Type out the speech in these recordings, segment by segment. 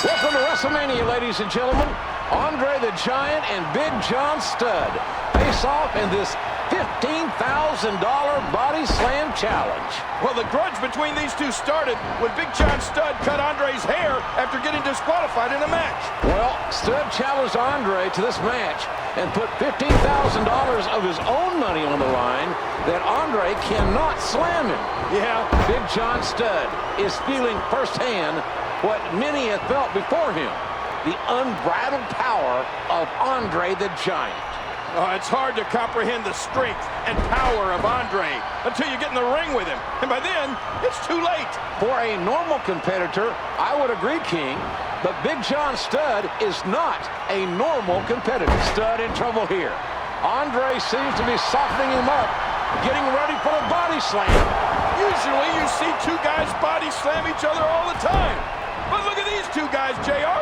Welcome to WrestleMania, ladies and gentlemen. Andre the Giant and Big John Studd face off in this $15,000 body slam challenge. Well, the grudge between these two started when Big John Studd cut Andre's hair after getting disqualified in a match. Well, Studd challenged Andre to this match and put $15,000 of his own money on the line that Andre cannot slam him. Yeah. Big John Studd is feeling firsthand what many have felt before him, the unbridled power of Andre the Giant. It's hard to comprehend the strength and power of Andre until you get in the ring with him. And by then, it's too late. For a normal competitor, I would agree, King, but Big John Studd is not a normal competitor. Studd in trouble here. Andre seems to be softening him up, getting ready for a body slam. Usually you see two guys body slam each other all the time. But look at these two guys, JR.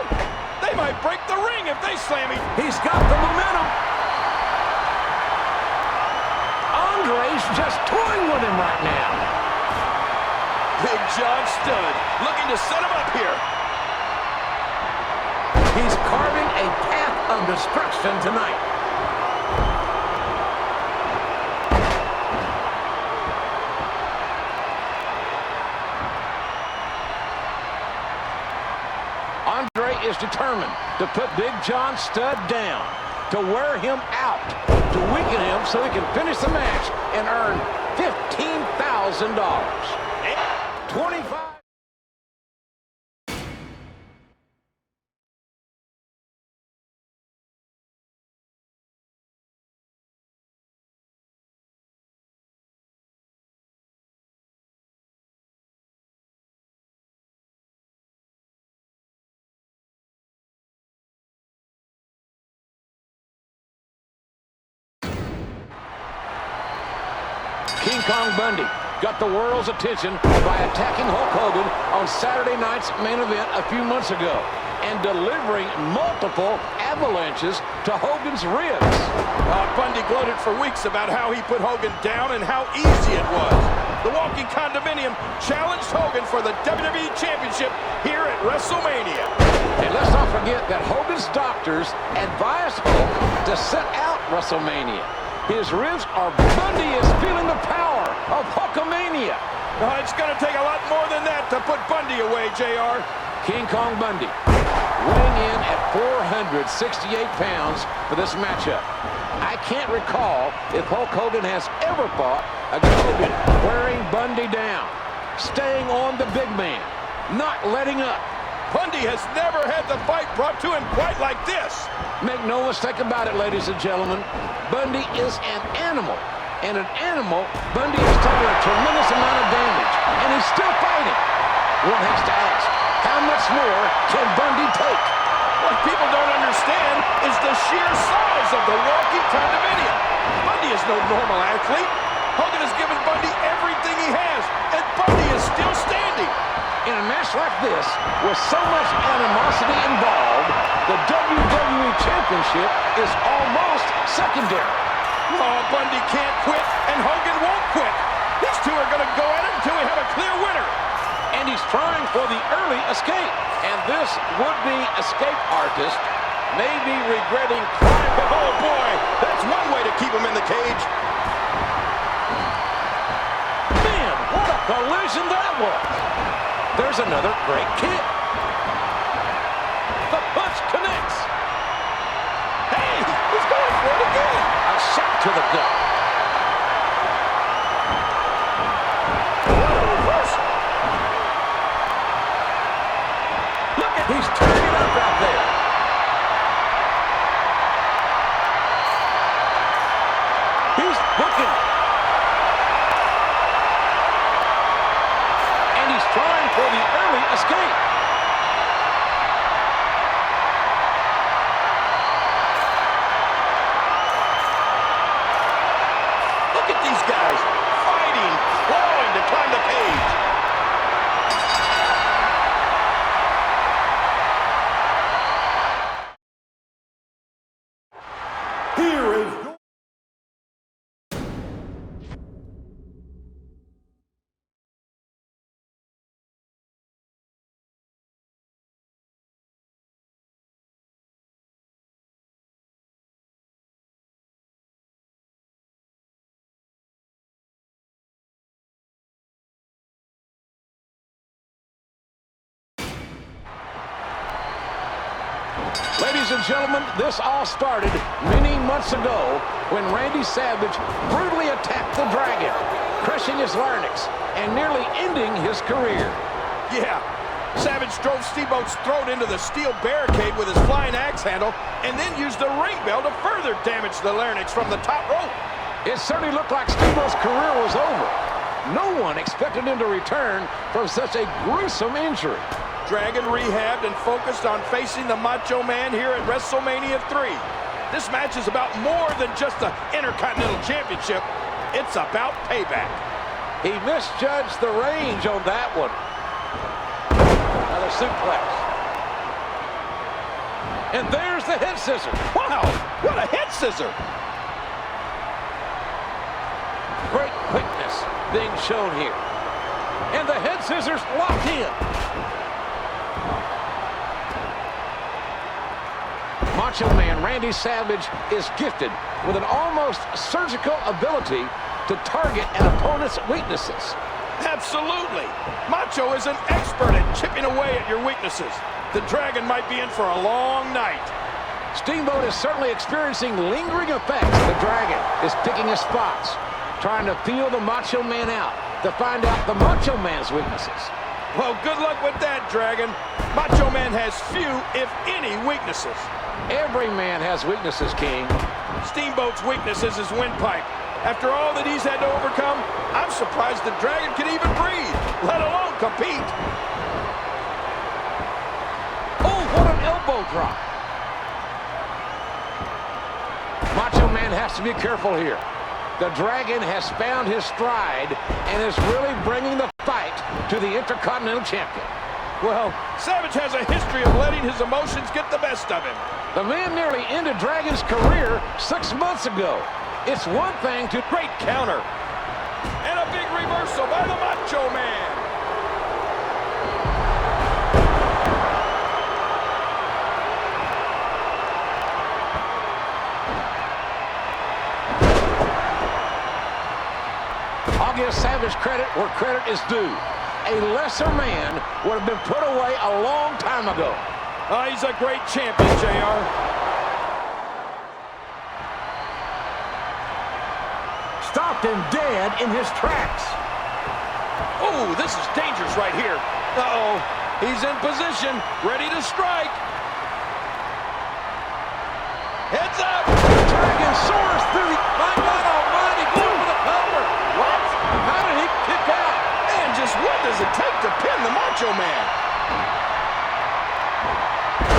They might break the ring if they slam each other. He's got the momentum. Andre's just toying with him right now. Big John Studd looking to set him up here. He's carving a path of destruction tonight. Andre is determined to put Big John Studd down, to wear him out, to weaken him so he can finish the match and earn $15,000. 25. King Kong Bundy got the world's attention by attacking Hulk Hogan on Saturday night's main event a few months ago and delivering multiple avalanches to Hogan's ribs. Bundy gloated for weeks about how he put Hogan down and how easy it was. The Walking Condominium challenged Hogan for the WWE Championship here at WrestleMania. And let's not forget that Hogan's doctors advised Hulk to sit out WrestleMania. His ribs are Bundy is feeling the power of Hulkamania. It's going to take a lot more than that to put Bundy away, JR. King Kong Bundy weighing in at 468 pounds for this matchup. I can't recall if Hulk Hogan has ever fought against Hogan wearing Bundy down, staying on the big man, not letting up. Bundy has never had the fight brought to him quite like this. Make no mistake about it, ladies and gentlemen. Bundy is an animal. And an animal, Bundy has taken a tremendous amount of damage. And he's still fighting. One has to ask, how much more can Bundy take? What people don't understand is the sheer size of the Walking Condominium. Bundy is no normal athlete. Hogan has given Bundy everything he has. And Bundy is still standing. In a match like this, with so much animosity involved, the WWE Championship is almost secondary. Bundy can't quit, and Hogan won't quit. These two are going to go at it until we have a clear winner. And he's trying for the early escape. And this would-be escape artist may be regretting crying. Oh, boy, that's one way to keep him in the cage. Man, what a collision that was. There's another great kick. The punch connects. Hey, he's going for it again. A shot to the gut. Look at, he's turning it up out there. He's looking. And he's trying for the early escape. Look at these guys fighting, clawing to climb the cage. Ladies and gentlemen, this all started many months ago when Randy Savage brutally attacked the Dragon, crushing his larynx and nearly ending his career. Yeah, Savage drove Steamboat's throat into the steel barricade with his flying axe handle and then used the ring bell to further damage the larynx from the top rope. It certainly looked like Steamboat's career was over. No one expected him to return from such a gruesome injury. Dragon rehabbed and focused on facing the Macho Man here at WrestleMania 3. This match is about more than just the Intercontinental Championship. It's about payback. He misjudged the range on that one. Another suplex. And there's the head scissor. Wow, what a head scissor. Great quickness being shown here. And the head scissors locked in. Macho Man Randy Savage is gifted with an almost surgical ability to target an opponent's weaknesses. Absolutely. Macho is an expert at chipping away at your weaknesses. The Dragon might be in for a long night. Steamboat is certainly experiencing lingering effects. The Dragon is picking his spots, trying to feel the Macho Man out to find out the Macho Man's weaknesses. Well, good luck with that, Dragon. Macho Man has few, if any, weaknesses. Every man has weaknesses, King. Steamboat's weaknesses is windpipe. After all that he's had to overcome, I'm surprised the Dragon can even breathe, let alone compete. Oh, what an elbow drop. Macho Man has to be careful here. The Dragon has found his stride and is really bringing the fight to the Intercontinental Champion. Well, Savage has a history of letting his emotions get the best of him. The man nearly ended Dragon's career 6 months ago. It's one thing to... Great counter. And a big reversal by the Macho Man. I'll give Savage credit where credit is due. A lesser man would have been put away a long time ago. Oh, he's a great champion, JR. Stopped him dead in his tracks. Oh, this is dangerous right here. Uh-oh, he's in position, ready to strike. Heads up! The Dragon soars through the... My God almighty, going for the cover. What? How did he kick out? And just what does it take to pin the Macho Man?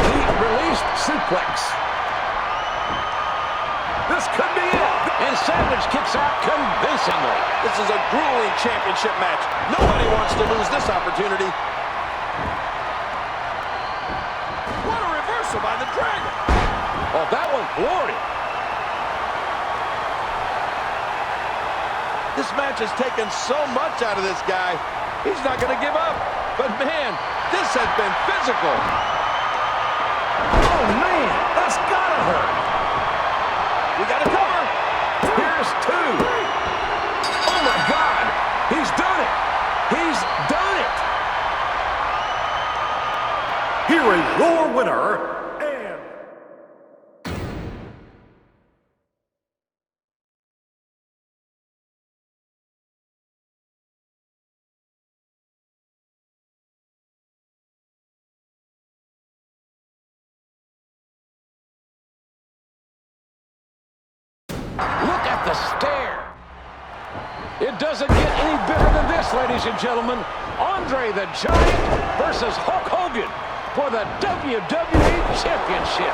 He released suplex. This could be it. And Savage kicks out convincingly. This is a grueling championship match. Nobody wants to lose this opportunity. What a reversal by the Dragon. Oh, that one floored him. This match has taken so much out of this guy. He's not going to give up. But man, this has been physical. Oh man, that's gotta hurt. We got to cover. Here's two. Oh my God, he's done it. He's done it. Here is your winner, and... Look at the stare. It doesn't get any better than this, ladies and gentlemen. Andre the Giant versus Hulk Hogan for the WWE Championship.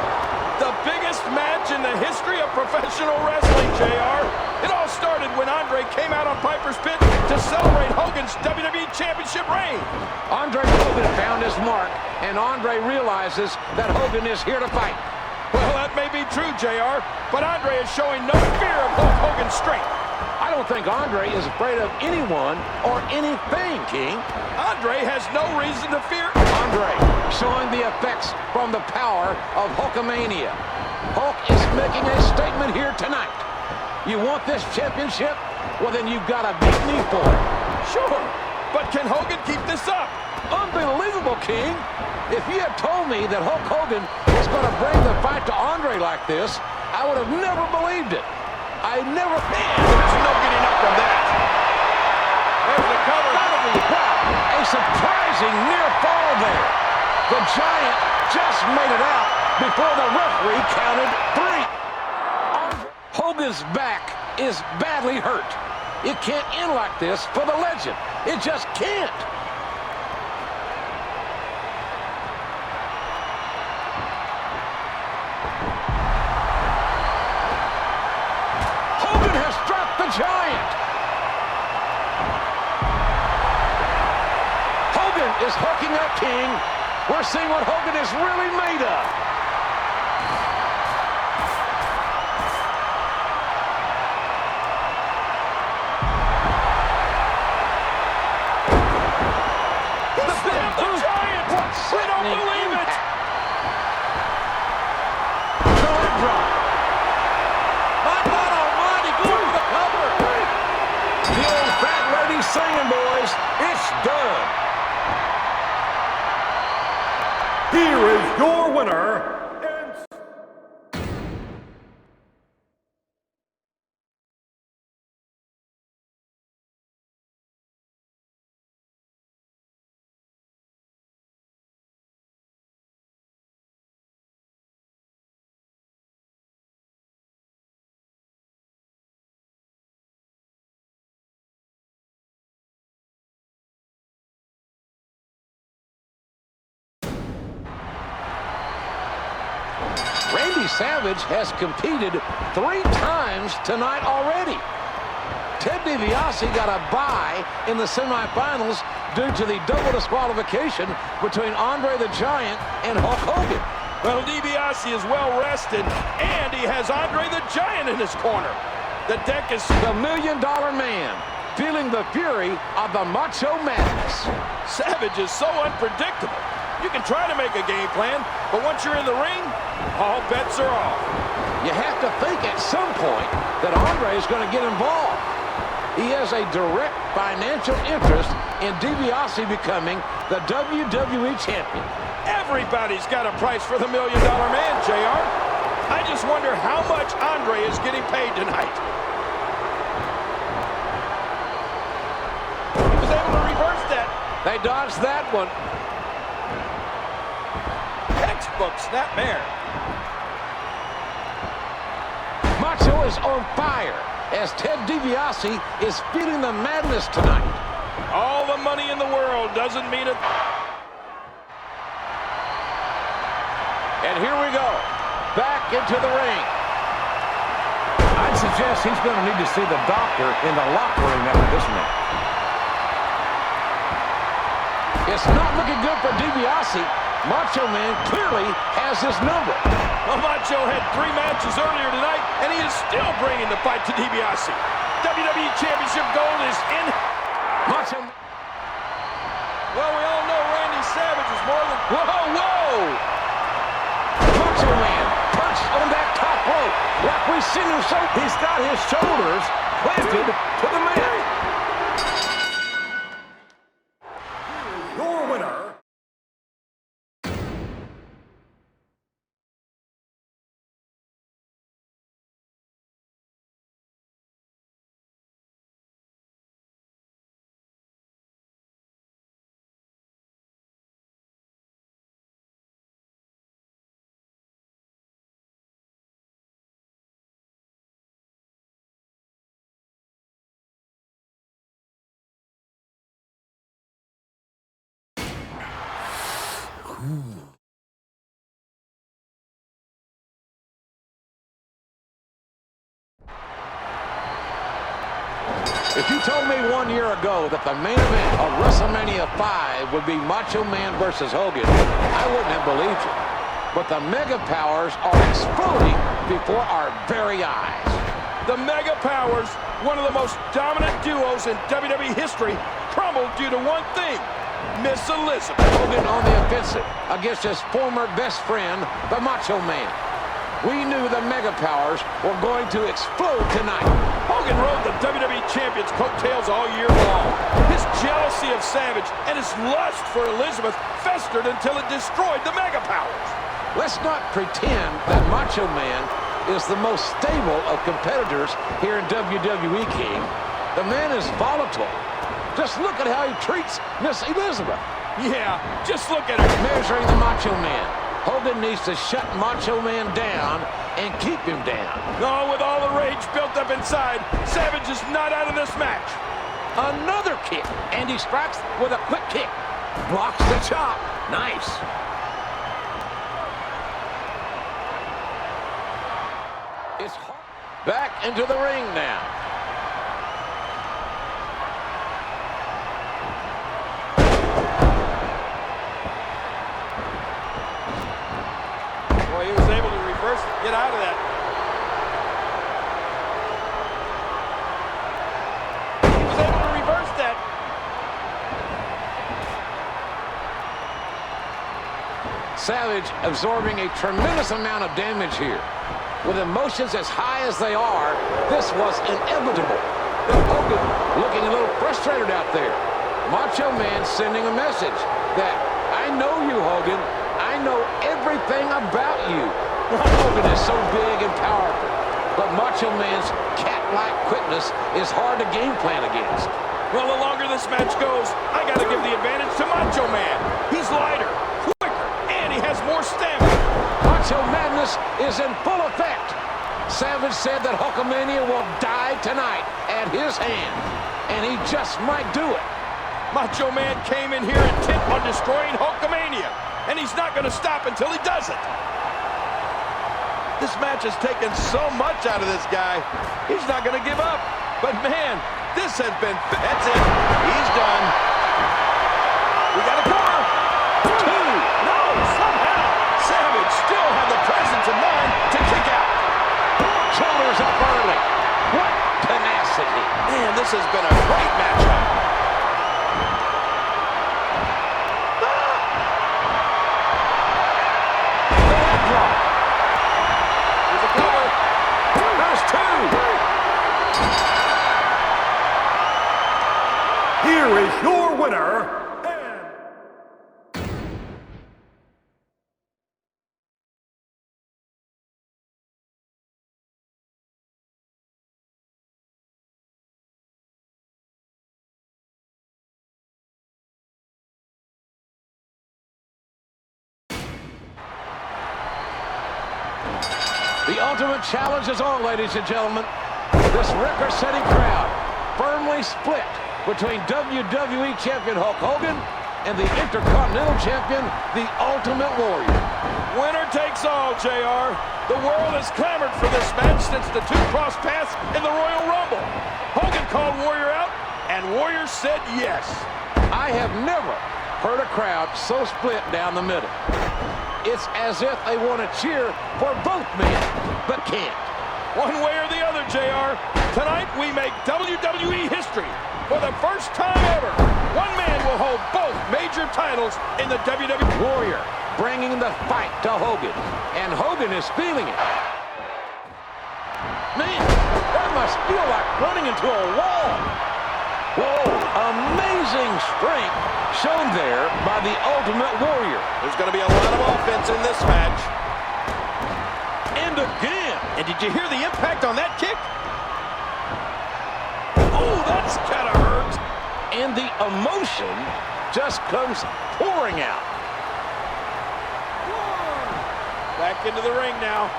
The biggest match in the history of professional wrestling, JR. It all started when Andre came out on Piper's Pit to celebrate Hogan's WWE Championship reign. Andre Hogan found his mark, and Andre realizes that Hogan is here to fight. Well, that may be true, JR, but Andre is showing no fear of Hulk Hogan's strength. I don't think Andre is afraid of anyone or anything, King. Andre has no reason to fear. Andre showing the effects from the power of Hulkamania. Hulk is making a statement here tonight. You want this championship? Well, then you've got to beat me for it. Sure, but can Hogan keep this up? Unbelievable Macho King. If you had told me that Hulk Hogan was going to bring the fight to Andre like this, I would have never believed it. I never... There's no getting up from that. There's the cover. Wow, a surprising near fall there. The Giant just made it out before the referee counted 3. Hogan's back is badly hurt. It can't end like this for the legend. It just can't. Hogan has dropped the Giant. Hogan is hooking up King. We're seeing what Hogan is really made of. We don't believe it! The leg drop. My God almighty, going for the cover. The old fat lady singing, boys. It's done. Here is your winner, Randy Savage has competed 3 times tonight already. Ted DiBiase got a bye in the semifinals due to the double disqualification between Andre the Giant and Hulk Hogan. Well, DiBiase is well rested, and he has Andre the Giant in his corner. The deck is... The $1 Million Man, feeling the fury of the Macho Madness. Savage is so unpredictable. You can try to make a game plan, but once you're in the ring, all bets are off. You have to think at some point that Andre is going to get involved. He has a direct financial interest in DiBiase becoming the WWE Champion. Everybody's got a price for the $1 Million Man, JR. I just wonder how much Andre is getting paid tonight. He was able to reverse that. They dodged that one. Textbook snapmare. Macho is on fire as Ted DiBiase is feeling the madness tonight. All the money in the world doesn't mean it. And here we go, back into the ring. I'd suggest he's going to need to see the doctor in the locker room after this match. It's not looking good for DiBiase. Macho Man clearly has his number. Well, Macho had 3 matches earlier tonight, and he is still bringing the fight to DiBiase. WWE Championship gold is in. Macho. Well, we all know Randy Savage is more than... Whoa! Macho Man punched on that top rope like we've seen him so. He's got his shoulders planted to the mat. your winner, If you told me 1 year ago that the main event of WrestleMania 5 would be Macho Man versus Hogan, I wouldn't have believed you. But the Mega Powers are exploding before our very eyes. The Mega Powers, one of the most dominant duos in WWE history, crumbled due to one thing: Miss Elizabeth. Hogan on the offensive against his former best friend, the Macho Man. We knew the Mega Powers were going to explode tonight. Hogan rode the WWE Champion's coattails all year long. His jealousy of Savage and his lust for Elizabeth festered until it destroyed the Mega Powers. Let's not pretend that Macho Man is the most stable of competitors here in WWE, King. The man is volatile. Just look at how he treats Miss Elizabeth. Yeah, just look at her. Measuring the Macho Man. Hogan needs to shut Macho Man down and keep him down. No, with all the rage built up inside, Savage is not out of this match. Another kick, and he strikes with a quick kick. Blocks the chop. Nice. It's back into the ring now. Boy, he was able to reverse, get out of that. He was able to reverse that. Savage absorbing a tremendous amount of damage here. With emotions as high as they are, this was inevitable. But Hogan looking a little frustrated out there. Macho Man sending a message that, I know you, Hogan. I know everything about you. Hogan is so big and powerful, but Macho Man's cat-like quickness is hard to game plan against. Well, the longer this match goes, I got to give the advantage to Macho Man. He's lighter, quicker, and he has more stamina. Macho Madness is in full effect. Savage said that Hulkamania will die tonight at his hand, and he just might do it. Macho Man came in here intent on destroying Hulkamania, and he's not going to stop until he does it. This match has taken so much out of this guy. He's not going to give up. But man, this has been... That's it. He's done. We got a corner. Two. No, somehow Savage still had the presence of mind to kick out. Shoulders up early. What tenacity. Man, this has been a great matchup. Here is your winner, The ultimate challenge is on, ladies and gentlemen. This record-setting crowd firmly split between WWE Champion Hulk Hogan and the Intercontinental Champion, the Ultimate Warrior. Winner takes all, JR. The world has clamored for this match since the two crossed paths in the Royal Rumble. Hogan called Warrior out, and Warrior said yes. I have never heard a crowd so split down the middle. It's as if they want to cheer for both men, but can't. One way or the other, JR. Tonight, we make WWE history. For the first time ever, one man will hold both major titles in the WWE. Warrior bringing the fight to Hogan, and Hogan is feeling it. Man, that must feel like running into a wall. Whoa, amazing strength shown there by the Ultimate Warrior. There's going to be a lot of offense in this match. And again. And did you hear the impact on that kick? Oh, that's kind of hurt. And the emotion just comes pouring out. Back into the ring now.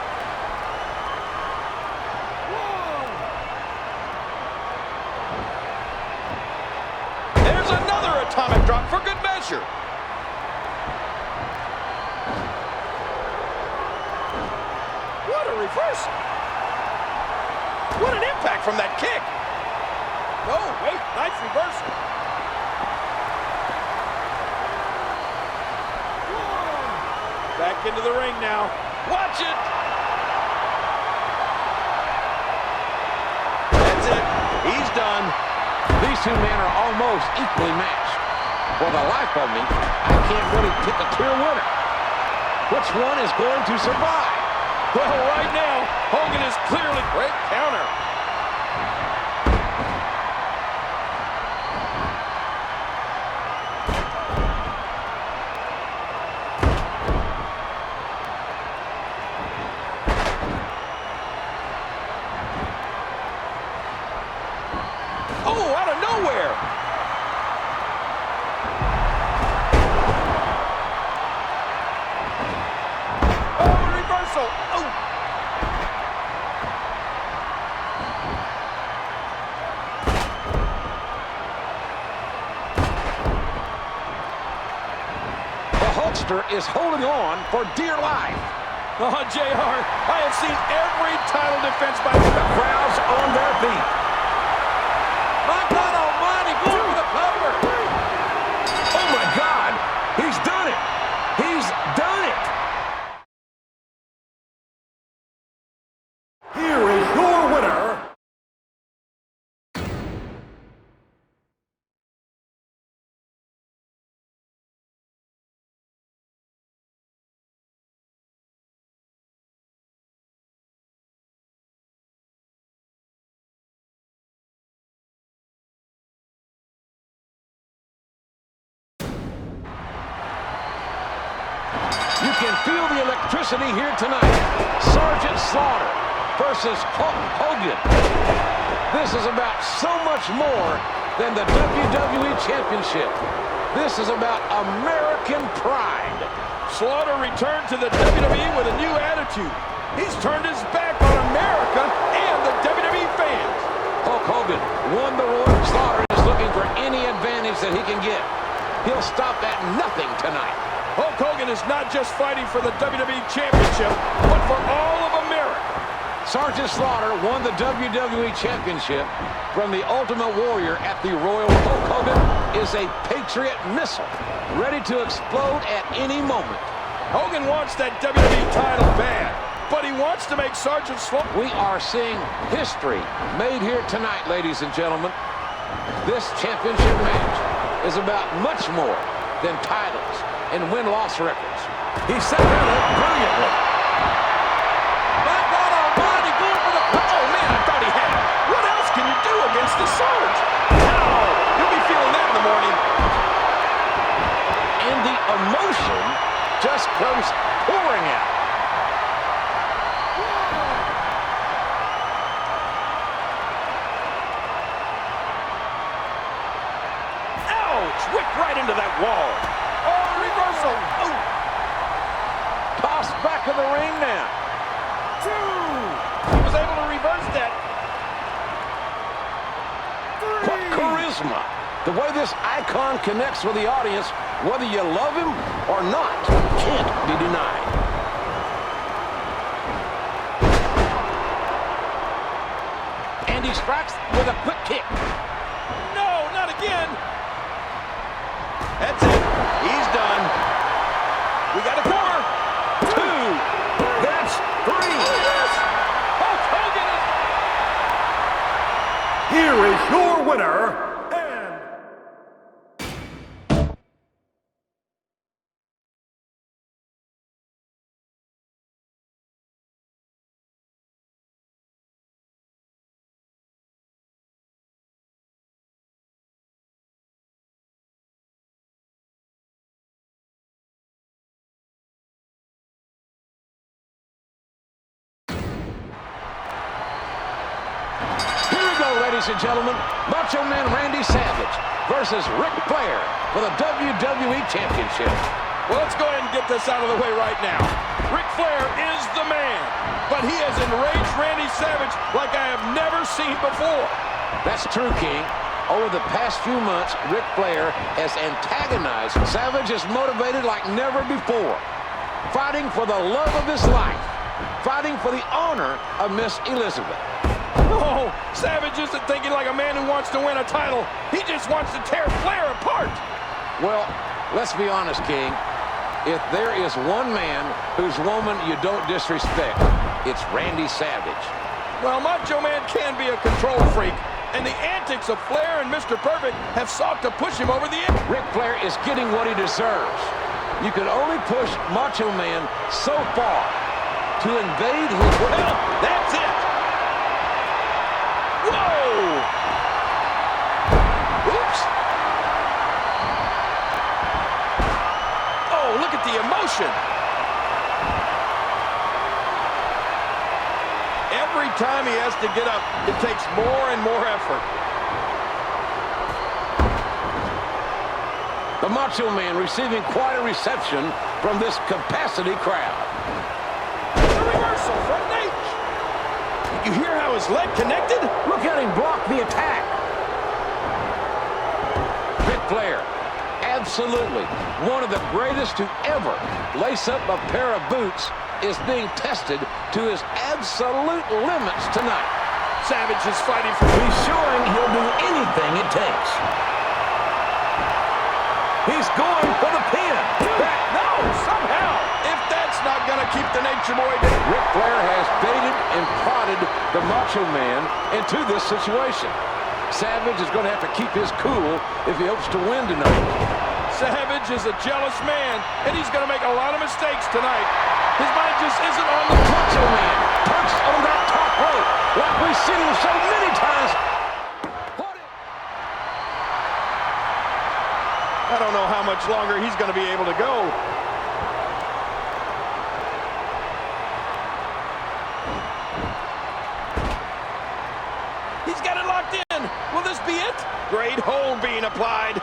There's another atomic drop for good measure. What a reversal. What an impact from that kick. No, wait, nice reversal. Back into the ring now. Watch it. That's it. He's done. These two men are almost equally matched. For the life of me, I can't really pick a clear winner. Which one is going to survive? Well, right now, Hogan is clearly great counter. monster is holding on for dear life. Oh, JR, I have seen every title defense by the crowd's on their feet. My God almighty, going for the cover. Oh, my God. He's done it. He's done it. Here is your winner, You can feel the electricity here tonight. Sergeant Slaughter versus Hulk Hogan. This is about so much more than the WWE Championship. This is about American pride. Slaughter returned to the WWE with a new attitude. He's turned his back on America and the WWE fans. Hulk Hogan won the Royal. Slaughter is looking for any advantage that he can get. He'll stop at nothing tonight. Hulk Hogan is not just fighting for the WWE Championship, but for all of America. Sergeant Slaughter won the WWE Championship from the Ultimate Warrior at the Royal. Hulk Hogan is a Patriot missile, ready to explode at any moment. Hogan wants that WWE title bad, but he wants to make Sergeant Slaughter. We are seeing history made here tonight, ladies and gentlemen. This championship match is about much more than titles and win-loss records. He set that up brilliantly. My God almighty, going for the... Oh, man, I thought he had it. What else can you do against the Sarge? Ow! You'll be feeling that in the morning. And the emotion just comes pouring out. Ouch! Whipped right into that wall. Oh, reversal. Oh. Tossed back in the ring now. He was able to reverse that. What charisma. The way this icon connects with the audience, whether you love him or not, can't be denied. And he strikes with a quick kick. No, not again. That's it. He's done. We got a cover. 2. That's 3. Yes! Hulk Hogan is... here is your winner, ladies and gentlemen, Macho Man Randy Savage versus Ric Flair for the WWE Championship. Well, let's go ahead and get this out of the way right now. Ric Flair is the man, but he has enraged Randy Savage like I have never seen before. That's true, King. Over the past few months, Ric Flair has antagonized. Savage is motivated like never before, fighting for the love of his life, fighting for the honor of Miss Elizabeth. Oh, Savage isn't thinking like a man who wants to win a title. He just wants to tear Flair apart. Well, let's be honest, King. If there is one man whose woman you don't disrespect, it's Randy Savage. Well, Macho Man can be a control freak, and the antics of Flair and Mr. Perfect have sought to push him over the edge. Ric Flair is getting what he deserves. You can only push Macho Man so far to invade his... Well, that's it. Whoa! Oops! Oh, look at the emotion! Every time he has to get up, it takes more and more effort. The Macho Man receiving quite a reception from this capacity crowd. The reversal front H. You hear how his leg connected? Look at him block the attack. Ric Flair adds Absolutely. One of the greatest to ever lace up a pair of boots is being tested to his absolute limits tonight. Savage is fighting for... He's showing he'll do anything it takes. He's going for the pin. No, somehow. If that's not going to keep the Nature Boy down. Ric Flair has baited and prodded the Macho Man into this situation. Savage is going to have to keep his cool if he hopes to win tonight. Savage is a jealous man, and he's going to make a lot of mistakes tonight. His mind just isn't on the... Macho Man perched on that top rope like we've seen him so many times. I don't know how much longer he's going to be able to go. He's got it locked in. Will this be it? Great hold being applied.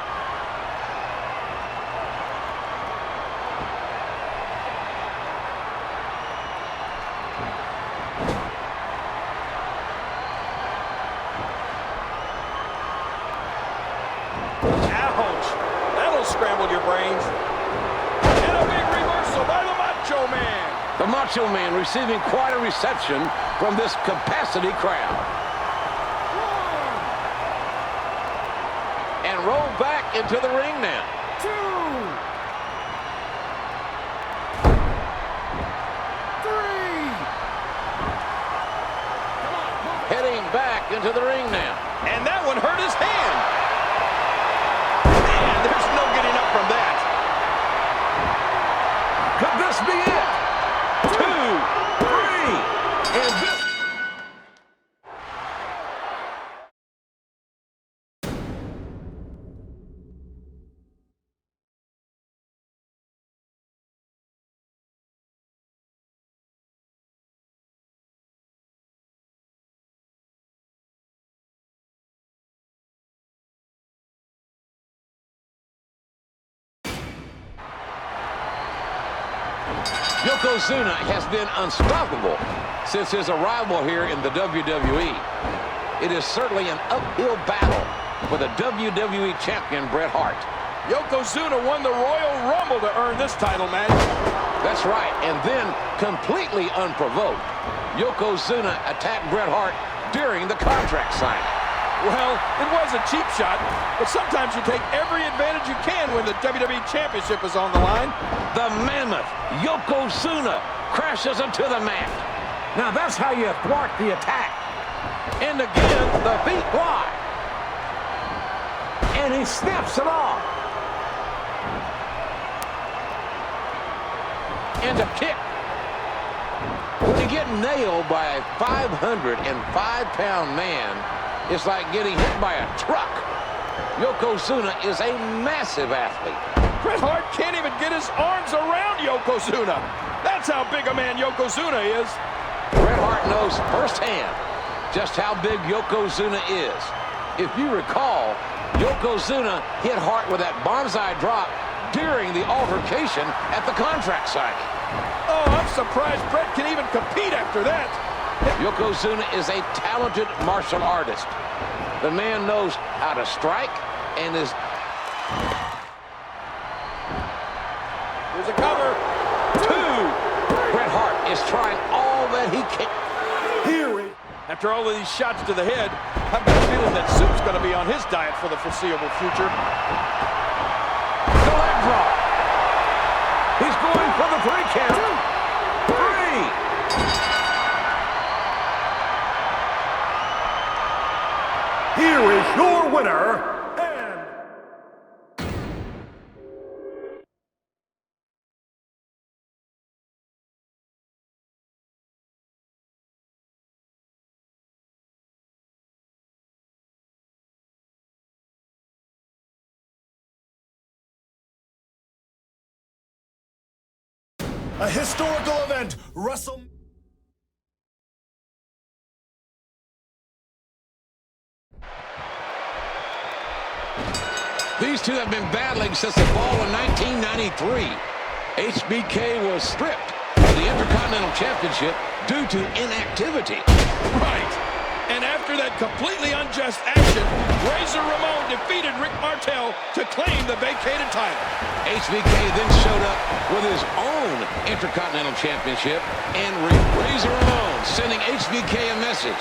Scrambled your brains. And a big reversal by the Macho Man. The Macho Man receiving quite a reception from this capacity crowd. And roll back into the ring now. 2, 3. Heading back into the ring now. And that one hurt his hand. There's no getting up from that. Could this be it? 2, 3, and this... Yokozuna has been unstoppable since his arrival here in the WWE. It is certainly an uphill battle for the WWE champion Bret Hart. Yokozuna won the Royal Rumble to earn this title match. That's right, and then completely unprovoked, Yokozuna attacked Bret Hart during the contract signing. Well, it was a cheap shot, but sometimes you take every advantage you can when the WWE Championship is on the line. The mammoth Yokozuna crashes into the mat. Now that's how you thwart the attack. And again, the feet fly. And he snaps it off. And a kick. When you get nailed by a 505-pound man, it's like getting hit by a truck. Yokozuna is a massive athlete. Bret Hart can't even get his arms around Yokozuna. That's how big a man Yokozuna is. Bret Hart knows firsthand just how big Yokozuna is. If you recall, Yokozuna hit Hart with that bonsai drop during the altercation at the contract signing. Oh, I'm surprised Bret can even compete after that. Yokozuna is a talented martial artist. The man knows how to strike and is... Here's a cover. 2. Bret Hart is trying all that he can. After all of these shots to the head, I've got a feeling that soup's going to be on his diet for the foreseeable future. The leg drop. He's going for the 3 count. 3. Here is your winner, and... a historical event, WrestleMania. These two have been battling since the fall in 1993. HBK was stripped of the Intercontinental Championship due to inactivity. Right. And after After that completely unjust action, Razor Ramon defeated Rick Martel to claim the vacated title. HBK then showed up with his own Intercontinental Championship, and Razor Ramon sending HBK a message.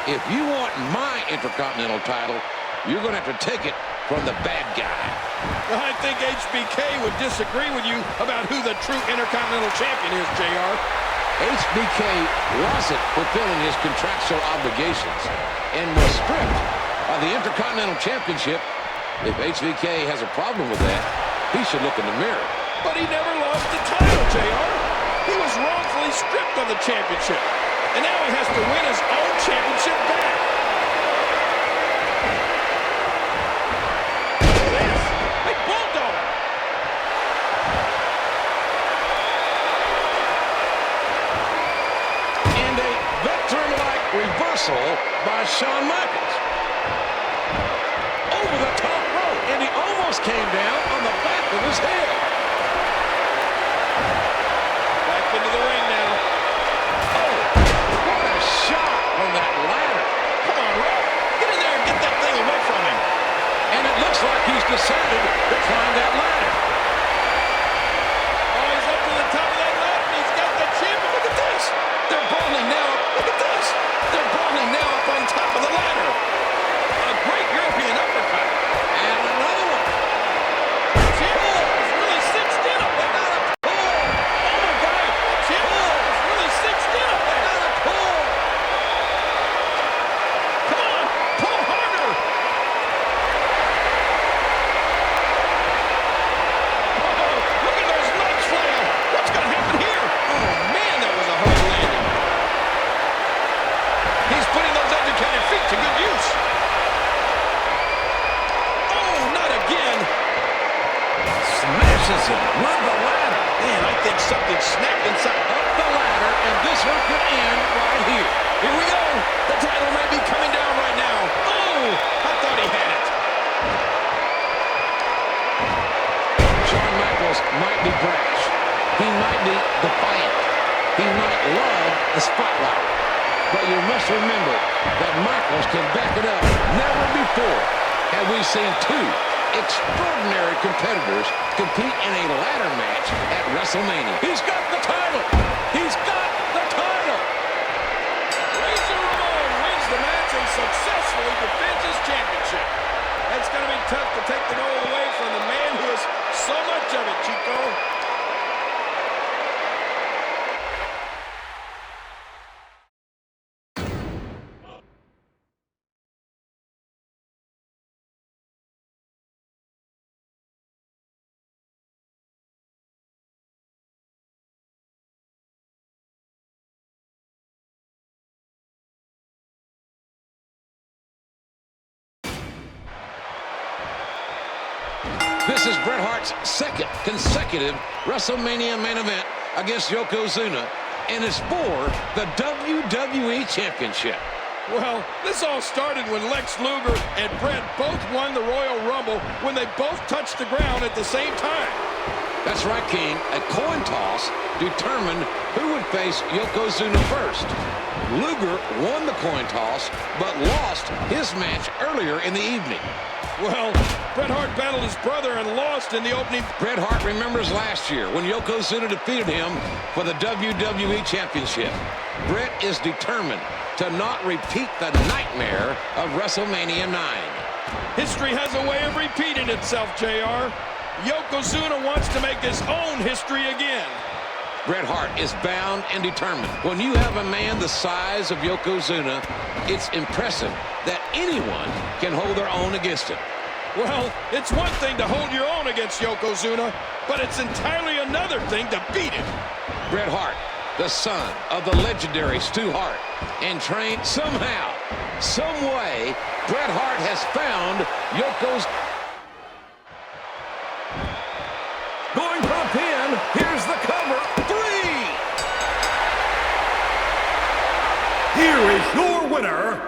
If you want my Intercontinental title, you're going to have to take it from the bad guy. I think HBK would disagree with you about who the true Intercontinental Champion is, JR. HBK wasn't fulfilling his contractual obligations and was stripped of the Intercontinental Championship. If HBK has a problem with that, he should look in the mirror. But he never lost the title, JR. He was wrongfully stripped of the championship. And now he has to win his own championship back. This, big bulldog. And a veteran-like reversal by Shawn Michaels. Over the top rope, and he almost came down on the back of his head. Back into the ring now. Oh, what a shot from that ladder. Come on, Rob. Get in there and get that thing away from him. And it looks like he's decided to climb that ladder. Oh, he's up to the top of that ladder, and he's got the champion. Look at this. They're brawling now. Look at this. They're brawling now up on top of the ladder. A great European uppercut. And another one. Champion is really cinched in up there. Pull. Oh, my God. Champion is really cinched in up there. Pull. Come on. Pull harder. Oh, look at those legs flail. What's going to happen here? Oh, man, that was a hard landing. He's putting those educated feet to good use. Oh, not again. Smashes him with the ladder. Man, I think something snapped inside. Up the ladder, and this one could end right here. Here we go. The title may be coming down right now. Oh, I thought he had it. Shawn Michaels might be brash. He might be defiant. He might love the spotlight. But you must remember that Michaels can back it up. Never before have we seen two extraordinary competitors compete in a ladder match at WrestleMania. He's got the title. He's got the title. Razor Ramon wins the match and successfully defends his championship. That's going to be tough to take the gold away from the man who has so much of it, Chico. This is Bret Hart's second consecutive WrestleMania main event against Yokozuna, and it's for the WWE Championship. Well, this all started when Lex Luger and Bret both won the Royal Rumble when they both touched the ground at the same time. That's right, King. A coin toss determined who would face Yokozuna first. Luger won the coin toss, but lost his match earlier in the evening. Well, Bret Hart battled his brother and lost in the opening. Bret Hart remembers last year when Yokozuna defeated him for the WWE Championship. Bret is determined to not repeat the nightmare of WrestleMania 9. History has a way of repeating itself, JR. Yokozuna wants to make his own history again. Bret Hart is bound and determined. When you have a man the size of Yokozuna, it's impressive that anyone can hold their own against him. Well, it's one thing to hold your own against Yokozuna, but it's entirely another thing to beat him. Bret Hart, the son of the legendary Stu Hart, and trained somehow, some way, Bret Hart has found Yoko's. Going for a pin. Here's the cover. 3. Here is your winner,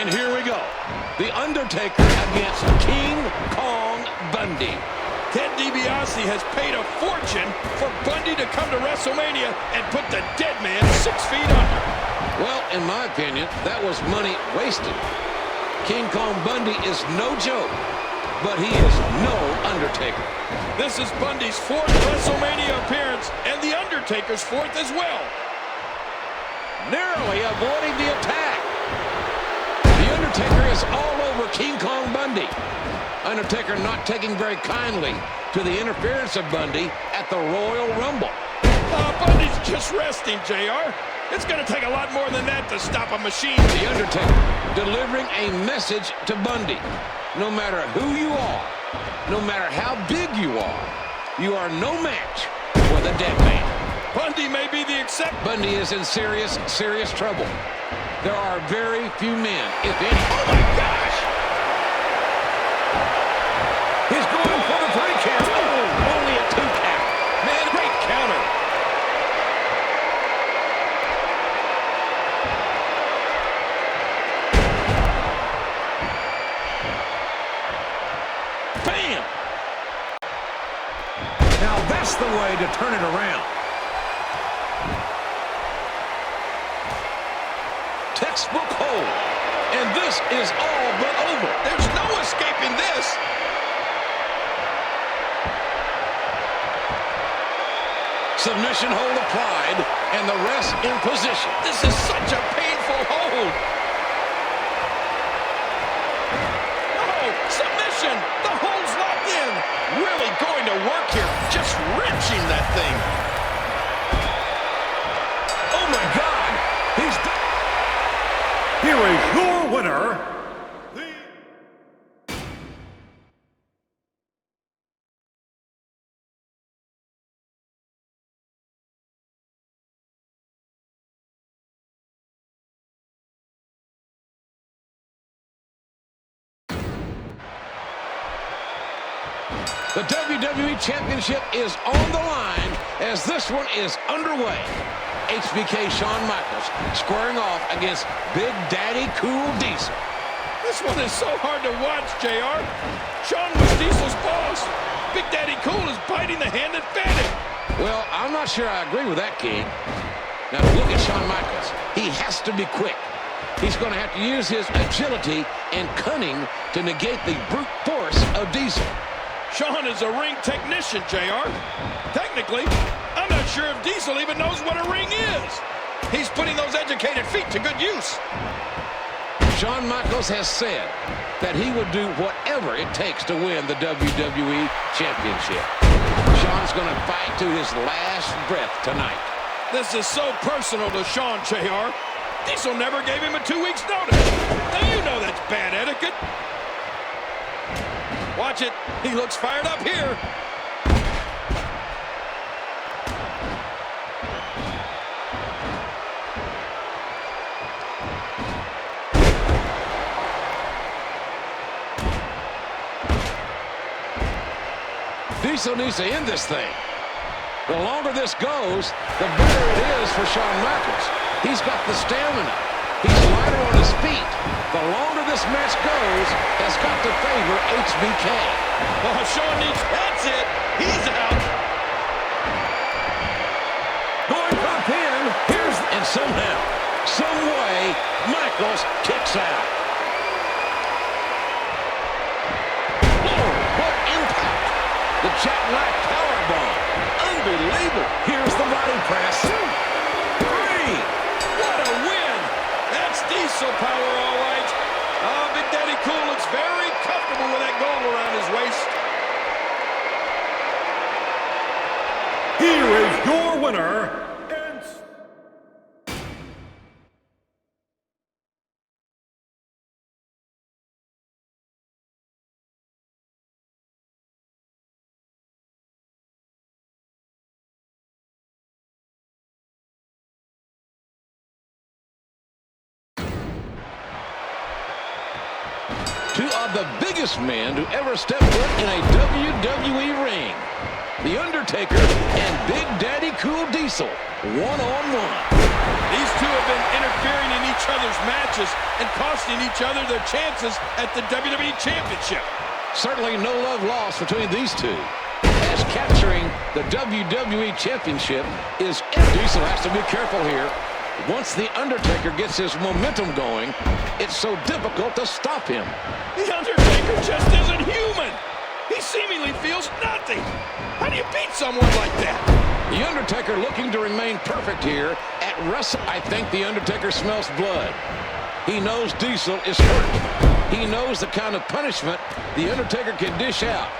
And here we go. The Undertaker against King Kong Bundy. Ted DiBiase has paid a fortune for Bundy to come to WrestleMania and put the dead man 6 feet under. Well, in my opinion, that was money wasted. King Kong Bundy is no joke, but he is no Undertaker. This is Bundy's 4th WrestleMania appearance and the Undertaker's 4th as well. Narrowly avoiding the attack. The Undertaker is all over King Kong Bundy. Undertaker not taking very kindly to the interference of Bundy at the Royal Rumble. Bundy's just resting, JR. It's going to take a lot more than that to stop a machine. The Undertaker delivering a message to Bundy. No matter who you are, no matter how big you are no match for the dead man. Bundy may be the exception. Bundy is in serious, serious trouble. There are very few men, if any. Oh, my gosh! He's going for the 3 count. Oh, only a 2 count. Man, great counter. Bam! Now that's the way to turn it around. Textbook hold. And this is all but over. There's no escaping this. Submission hold applied, and the rest in position. This is such a painful hold. Oh, submission. The hold's locked in. Really going to work here. Just wrenching that thing. Oh, my God. He's... Here is your winner, The WWE Championship is on the line as this one is underway. HBK Shawn Michaels squaring off against Big Daddy Cool Diesel. This one is so hard to watch, JR. Shawn was Diesel's boss. Big Daddy Cool is biting the hand that fed him. Well, I'm not sure I agree with that, King. Now, look at Shawn Michaels. He has to be quick. He's going to have to use his agility and cunning to negate the brute force of Diesel. Shawn is a ring technician, JR. Technically, I'm not sure if Diesel even knows what a ring is. He's putting those educated feet to good use. Shawn Michaels has said that he would do whatever it takes to win the WWE Championship. Shawn's going to fight to his last breath tonight. This is so personal to Shawn, JR. Diesel never gave him a 2 weeks notice. Now you know that's bad etiquette. Watch it. He looks fired up here. Diesel needs to end this thing. The longer this goes, the better it is for Shawn Michaels. He's got the stamina. He's lighter on his feet. The longer this match goes, has got to favor HBK. Oh, Shawn needs... That's it. He's out. Going for the pin. Here's... And somehow, some way, Michaels kicks out. Oh, what impact! The jackknife powerbomb. Unbelievable. Here's the body press. 3. What a win! That's Diesel power, all right. Oh, Big Daddy Cool looks very comfortable with that gold around his waist. here is your winner, and Two of the biggest men to ever step foot in a WWE ring. The Undertaker and Big Daddy Cool Diesel, one-on-one. These two have been interfering in each other's matches and costing each other their chances at the WWE Championship. Certainly no love lost between these two, as capturing the WWE Championship is Diesel has to be careful here. Once The Undertaker gets his momentum going, it's so difficult to stop him. The Undertaker just isn't human. He seemingly feels nothing. How do you beat someone like that? The Undertaker looking to remain perfect here at Wrestle. I think The Undertaker smells blood. He knows Diesel is hurt. He knows the kind of punishment The Undertaker can dish out.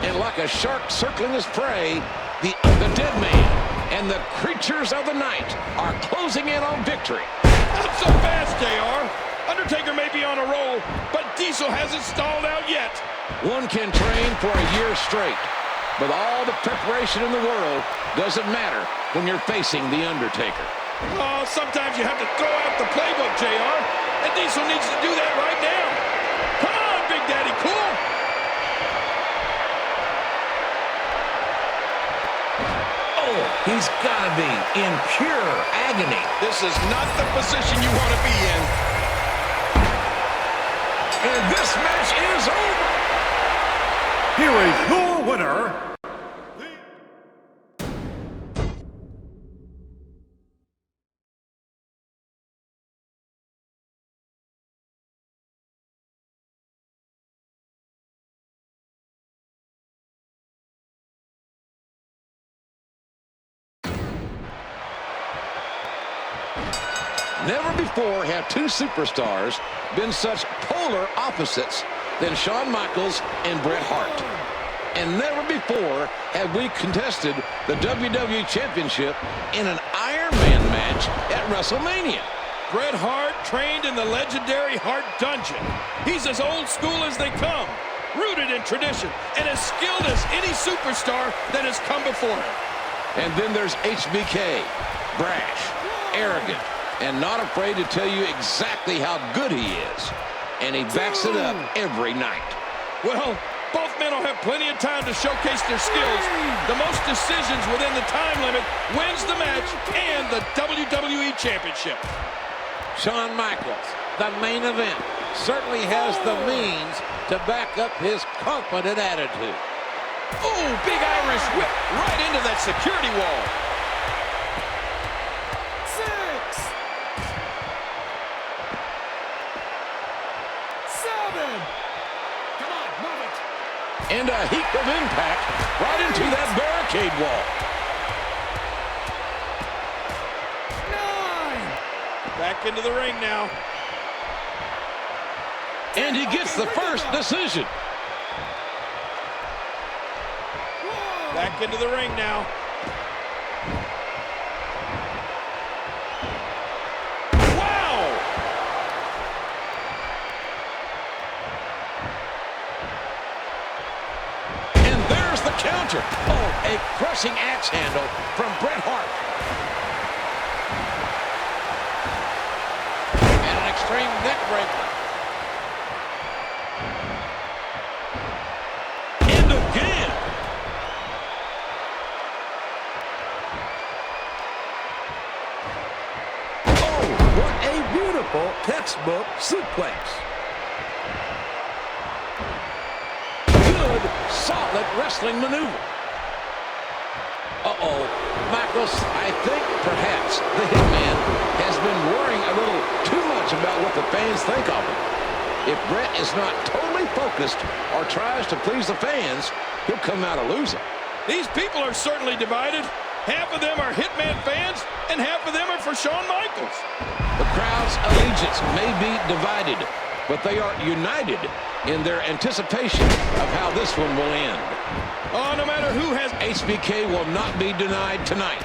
And like a shark circling his prey, the dead man and the creatures of the night are closing in on victory. Not so fast, JR. Undertaker may be on a roll, but Diesel hasn't stalled out yet. One can train for a year straight, but all the preparation in the world doesn't matter when you're facing The Undertaker. Oh, sometimes you have to throw out the playbook, JR, and Diesel needs to do that right now. Come on, Big Daddy Cool. Oh, he's got to be in pure agony. This is not the position you want to be in. And this match is over. Here is your winner. Never before have two superstars been such polar opposites than Shawn Michaels and Bret Hart. And never before have we contested the WWE Championship in an Iron Man match at WrestleMania. Bret Hart trained in the legendary Hart Dungeon. He's as old school as they come, rooted in tradition, and as skilled as any superstar that has come before him. And then there's HBK, brash, arrogant, and not afraid to tell you exactly how good he is. And he backs it up every night. Well, both men will have plenty of time to showcase their skills. The most decisions within the time limit wins the match and the WWE Championship. Shawn Michaels, the main event, certainly has the means to back up his confident attitude. Oh, big Irish whip right into that security wall. 6, 7. Come on, move it. And a heap of impact right into that barricade wall. 9. Back into the ring now. And he gets the first decision. Back into the ring now. Wow! And there's the counter. Oh, a crushing axe handle from Bret Hart. And an extreme neck breaker. And again. Oh, what a beautiful textbook suplex. Good, solid wrestling maneuver. Uh-oh. Michaels, I think perhaps the Hitman has been worrying a little too much about what the fans think of him. If Bret is not totally focused or tries to please the fans, he'll come out a loser. These people are certainly divided. Half of them are Hitman fans, and half of them are for Shawn Michaels. The crowd's allegiance may be divided, but they are united in their anticipation of how this one will end. Oh, no matter who has... HBK will not be denied tonight.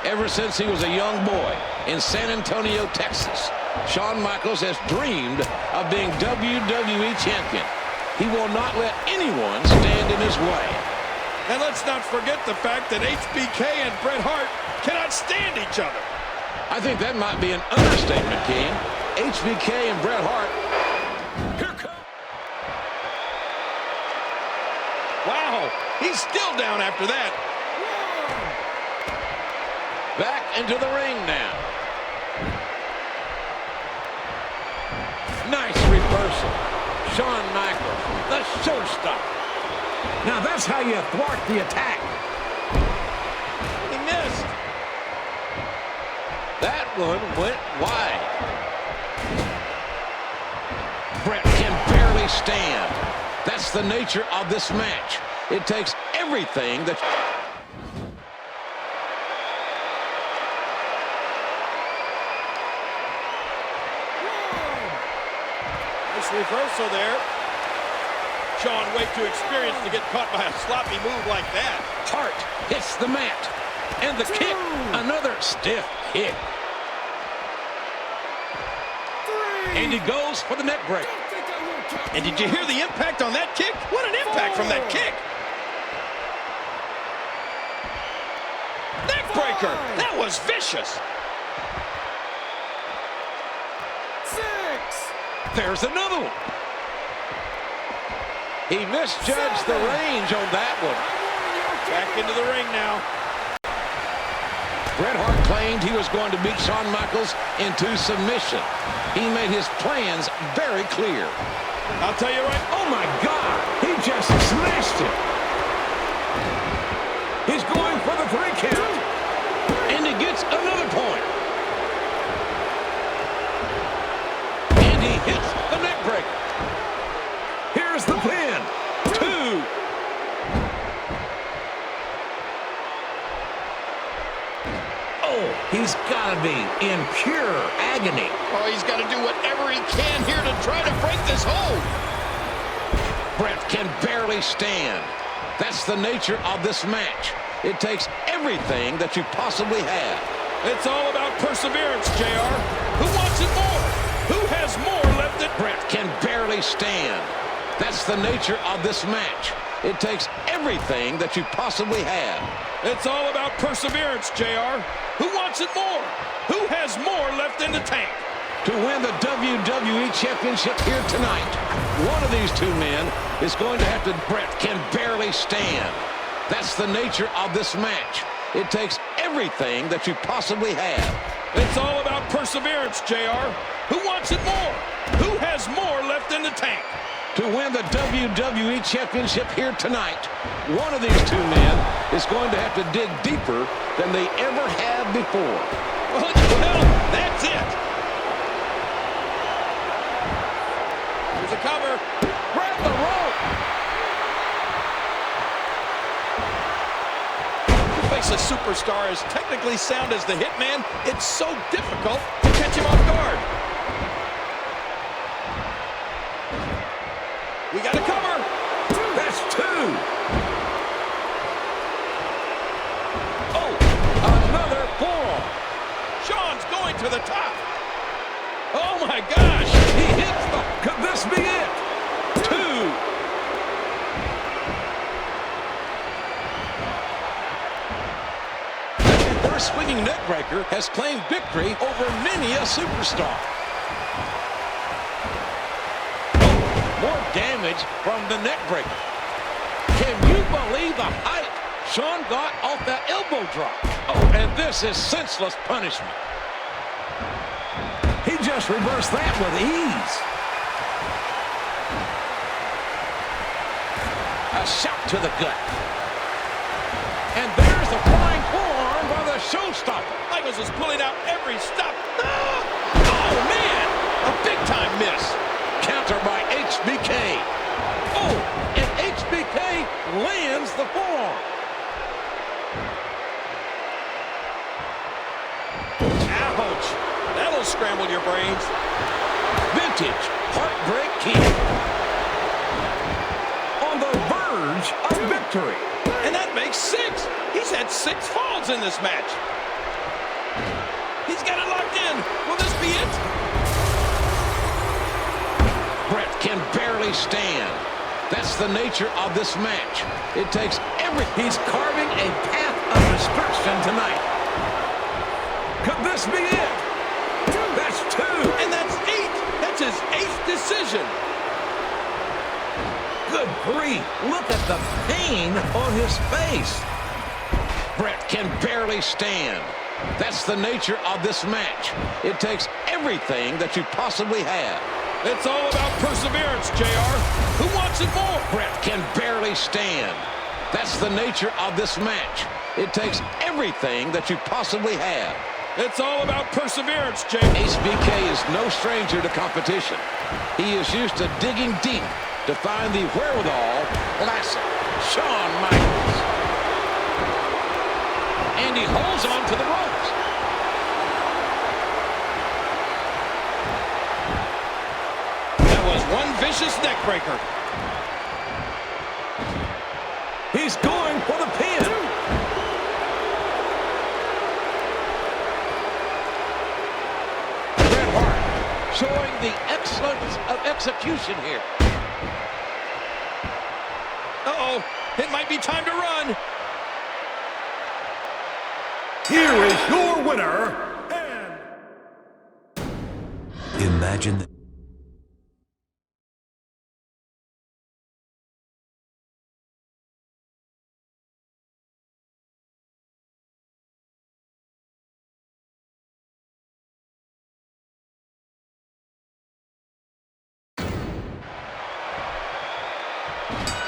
Ever since he was a young boy in San Antonio, Texas, Shawn Michaels has dreamed of being WWE Champion. He will not let anyone stand in his way. And let's not forget the fact that HBK and Bret Hart cannot stand each other. I think that might be an understatement, King. HBK and Bret Hart. Here comes. Wow, he's still down after that. Back into the ring now. Shawn Michaels, the showstopper. Now that's how you thwart the attack. He missed. That one went wide. Brett can barely stand. That's the nature of this match. It takes everything that... Nice reversal there. Shawn way too experienced to get caught by a sloppy move like that. Hart hits the mat. And the kick, another stiff kick. And he goes for the neck break. And did you hear the impact on that kick? What an impact from that kick. Neck breaker. That was vicious. 6. There's another one. He misjudged the range on that one. Back into the ring now. Bret Hart claimed he was going to beat Shawn Michaels into submission. He made his plans very clear. I'll tell you right. Oh my God, he just smashed him. He's going for the 3 count. And he gets another point. And he hits the neck breaker. Here's the pin. 2. Oh, he's got to be in pure agony. Oh, he's got to do whatever he can here to try to break this hold. Bret can barely stand. That's the nature of this match. It takes everything that you possibly have. It's all about perseverance, JR. Who wants it more? Who has more left in... Bret can barely stand. That's the nature of this match. It takes everything that you possibly have. It's all about perseverance, JR. Who wants it more? Who has more left in the tank? To win the WWE Championship here tonight, one of these 2 men is going to have to... Bret can barely stand. That's the nature of this match. It takes everything that you possibly have. It's all about perseverance, JR. Who wants it more? Who has more left in the tank? To win the WWE Championship here tonight, one of these 2 men is going to have to dig deeper than they ever have before. Well, that's it. Here's a cover. Grab the rope. To face a superstar as technically sound as the Hitman, it's so difficult to catch him off guard. We got a cover. That's 2. Oh, another forearm. Shawn's going to the top. Oh, my gosh. He hits the... Could this be it? 2. The reverse swinging neckbreaker has claimed victory over many a superstar. More damage from the neckbreaker. Can you believe the height Shawn got off that elbow drop? Oh, and this is senseless punishment. He just reversed that with ease. A shot to the gut. And there's the flying forearm by the showstopper. Michaels is pulling out every stop. Oh, man. A big-time miss. Counter by HBK. Oh, and HBK lands the forearm. Ouch. That'll scramble your brains. Vintage heartbreak kick. On the verge of victory. And that makes 6. He's had 6 falls in this match. He's got it locked in. Will this be it? Bret can barely stand. That's the nature of this match. It takes He's carving a path of destruction tonight. Could this be it? That's 2. And that's 8. That's his 8th decision. Good grief. Look at the pain on his face. Bret can barely stand. That's the nature of this match. It takes everything that you possibly have. It's all about perseverance, JR. Who wants it more? Bret can barely stand. That's the nature of this match. It takes everything that you possibly have. It's all about perseverance, JR. HBK is no stranger to competition. He is used to digging deep to find the wherewithal. Classic Shawn Michaels. And he holds on to the ropes. That was one vicious neck breaker. He's going for the pin. Bret Hart showing the excellence of execution here. Uh-oh, it might be time to run. Here is your winner, and Imagine that.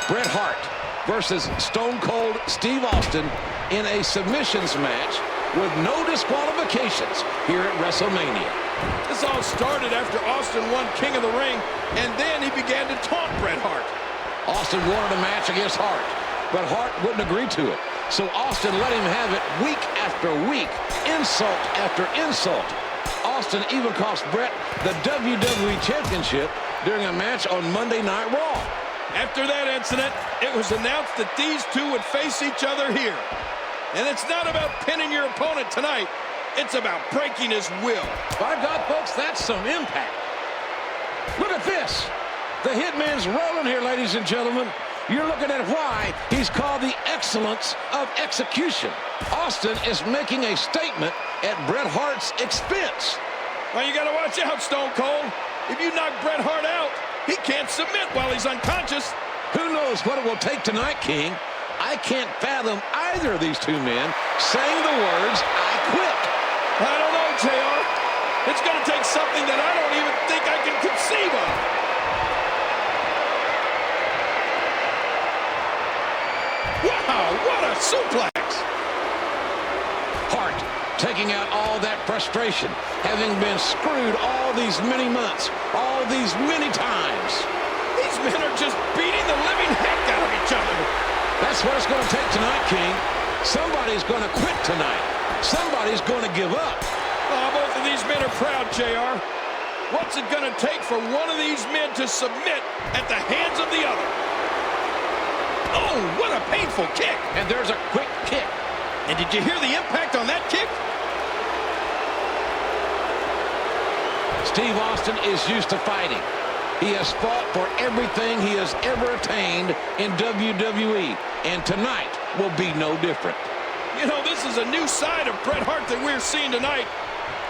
Bret Hart versus Stone Cold Steve Austin in a submissions match with no disqualifications here at WrestleMania. This all started after Austin won King of the Ring, and then he began to taunt Bret Hart. Austin wanted a match against Hart, but Hart wouldn't agree to it. So Austin let him have it week after week, insult after insult. Austin even cost Bret the WWE Championship during a match on Monday Night Raw. After that incident, it was announced that these two would face each other here. And it's not about pinning your opponent tonight. It's about breaking his will. By God, folks, that's some impact. Look at this. The Hitman's rolling here, ladies and gentlemen. You're looking at why he's called the excellence of execution. Austin is making a statement at Bret Hart's expense. Well, you got to watch out, Stone Cold. If you knock Bret Hart out, he can't submit while he's unconscious. Who knows what it will take tonight, King? I can't fathom either of these two men saying the words, "I quit." I don't know, JR. It's going to take something that I don't even think I can conceive of. Wow, what a suplex! Hart taking out all that frustration, having been screwed all these many months, all these many times. These men are just beating the living heck out of each other. That's what it's going to take tonight, King. Somebody's going to quit tonight. Somebody's going to give up. Oh, both of these men are proud, JR. What's it going to take for one of these men to submit at the hands of the other? Oh, what a painful kick. And there's a quick kick. And did you hear the impact on that kick? Steve Austin is used to fighting. He has fought for everything he has ever attained in WWE, and tonight will be no different. You know, this is a new side of Bret Hart that we're seeing tonight.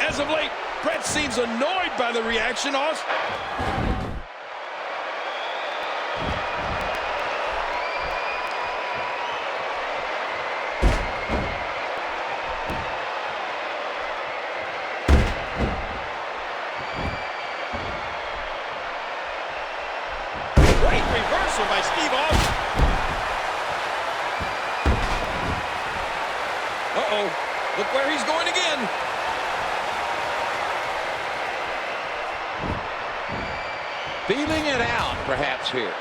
As of late, Bret seems annoyed by the reaction, Austin. Great reversal by Steve Austin. Uh-oh. Look where he's going again. Feeling it out, perhaps, here.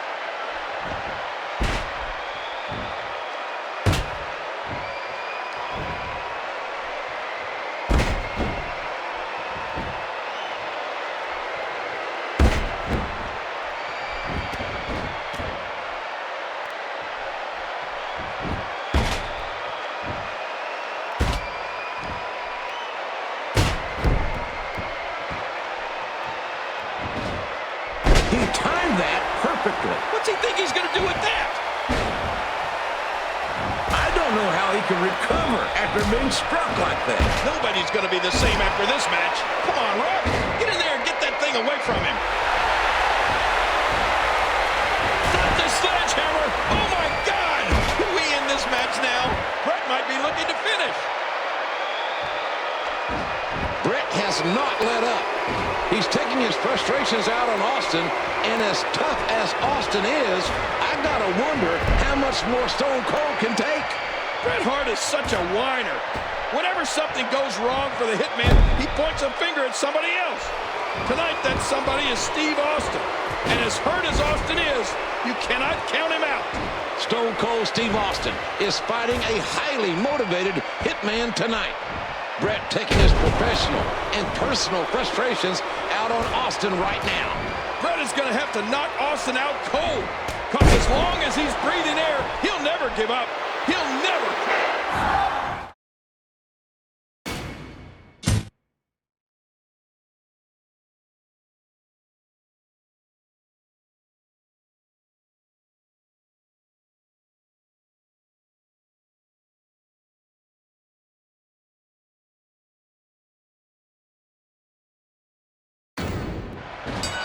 He timed that perfectly. What's he think he's going to do with that? I don't know how he can recover after being struck like that. Nobody's going to be the same after this match. Come on, Rock. Get in there and get that thing away from him. Not the sledgehammer. Oh, my God. We in this match now. Bret might be looking to finish. Bret has not let up. He's taking his frustrations out on Austin, and as tough as Austin is, I gotta wonder how much more Stone Cold can take. Bret Hart is such a whiner. Whenever something goes wrong for the Hitman, he points a finger at somebody else. Tonight, that somebody is Steve Austin. And as hurt as Austin is, you cannot count him out. Stone Cold Steve Austin is fighting a highly motivated Hitman tonight. Bret taking his professional and personal frustrations out on Austin right now. Bret is going to have to knock Austin out cold. Because as long as he's breathing air, he'll never give up. He'll never quit.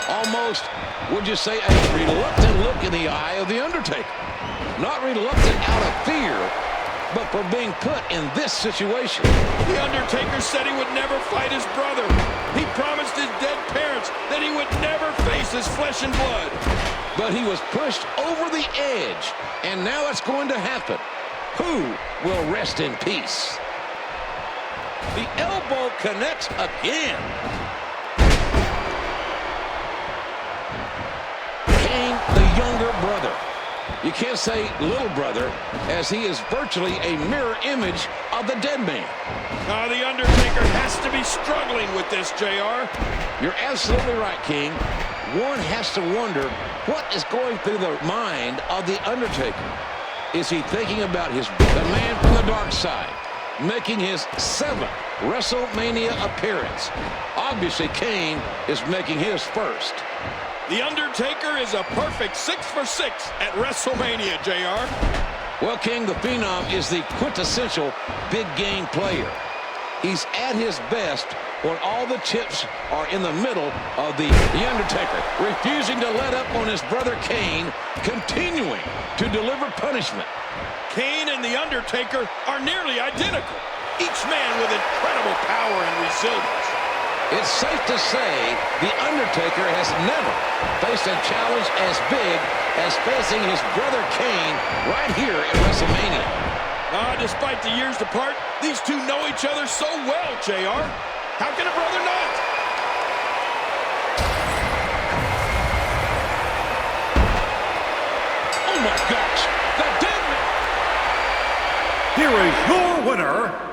Almost, would you say, a reluctant look in the eye of The Undertaker. Not reluctant out of fear, but for being put in this situation. The Undertaker said he would never fight his brother. He promised his dead parents that he would never face his flesh and blood. But he was pushed over the edge, and now it's going to happen. Who will rest in peace? The elbow connects again. The younger brother. You can't say little brother, as he is virtually a mirror image of the dead man. The Undertaker has to be struggling with this, JR. You're absolutely right, King. One has to wonder what is going through the mind of the Undertaker. Is he thinking about the man from the dark side, making his 7th WrestleMania appearance? Obviously, Kane is making his first. The Undertaker is a perfect 6 for 6 at WrestleMania, JR. Well, King, the Phenom is the quintessential big game player. He's at his best when all the chips are in the middle of the Undertaker, refusing to let up on his brother Kane, continuing to deliver punishment. Kane and the Undertaker are nearly identical, each man with incredible power and resilience. It's safe to say The Undertaker has never faced a challenge as big as facing his brother Kane right here at WrestleMania. Despite the years apart, these two know each other so well, JR. How can a brother not? Oh my gosh, the dead man! Here is your winner,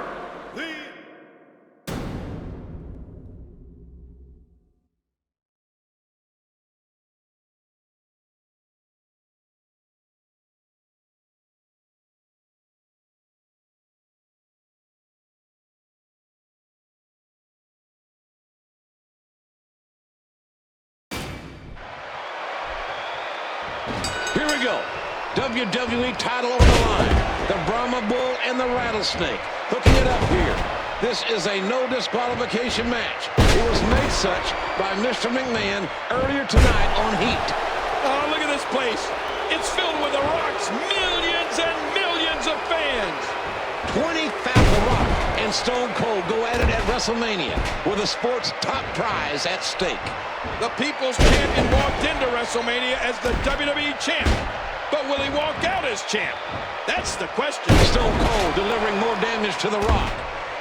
Here we go. WWE title on the line. The Brahma Bull and the Rattlesnake hooking it up here. This is a no disqualification match. It was made such by Mr. McMahon earlier tonight on Heat. Oh, look at this place. It's filled with The Rock's millions and millions of fans. 20,000 The Rock and Stone Cold go at it at WrestleMania with the sport's top prize at stake. The People's Champion walked into WrestleMania as the WWE Champ. But will he walk out as champ? That's the question. Stone Cold delivering more damage to The Rock.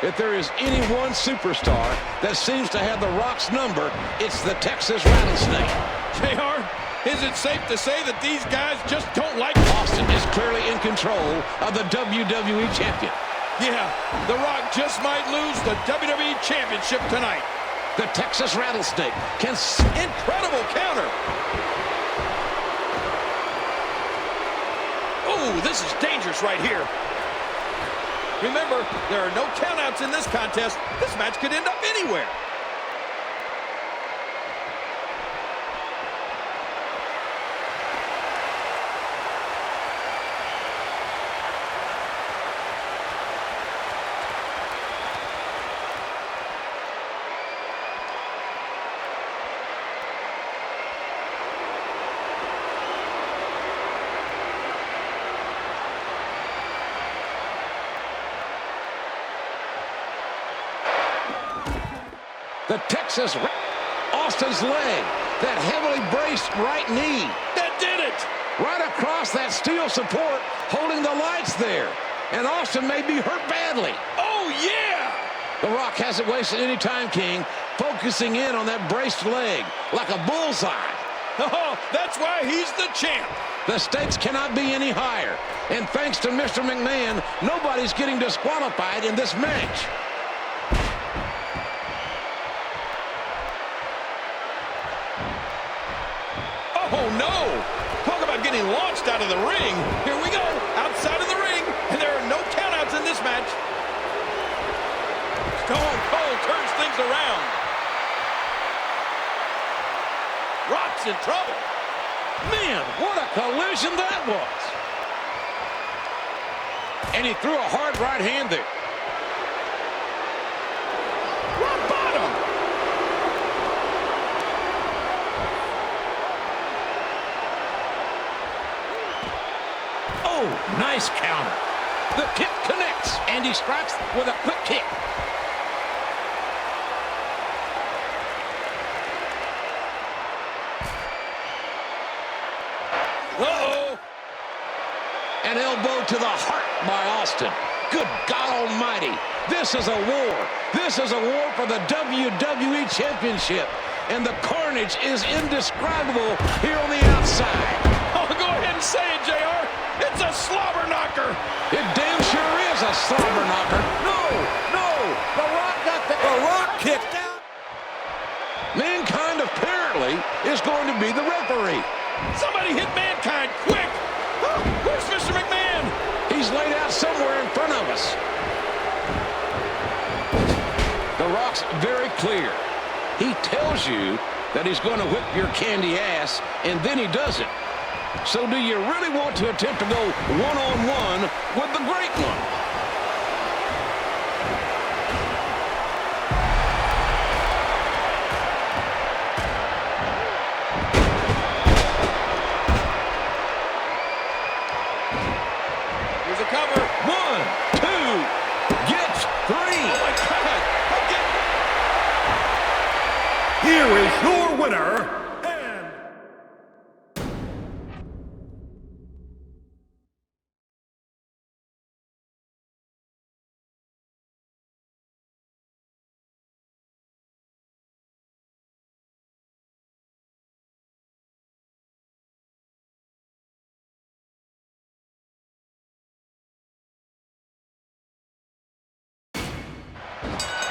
If there is any one superstar that seems to have The Rock's number, it's the Texas Rattlesnake. JR, is it safe to say that these guys just don't like Austin is clearly in control of the WWE Champion. Yeah, The Rock just might lose the WWE Championship tonight. The Texas Rattlesnake can... Incredible counter. Oh, this is dangerous right here. Remember, there are no countouts in this contest. This match could end up anywhere. The Texas... Austin's leg. That heavily braced right knee. That did it. Right across that steel support, holding the lights there. And Austin may be hurt badly. Oh, yeah. The Rock hasn't wasted any time, King, focusing in on that braced leg like a bullseye. Oh, that's why he's the champ. The stakes cannot be any higher. And thanks to Mr. McMahon, nobody's getting disqualified in this match. Oh, no. Talk about getting launched out of the ring. Here we go. Outside of the ring. And there are no countouts in this match. Stone Cold turns things around. Rock's in trouble. Man, what a collision that was. And he threw a hard right hand there. Rock bottom. Oh, nice counter. The kick connects, and he strikes with a quick kick. Uh-oh. An elbow to the heart by Austin. Good God Almighty. This is a war. This is a war for the WWE Championship. And the carnage is indescribable here on the outside. Oh, go ahead and say it, JR. It's a slobber knocker. It damn sure is a slobber knocker. No, no. The Rock got the Rock kicked out. Mankind apparently is going to be the referee. Somebody hit Mankind, quick! Where's Mr. McMahon? He's laid out somewhere in front of us. The Rock's very clear. He tells you that he's going to whip your candy ass, and then he doesn't. So do you really want to attempt to go one-on-one with the Great One? Here's a cover. 1, 2, gets 3. Oh, my God. Here is your winner, and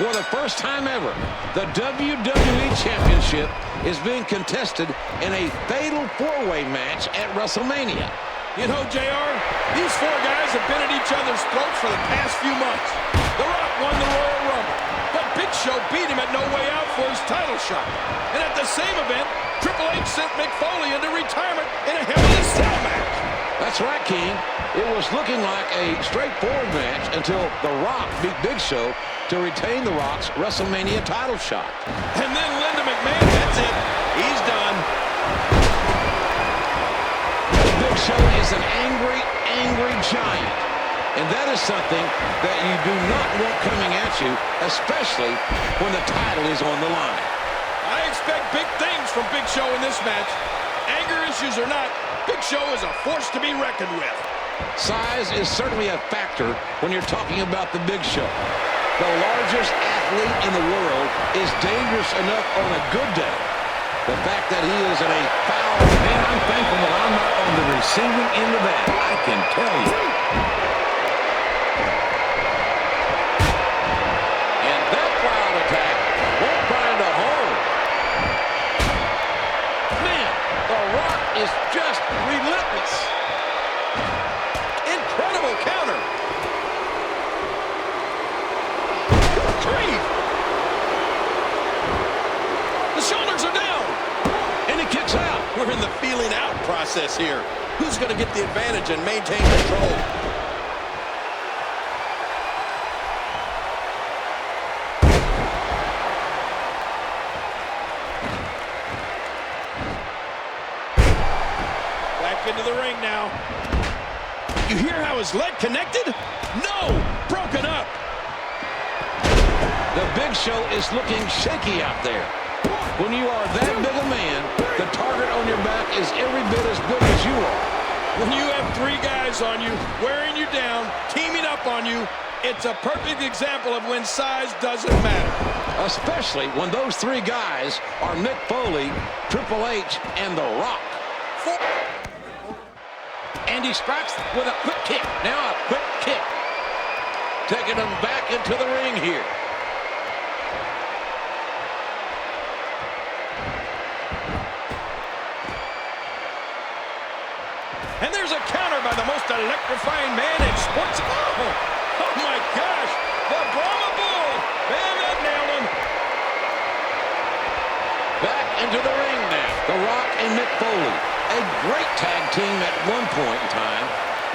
For the first time ever, the WWE Championship is being contested in a fatal four-way match at WrestleMania. You know, JR, these four guys have been at each other's throats for the past few months. The Rock won the Royal Rumble, but Big Show beat him at No Way Out for his title shot. And at the same event, Triple H sent Mick Foley into retirement in a Hell in a Cell match. That's right, King. It was looking like a straightforward match until The Rock beat Big Show to retain The Rock's WrestleMania title shot. And then Linda McMahon, that's it. He's done. Big Show is an angry, angry giant. And that is something that you do not want coming at you, especially when the title is on the line. I expect big things from Big Show in this match. Anger issues or not, Big Show is a force to be reckoned with. Size is certainly a factor when you're talking about the Big Show. The largest athlete in the world is dangerous enough on a good day. The fact that he is in a foul... Man, I'm thankful that I'm not on the receiving end of that. I can tell you. And that wild attack won't find a home. Man, The Rock is just relentless. Incredible counter. Grief. The shoulders are down. And he kicks out. We're in the feeling out process here. Who's going to get the advantage and maintain control? Back into the ring now. You hear how his leg connected? No! Broken up. The Big Show is looking shaky out there. When you are that big a man, the target on your back is every bit as big as you are. When you have three guys on you, wearing you down, teaming up on you, it's a perfect example of when size doesn't matter. Especially when those three guys are Mick Foley, Triple H, and The Rock. And he strikes with a quick kick. Now a quick kick. Taking them back into the ring here. And there's a counter by the most electrifying man in sports. Oh my gosh. The Brahma Bull. Man, that nailed him. Back into the ring now. The Rock and Mick Foley. A great tag team at one point in time.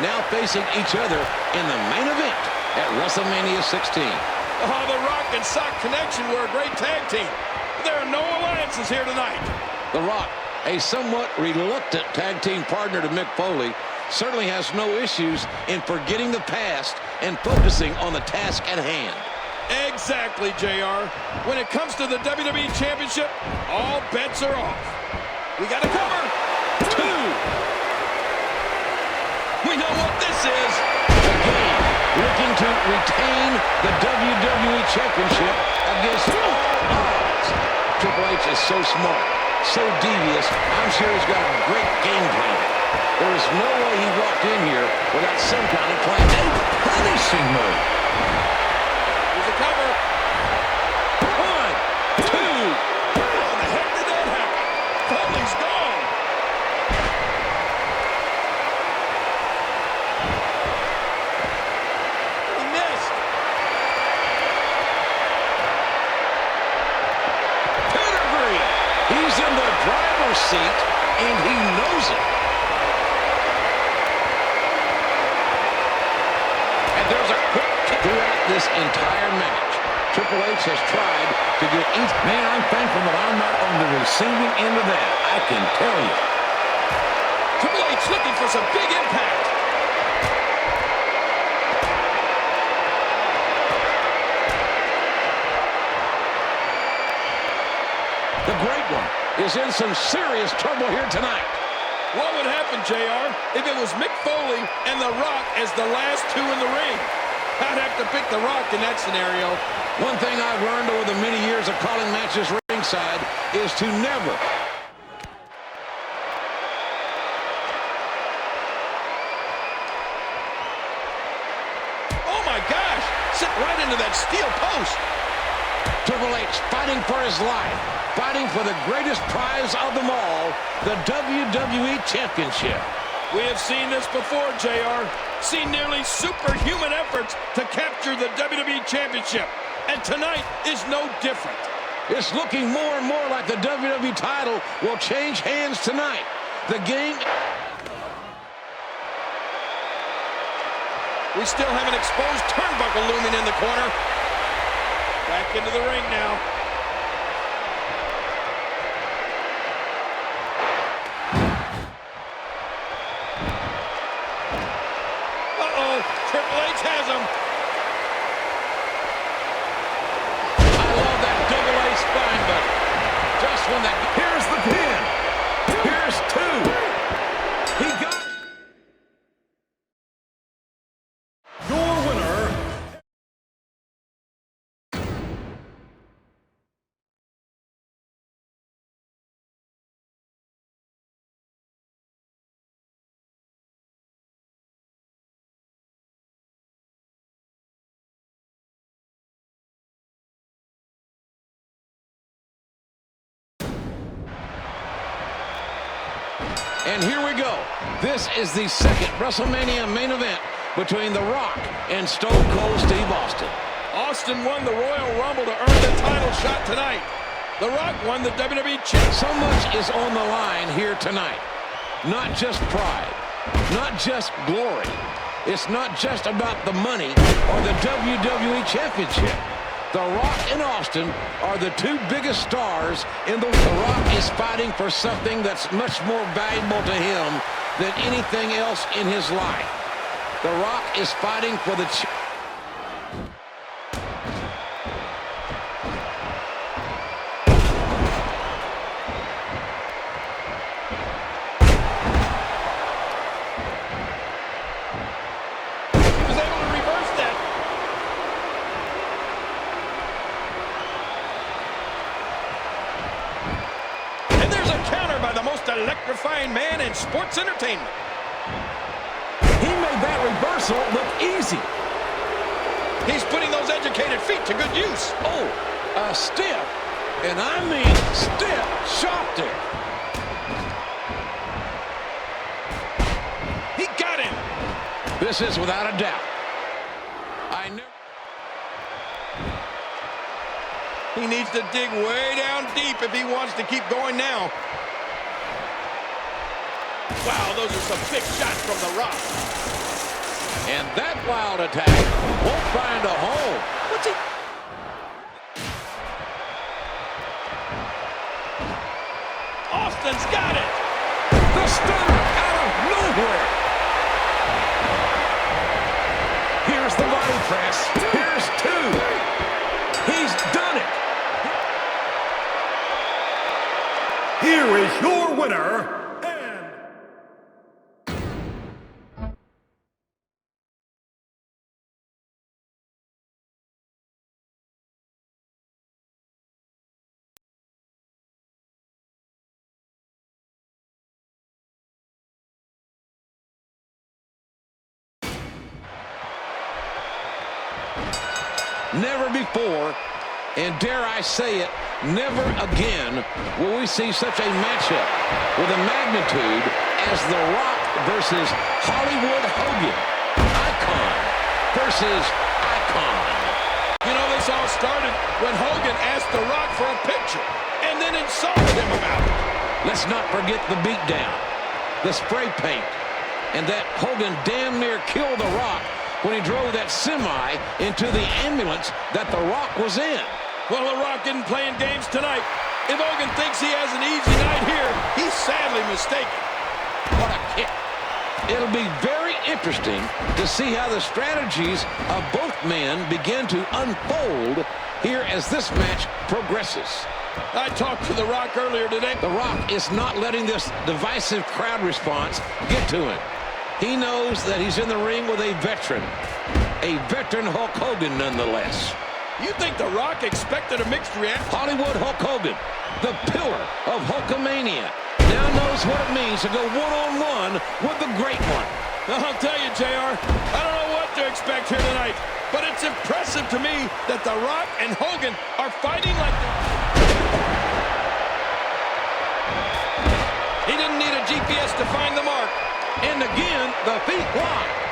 Now facing each other in the main event at WrestleMania 16. Oh, the Rock and Sock Connection were a great tag team. There are no alliances here tonight. The Rock, a somewhat reluctant tag team partner to Mick Foley, certainly has no issues in forgetting the past and focusing on the task at hand. Exactly, JR. When it comes to the WWE Championship, all bets are off. We got to cover. 2. We know what this is. Again, looking to retain the WWE Championship against all odds. Triple H is so smart, so devious. I'm sure he's got a great game plan. There is no way he walked in here without some kind of plan. A punishing move. Here's a cover. 1, 2. How the heck did that happen? Foley's gone. He missed. Pedigree. He's in the driver's seat, and he knows it. And there's a quick kick throughout this entire match. Triple H has tried to get each... Man, I'm thankful that I'm not on the receiving end of that. I can tell you. Triple H looking for some big impact. The Great One is in some serious trouble here tonight. What would happen, JR, if it was Mick Foley and The Rock as the last two in the ring? I'd have to pick The Rock in that scenario. One thing I've learned over the many years of calling matches ringside is to never... Oh my gosh! Set right into that steel post. Triple H fighting for his life, fighting for the greatest prize of them all, the WWE Championship. We have seen this before, JR. Seen nearly superhuman efforts to capture the WWE Championship. And tonight is no different. It's looking more and more like the WWE title will change hands tonight. The game... We still have an exposed turnbuckle looming in the corner. Back into the ring now. Uh-oh, Triple H has him. I love that double A spine buster. Just when that... Here's the pin. Here's 2. He got... Your winner, And here we go. This is the second WrestleMania main event between The Rock and Stone Cold Steve Austin. Austin won the Royal Rumble to earn the title shot tonight. The Rock won the WWE Championship. So much is on the line here tonight. Not just pride, not just glory. It's not just about the money or the WWE Championship. The Rock and Austin are the two biggest stars in the world. The Rock is fighting for something that's much more valuable to him than anything else in his life. The Rock is fighting for the... electrifying man in sports entertainment. He made that reversal look easy. He's putting those educated feet to good use. Oh, a stiff, and I mean stiff shot there. He got him. This is without a doubt. He needs to dig way down deep if he wants to keep going now. Wow, those are some big shots from The Rock. And that wild attack won't find a home. What's he? Austin's got it. The stunner out of nowhere. Here's the body press. Here's two. He's done it. Here is your winner, and Never before, and dare I say it, never again will we see such a matchup with a magnitude as The Rock versus Hollywood Hogan. Icon versus icon. You know, this all started when Hogan asked The Rock for a picture and then insulted him about it. Let's not forget the beatdown, the spray paint, and that Hogan damn near killed The Rock when he drove that semi into the ambulance that The Rock was in. Well, The Rock isn't playing games tonight. If Hogan thinks he has an easy night here, he's sadly mistaken. What a kick. It'll be very interesting to see how the strategies of both men begin to unfold here as this match progresses. I talked to The Rock earlier today. The Rock is not letting this divisive crowd response get to him. He knows that he's in the ring with a veteran Hulk Hogan nonetheless. You think The Rock expected a mixed reaction? Hollywood Hulk Hogan, the pillar of Hulkamania, now knows what it means to go one-on-one with the great one. I'll tell you, JR, I don't know what to expect here tonight, but it's impressive to me that The Rock and Hogan are fighting like He didn't need a GPS to find the mark. And again, the feet lock.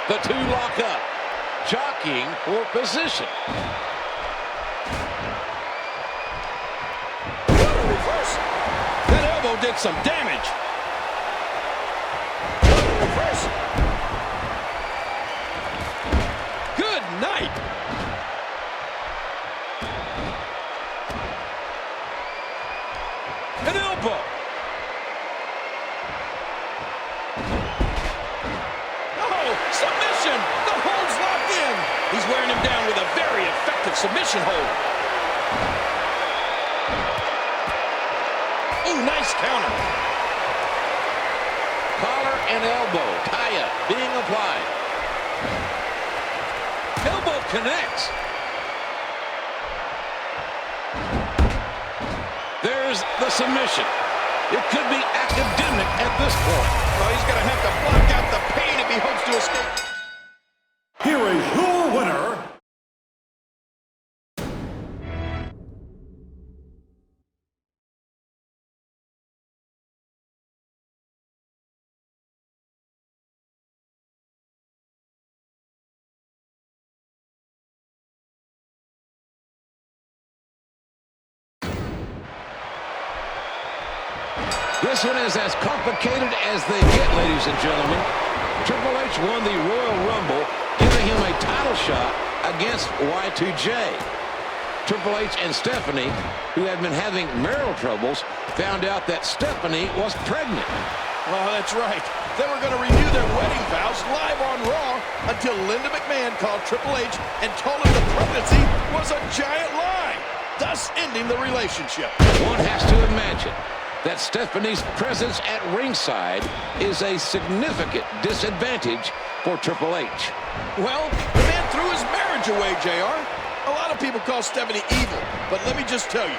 The two lock up, jockeying for position. Reverse. That elbow did some damage. Reverse. Good night. An elbow. Submission! The hold's locked in! He's wearing him down with a very effective submission hold. Ooh, nice counter. Collar and elbow, tie-up being applied. Elbow connects. There's the submission. It could be academic at this point. Well, he's going to have to block out the pain if he hopes to escape. here is your winner, This one is as complicated as they get, ladies and gentlemen. Triple H won the Royal Rumble, giving him a title shot against Y2J. Triple H and Stephanie, who had been having marital troubles, found out that Stephanie was pregnant. Well, that's right. they were going to renew their wedding vows live on Raw until Linda McMahon called Triple H and told him the pregnancy was a giant lie, thus ending the relationship. One has to imagine that Stephanie's presence at ringside is a significant disadvantage for Triple H. Well, the man threw his marriage away, JR. A lot of people call Stephanie evil, but let me just tell you,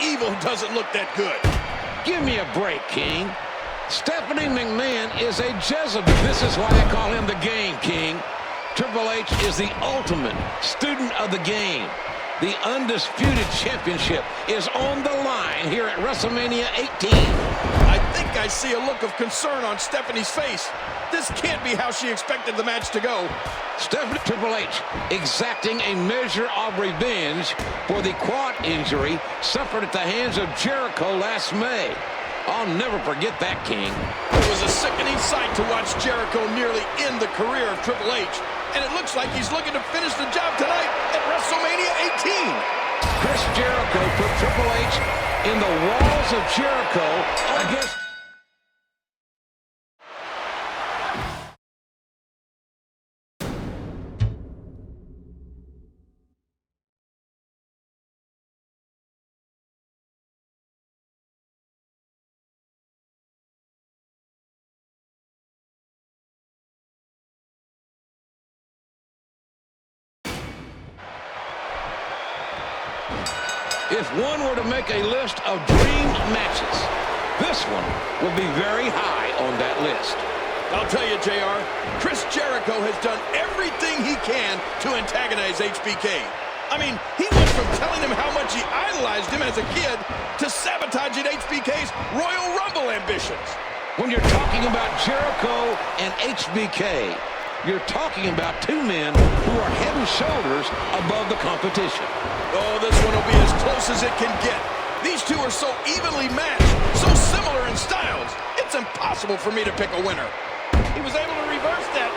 evil doesn't look that good. Give me a break, King. Stephanie McMahon is a Jezebel. This is why I call him the Game King. Triple H is the ultimate student of the game. The undisputed championship is on the line here at WrestleMania 18. I think I see a look of concern on Stephanie's face. This can't be how she expected the match to go. Stephanie Triple H exacting a measure of revenge for the quad injury suffered at the hands of Jericho last May. I'll never forget that, King. It was a sickening sight to watch Jericho nearly end the career of Triple H. And it looks like he's looking to finish the job tonight at WrestleMania 18. Chris Jericho put Triple H in the walls of Jericho against... If one were to make a list of dream matches, this one will be very high on that list. I'll tell you, JR, Chris Jericho has done everything he can to antagonize HBK. I mean, he went from telling him how much he idolized him as a kid to sabotaging HBK's Royal Rumble ambitions. When you're talking about Jericho and HBK, you're talking about two men who are head and shoulders above the competition. Oh, this one will be as close as it can get. These two are so evenly matched, so similar in styles, it's impossible for me to pick a winner. He was able to reverse that.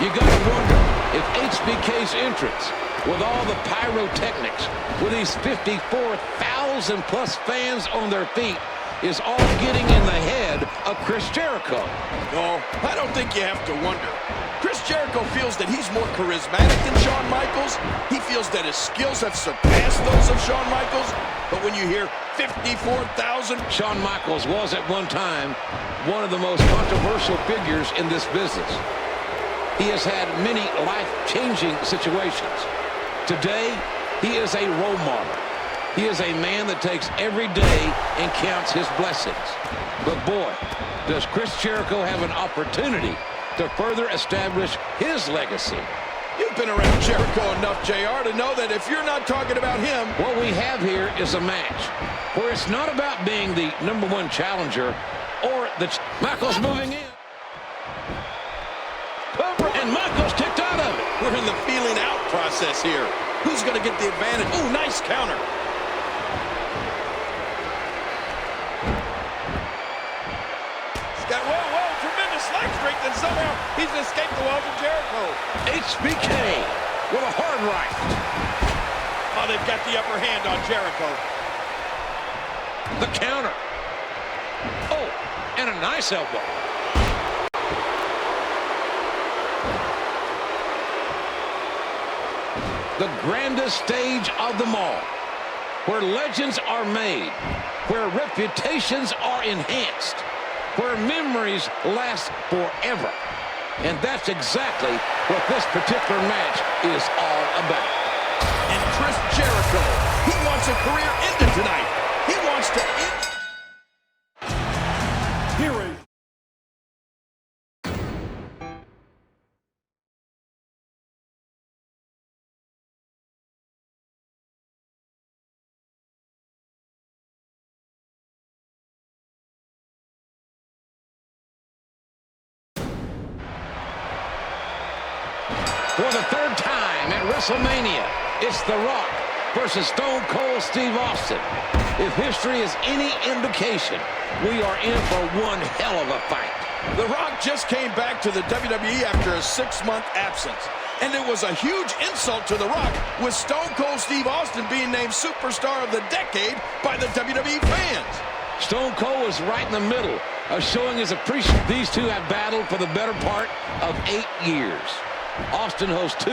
You gotta wonder if HBK's entrance, with all the pyrotechnics, with these 54,000 plus fans on their feet, is all getting in the head of Chris Jericho. No, I don't think you have to wonder. Chris Jericho feels that he's more charismatic than Shawn Michaels. He feels that his skills have surpassed those of Shawn Michaels. But when you hear 54,000... Shawn Michaels was at one time one of the most controversial figures in this business. He has had many life-changing situations. Today, he is a role model. He is a man that takes every day and counts his blessings. But boy, does Chris Jericho have an opportunity to further establish his legacy. You've been around Jericho enough, JR, to know that if you're not talking about him... What we have here is a match where it's not about being the #1 challenger or the... Michaels moving in. And Michaels kicked out of it. We're in the feeling out process here. Who's going to get the advantage? Ooh, nice counter. And somehow he's escaped the walls of Jericho. HBK with a hard right. Oh, they've got the upper hand on Jericho. The counter. Oh, and a nice elbow. The grandest stage of them all, where legends are made, where reputations are enhanced, where memories last forever. And that's exactly what this particular match is all about. And Chris Jericho, he wants a career ended tonight. He wants to end... Hearing. For the third time at WrestleMania, it's The Rock versus Stone Cold Steve Austin. If history is any indication, we are in for one hell of a fight. The Rock just came back to the WWE after a 6-month absence. And it was a huge insult to The Rock, with Stone Cold Steve Austin being named Superstar of the Decade by the WWE fans. Stone Cold is right in the middle of showing his appreciation. These two have battled for the better part of 8 years. Austin hosts 2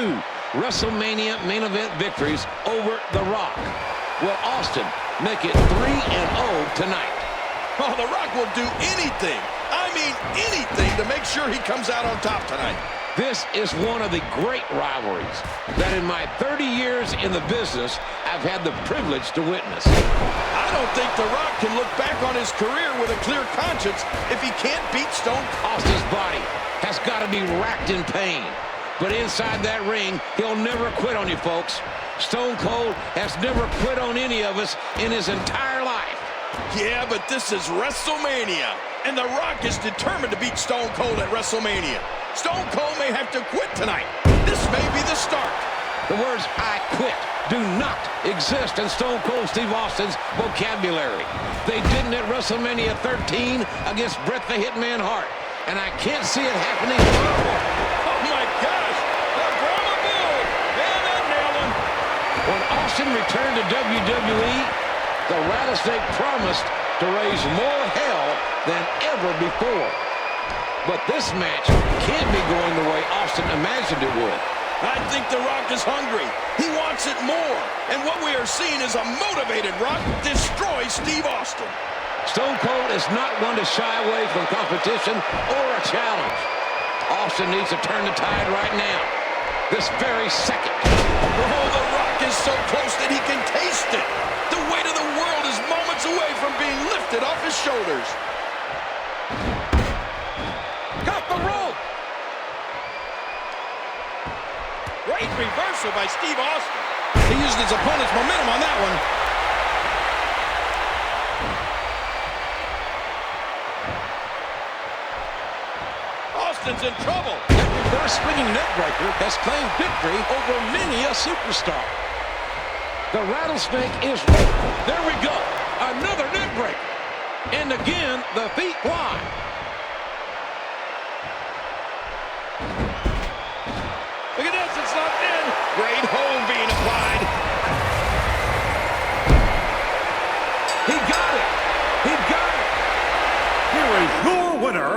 WrestleMania main event victories over The Rock. Will Austin make it 3-0 tonight? Oh, The Rock will do anything, I mean anything, to make sure he comes out on top tonight. This is one of the great rivalries that in my 30 years in the business, I've had the privilege to witness. I don't think The Rock can look back on his career with a clear conscience if he can't beat Stone Cold. Austin's body has got to be racked in pain. But inside that ring, he'll never quit on you, folks. Stone Cold has never quit on any of us in his entire life. Yeah, but this is WrestleMania, and The Rock is determined to beat Stone Cold at WrestleMania. Stone Cold may have to quit tonight. This may be the start. The words "I quit" do not exist in Stone Cold Steve Austin's vocabulary. They didn't at WrestleMania 13 against Bret the Hitman Hart, and I can't see it happening. Oh my gosh, the Brahma Bull, and that nailed him. When Austin returned to WWE, the Rattlesnake promised to raise more hell than ever before. But this match can't be going the way Austin imagined it would. I think The Rock is hungry. He wants it more. And what we are seeing is a motivated Rock destroy Steve Austin. Stone Cold is not one to shy away from competition or a challenge. Austin needs to turn the tide right now, this very second. Oh, The Rock is so close that he can taste it. The weight of the world is moments away from being lifted off his shoulders. Got the rope. Great reversal by Steve Austin. He used his opponent's momentum on that one. Austin's in trouble. That reverse swinging neckbreaker has claimed victory over many a superstar. The Rattlesnake is... There we go. Another neckbreaker. And again, the feet fly. Look at this, it's locked in. Great hold being applied. He got it. He got it. Here is your winner,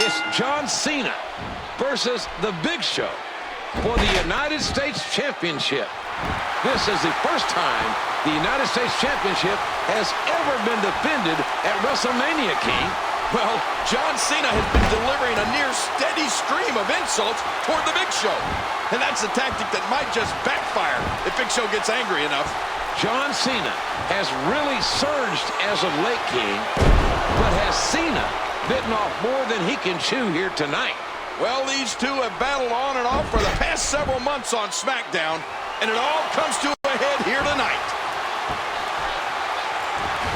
It's John Cena versus The Big Show for the United States Championship. This is the first time the United States Championship has ever been defended at WrestleMania, King. Well, John Cena has been delivering a near steady stream of insults toward The Big Show. And that's a tactic that might just backfire if Big Show gets angry enough. John Cena has really surged as of late, King, but has Cena bitten off more than he can chew here tonight? Well, these two have battled on and off for the past several months on SmackDown, and it all comes to a head here tonight.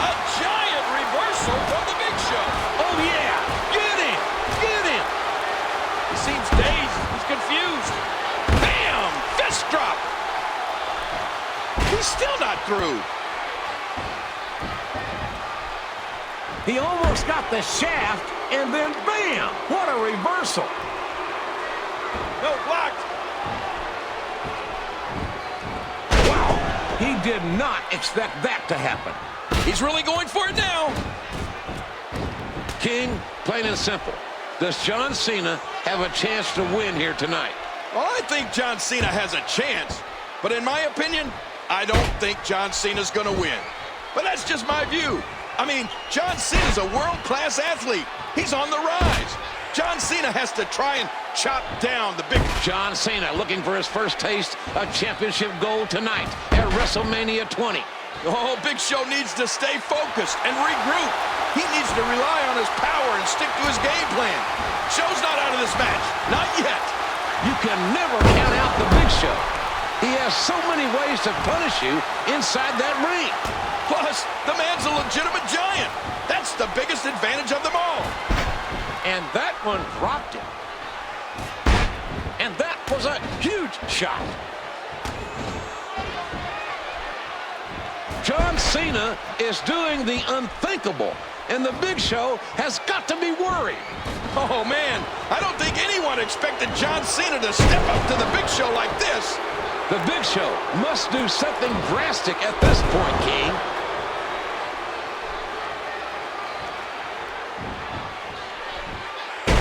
A giant reversal from The Big Show. Oh, yeah. Get him. Get him. He seems dazed. He's confused. Bam! Fist drop. He's still not through. He almost got the shaft, and then bam! What a reversal. No, blocked. Wow. He did not expect that to happen. He's really going for it now. King, plain and simple, does John Cena have a chance to win here tonight? Well, I think John Cena has a chance. But in my opinion, I don't think John Cena's going to win. But that's just my view. I mean, John Cena's a world-class athlete. He's on the rise. John Cena has to try and chop down the big... John Cena looking for his first taste of championship gold tonight at WrestleMania 20. Oh, Big Show needs to stay focused and regroup. He needs to rely on his power and stick to his game plan. Show's not out of this match. Not yet. You can never count out the Big Show. He has so many ways to punish you inside that ring. Plus, the man's a legitimate giant. That's the biggest advantage of them all. And that one dropped him. And that was a huge shot. Cena is doing the unthinkable, and the Big Show has got to be worried. Oh, man, I don't think anyone expected John Cena to step up to the Big Show like this. The Big Show must do something drastic at this point, King.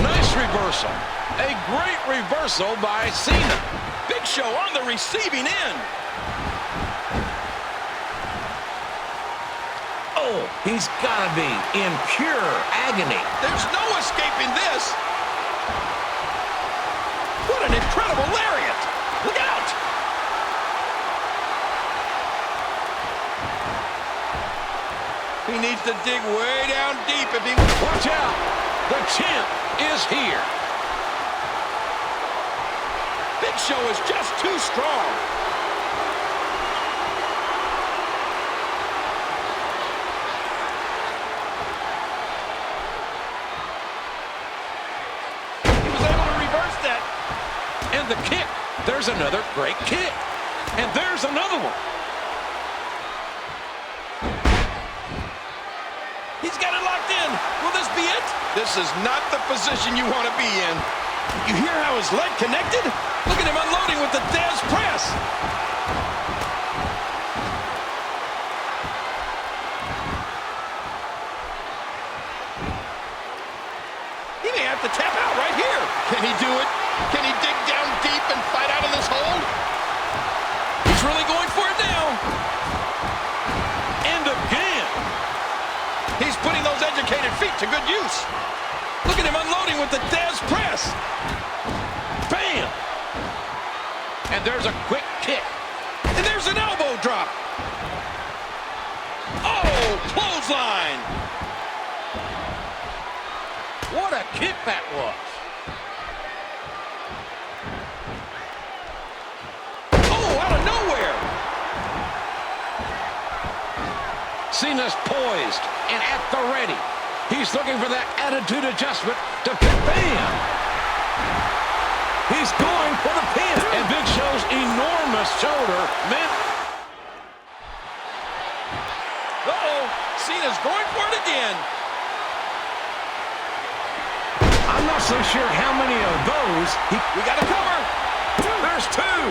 Nice reversal. A great reversal by Cena. Big Show on the receiving end. Oh, he's got to be in pure agony. There's no escaping this. What an incredible lariat. Look out. He needs to dig way down deep if he... Watch out. The champ is here. Big Show is just too strong. He was able to reverse that. And the kick. There's another great kick. And there's another one. He's got it locked in. Will this be it? This is not the position you want to be in. You hear how his leg connected? Look at him unloading with the Dez press. He may have to tap out right here. Can he do it? Can he dig down deep and fight out of this hold? He's really going for it now. And again. He's putting those educated feet to good use. Look at him unloading with the Dez press. Bam! And there's a quick kick. And there's an elbow drop. Oh, clothesline. What a kick that was. Oh, out of nowhere. Cena's poised and at the ready. He's looking for that attitude adjustment to pick. Bam! He's going for the pin. And Big Show's enormous shoulder meant... Uh-oh, Cena's going for it again. I'm not so sure how many of those We got to cover. There's two.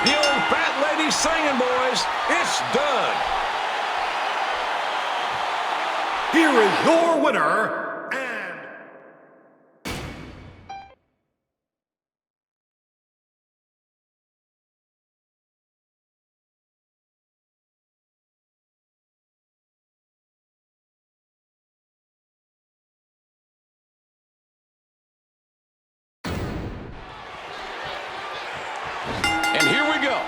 The old fat lady singing, boys. It's done. Here is your winner, and... And here we go.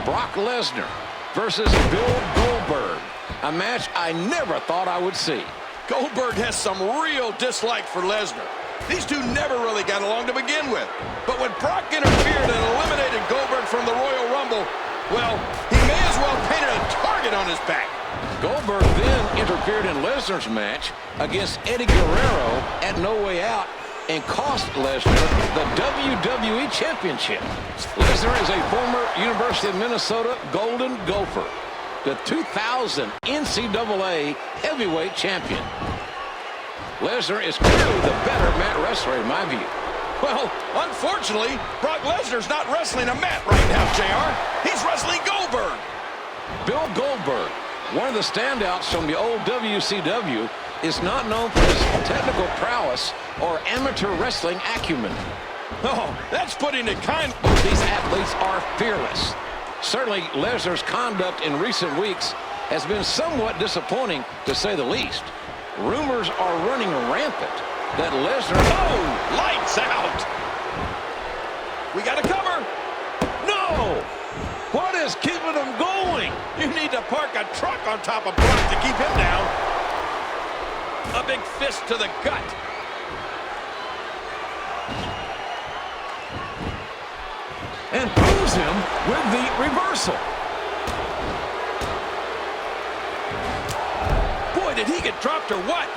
Brock Lesnar versus Bill Goldberg. A match I never thought I would see. Goldberg has some real dislike for Lesnar. These two never really got along to begin with. But when Brock interfered and eliminated Goldberg from the Royal Rumble, well, he may as well painted a target on his back. Goldberg then interfered in Lesnar's match against Eddie Guerrero at No Way Out and cost Lesnar the WWE Championship. Lesnar is a former University of Minnesota Golden Gopher, the 2000 NCAA heavyweight champion. Lesnar is clearly the better mat wrestler in my view. Well, unfortunately, Brock Lesnar's not wrestling a mat right now, JR. He's wrestling Goldberg. Bill Goldberg, one of the standouts from the old WCW, is not known for his technical prowess or amateur wrestling acumen. Oh, that's putting it kind. Both these athletes are fearless. Certainly, Lesnar's conduct in recent weeks has been somewhat disappointing, to say the least. Rumors are running rampant that Lesnar... Oh, lights out. We got to cover. No! What is keeping him going? You need to park a truck on top of Brock to keep him down. A big fist to the gut. And proves him with the reversal. Boy, did he get dropped or what?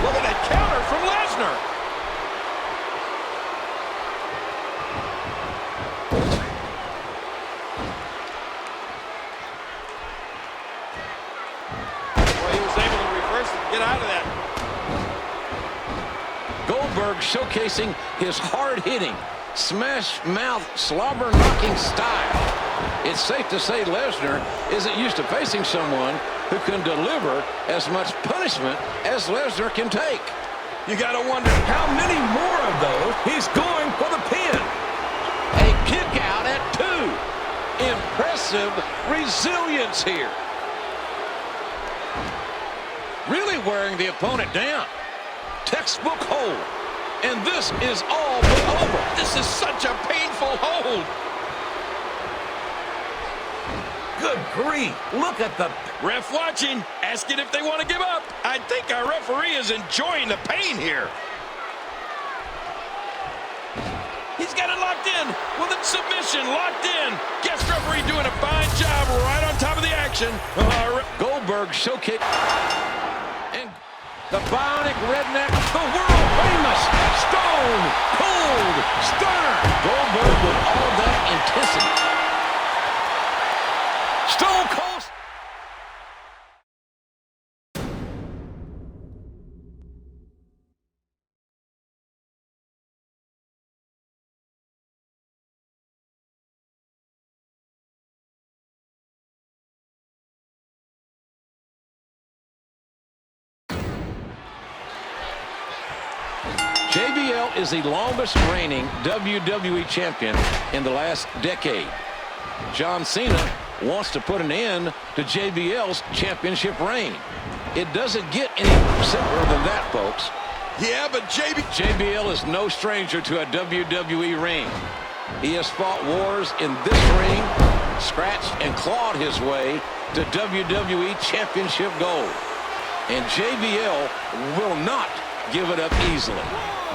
Look at that counter from Lesnar. Well, he was able to reverse it and get out of that. Goldberg showcasing his hard-hitting, smash-mouth, slobber-knocking style. It's safe to say Lesnar isn't used to facing someone who can deliver as much punishment as Lesnar can take. You gotta wonder how many more of those he's going for the pin. A kick out at 2. Impressive resilience here. Really wearing the opponent down. Textbook hold. And this is all but over. This is such a painful hold. Good grief. Look at the... Ref watching, asking if they want to give up. I think our referee is enjoying the pain here. He's got it locked in with a submission locked in. Guest referee doing a fine job right on top of the action. Goldberg showcase. And the Bionic Redneck, the world famous Stone Cold Stunner. Goldberg with all that intensity. Stone Cold. JBL is the longest reigning WWE champion in the last decade. John Cena wants to put an end to JBL's championship reign. It doesn't get any simpler than that, folks. Yeah, but JBL is no stranger to a WWE ring. He has fought wars in this ring, scratched and clawed his way to WWE championship gold. And JBL will not give it up easily.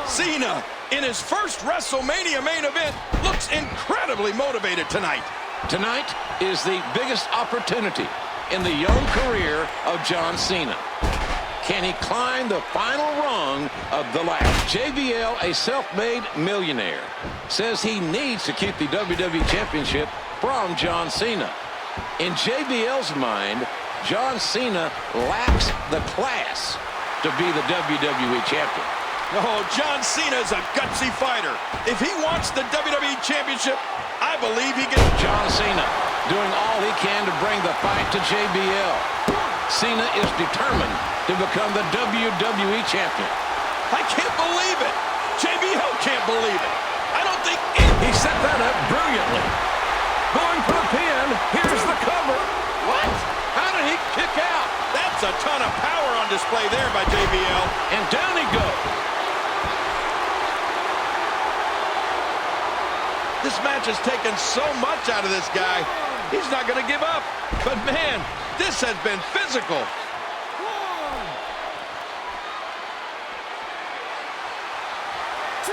Cena, in his first WrestleMania main event, looks incredibly motivated tonight. Tonight is the biggest opportunity in the young career of John Cena. Can he climb the final rung of the ladder? JBL, a self-made millionaire, says he needs to keep the WWE Championship from John Cena. In JBL's mind, John Cena lacks the class to be the WWE Champion. Oh, John Cena is a gutsy fighter. If he wants the WWE Championship, I believe he can. John Cena doing all he can to bring the fight to JBL. Cena is determined to become the WWE Champion. I can't believe it. JBL can't believe it. I don't think he set that up brilliantly. Going for the pin. Here's the cover. What? How did he kick out? That's a ton of power on display there by JBL. And down he goes. This match has taken so much out of this guy. He's not going to give up. But, man, this has been physical. 2,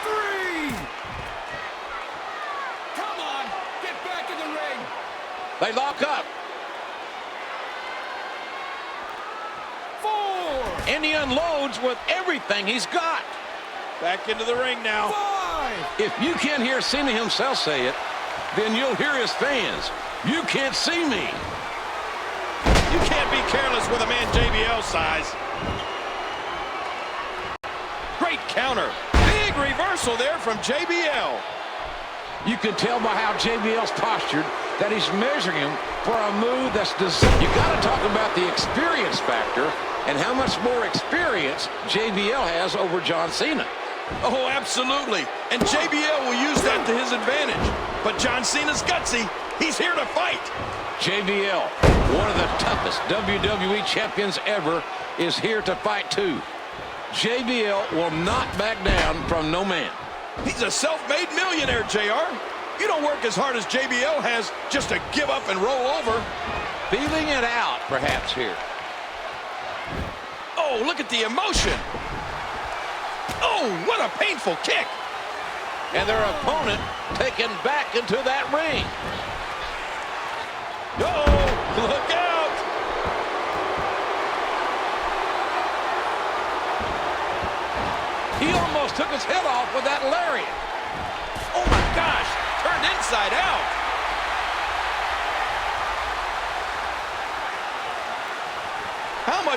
3. Come on, get back in the ring. They lock up. 4. And he unloads with everything he's got. Back into the ring now. 5. If you can't hear Cena himself say it, then you'll hear his fans. You can't see me. You can't be careless with a man JBL's size. Great counter. Big reversal there from JBL. You can tell by how JBL's postured that he's measuring him for a move that's designed. You got to talk about the experience factor and how much more experience JBL has over John Cena. Oh, absolutely. And JBL will use that to his advantage. But John Cena's gutsy. He's here to fight. JBL, one of the toughest WWE champions ever, is here to fight too. JBL will not back down from no man. He's a self-made millionaire, JR. You don't work as hard as JBL has just to give up and roll over. Feeling it out, perhaps, here. Oh, look at the emotion. Oh, what a painful kick. And their opponent taken back into that ring. Oh, look out. He almost took his head off with that lariat. Oh, my gosh. Turned inside out.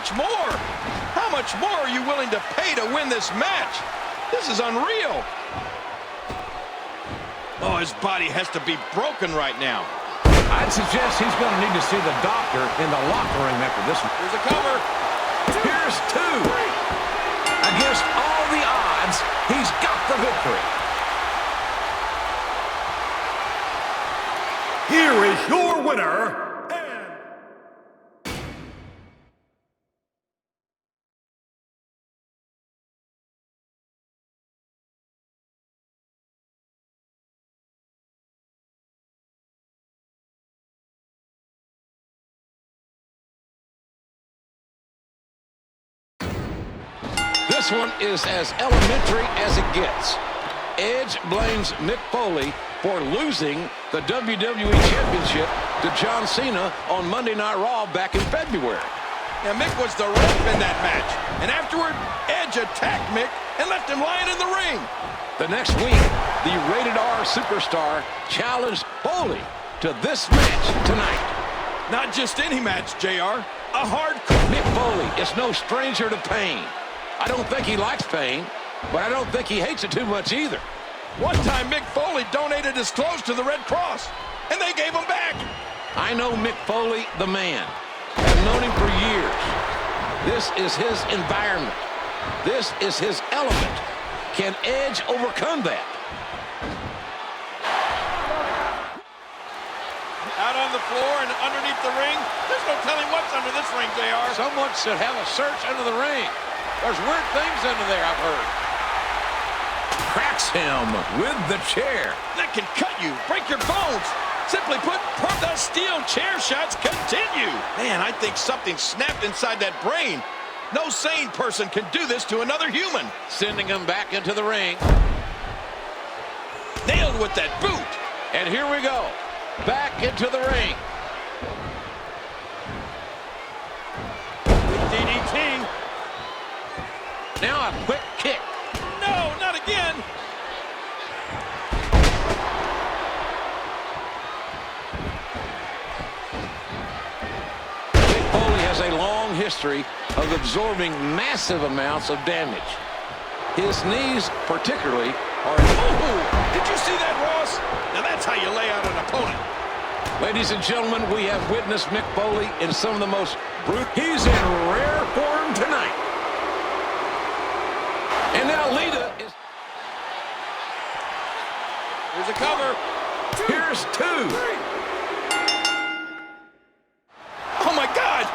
much more? How much more are you willing to pay to win this match? This is unreal. Oh, his body has to be broken right now. I'd suggest he's going to need to see the doctor in the locker room after this one. Here's a cover. Here's two. Against all the odds, he's got the victory. Here is your winner, and This one is as elementary as it gets. Edge blames Mick Foley for losing the WWE Championship to John Cena on Monday Night Raw back in February. Now, Mick was the ref in that match. And afterward, Edge attacked Mick and left him lying in the ring. The next week, the Rated R superstar challenged Foley to this match tonight. Not just any match, JR. A hardcore. Mick Foley is no stranger to pain. I don't think he likes pain, but I don't think he hates it too much either. One time, Mick Foley donated his clothes to the Red Cross, and they gave them back. I know Mick Foley, the man. I've known him for years. This is his environment. This is his element. Can Edge overcome that? Out on the floor and underneath the ring. There's no telling what's under this ring, JR. Someone should have a search under the ring. There's weird things under there, I've heard. Cracks him with the chair. That can cut you, break your bones. Simply put, the steel chair shots continue. Man, I think something snapped inside that brain. No sane person can do this to another human. Sending him back into the ring. Nailed with that boot. And here we go. Back into the ring. DDT. Now a quick kick. No, not again. Mick Foley has a long history of absorbing massive amounts of damage. His knees particularly are... Oh, did you see that, Ross? Now that's how you lay out an opponent. Ladies and gentlemen, we have witnessed Mick Foley in some of the most brutal... He's in rare form tonight. And now Lita is... Here's a cover. Here's two. Oh, my God.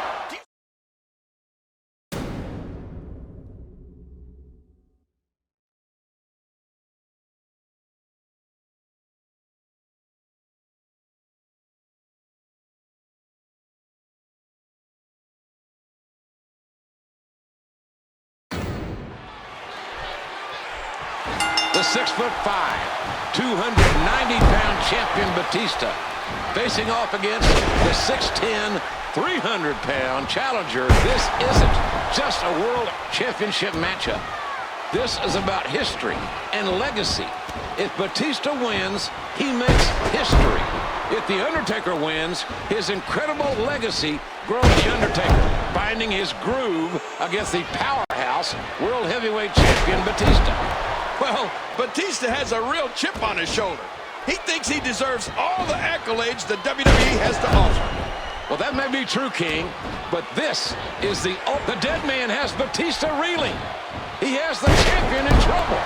The 6'5", 290-pound champion Batista facing off against the 6'10", 300-pound challenger. This isn't just a world championship matchup. This is about history and legacy. If Batista wins, he makes history. If The Undertaker wins, his incredible legacy grows The Undertaker, finding his groove against the powerhouse World Heavyweight Champion Batista. Well, Batista has a real chip on his shoulder. He thinks he deserves all the accolades the WWE has to offer. Well, that may be true, King, but this is the dead man has Batista reeling. He has the champion in trouble.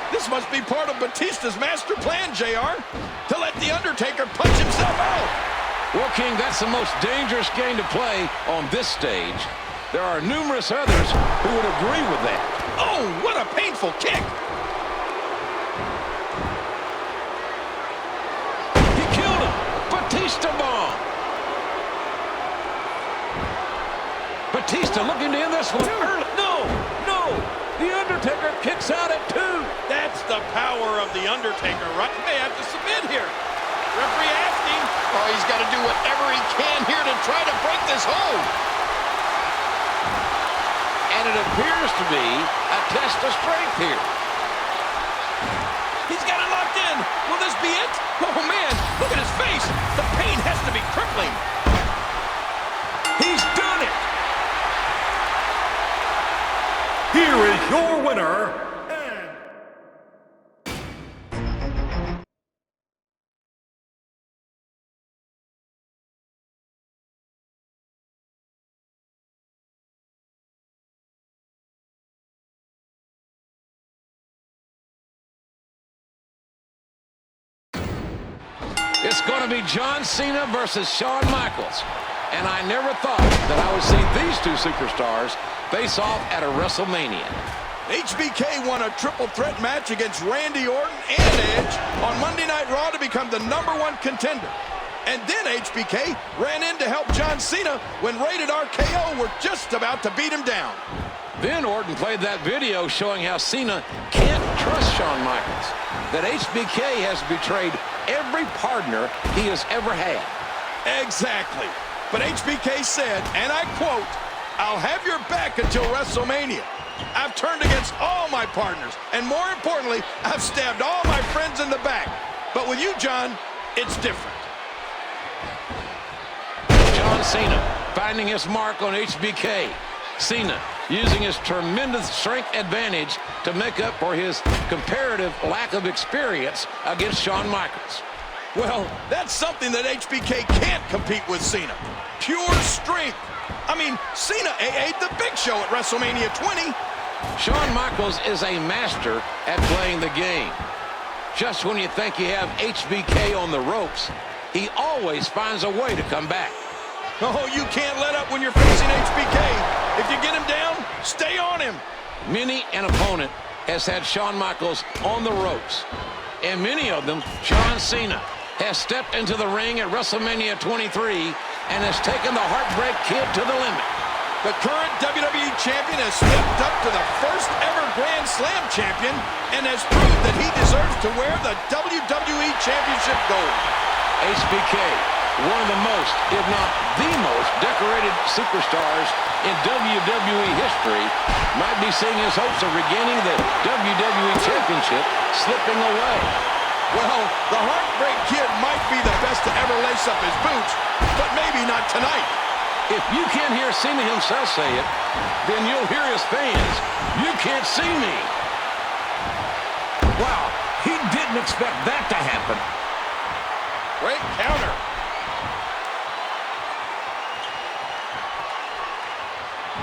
This must be part of Batista's master plan, JR, to let The Undertaker punch himself out. Well, King, that's the most dangerous game to play on this stage. There are numerous others who would agree with that. Oh, what a painful kick. Batista bomb. Batista looking to end this one early. No. The Undertaker kicks out at 2. That's the power of The Undertaker, right? He may have to submit here. Referee asking. Oh, he's got to do whatever he can here to try to break this hold. And it appears to be a test of strength here. He's got it locked in. Will this be it? Oh, man, look at his face. The pain has to be crippling. He's done it. here is your winner, and It's going to be John Cena versus Shawn Michaels. And I never thought that I would see these two superstars face off at a WrestleMania. HBK won a triple threat match against Randy Orton and Edge on Monday Night Raw to become the #1 contender. And then HBK ran in to help John Cena when Rated RKO were just about to beat him down. Then Orton played that video showing how Cena can't trust Shawn Michaels, that HBK has betrayed every partner he has ever had. Exactly. But HBK said, and I quote, "I'll have your back until WrestleMania. I've turned against all my partners, and more importantly, I've stabbed all my friends in the back. But with you, John, it's different." John Cena finding his mark on HBK. Cena using his tremendous strength advantage to make up for his comparative lack of experience against Shawn Michaels. Well, that's something that HBK can't compete with Cena. Pure strength. I mean, Cena AA'd the Big Show at WrestleMania 20. Shawn Michaels is a master at playing the game. Just when you think you have HBK on the ropes, he always finds a way to come back. Oh, you can't let up when you're facing HBK. If you get him down, stay on him. Many an opponent has had Shawn Michaels on the ropes. And many of them, John Cena, has stepped into the ring at WrestleMania 23 and has taken the Heartbreak Kid to the limit. The current WWE champion has stepped up to the first ever Grand Slam champion and has proved that he deserves to wear the WWE Championship gold. HBK, one of the most, if not the most, decorated superstars in WWE history, might be seeing his hopes of regaining the WWE Championship slipping away. Well, the Heartbreak Kid might be the best to ever lace up his boots, but maybe not tonight. If you can't hear Cena himself say it, then you'll hear his fans. You can't see me. Wow, he didn't expect that to happen. Great counter.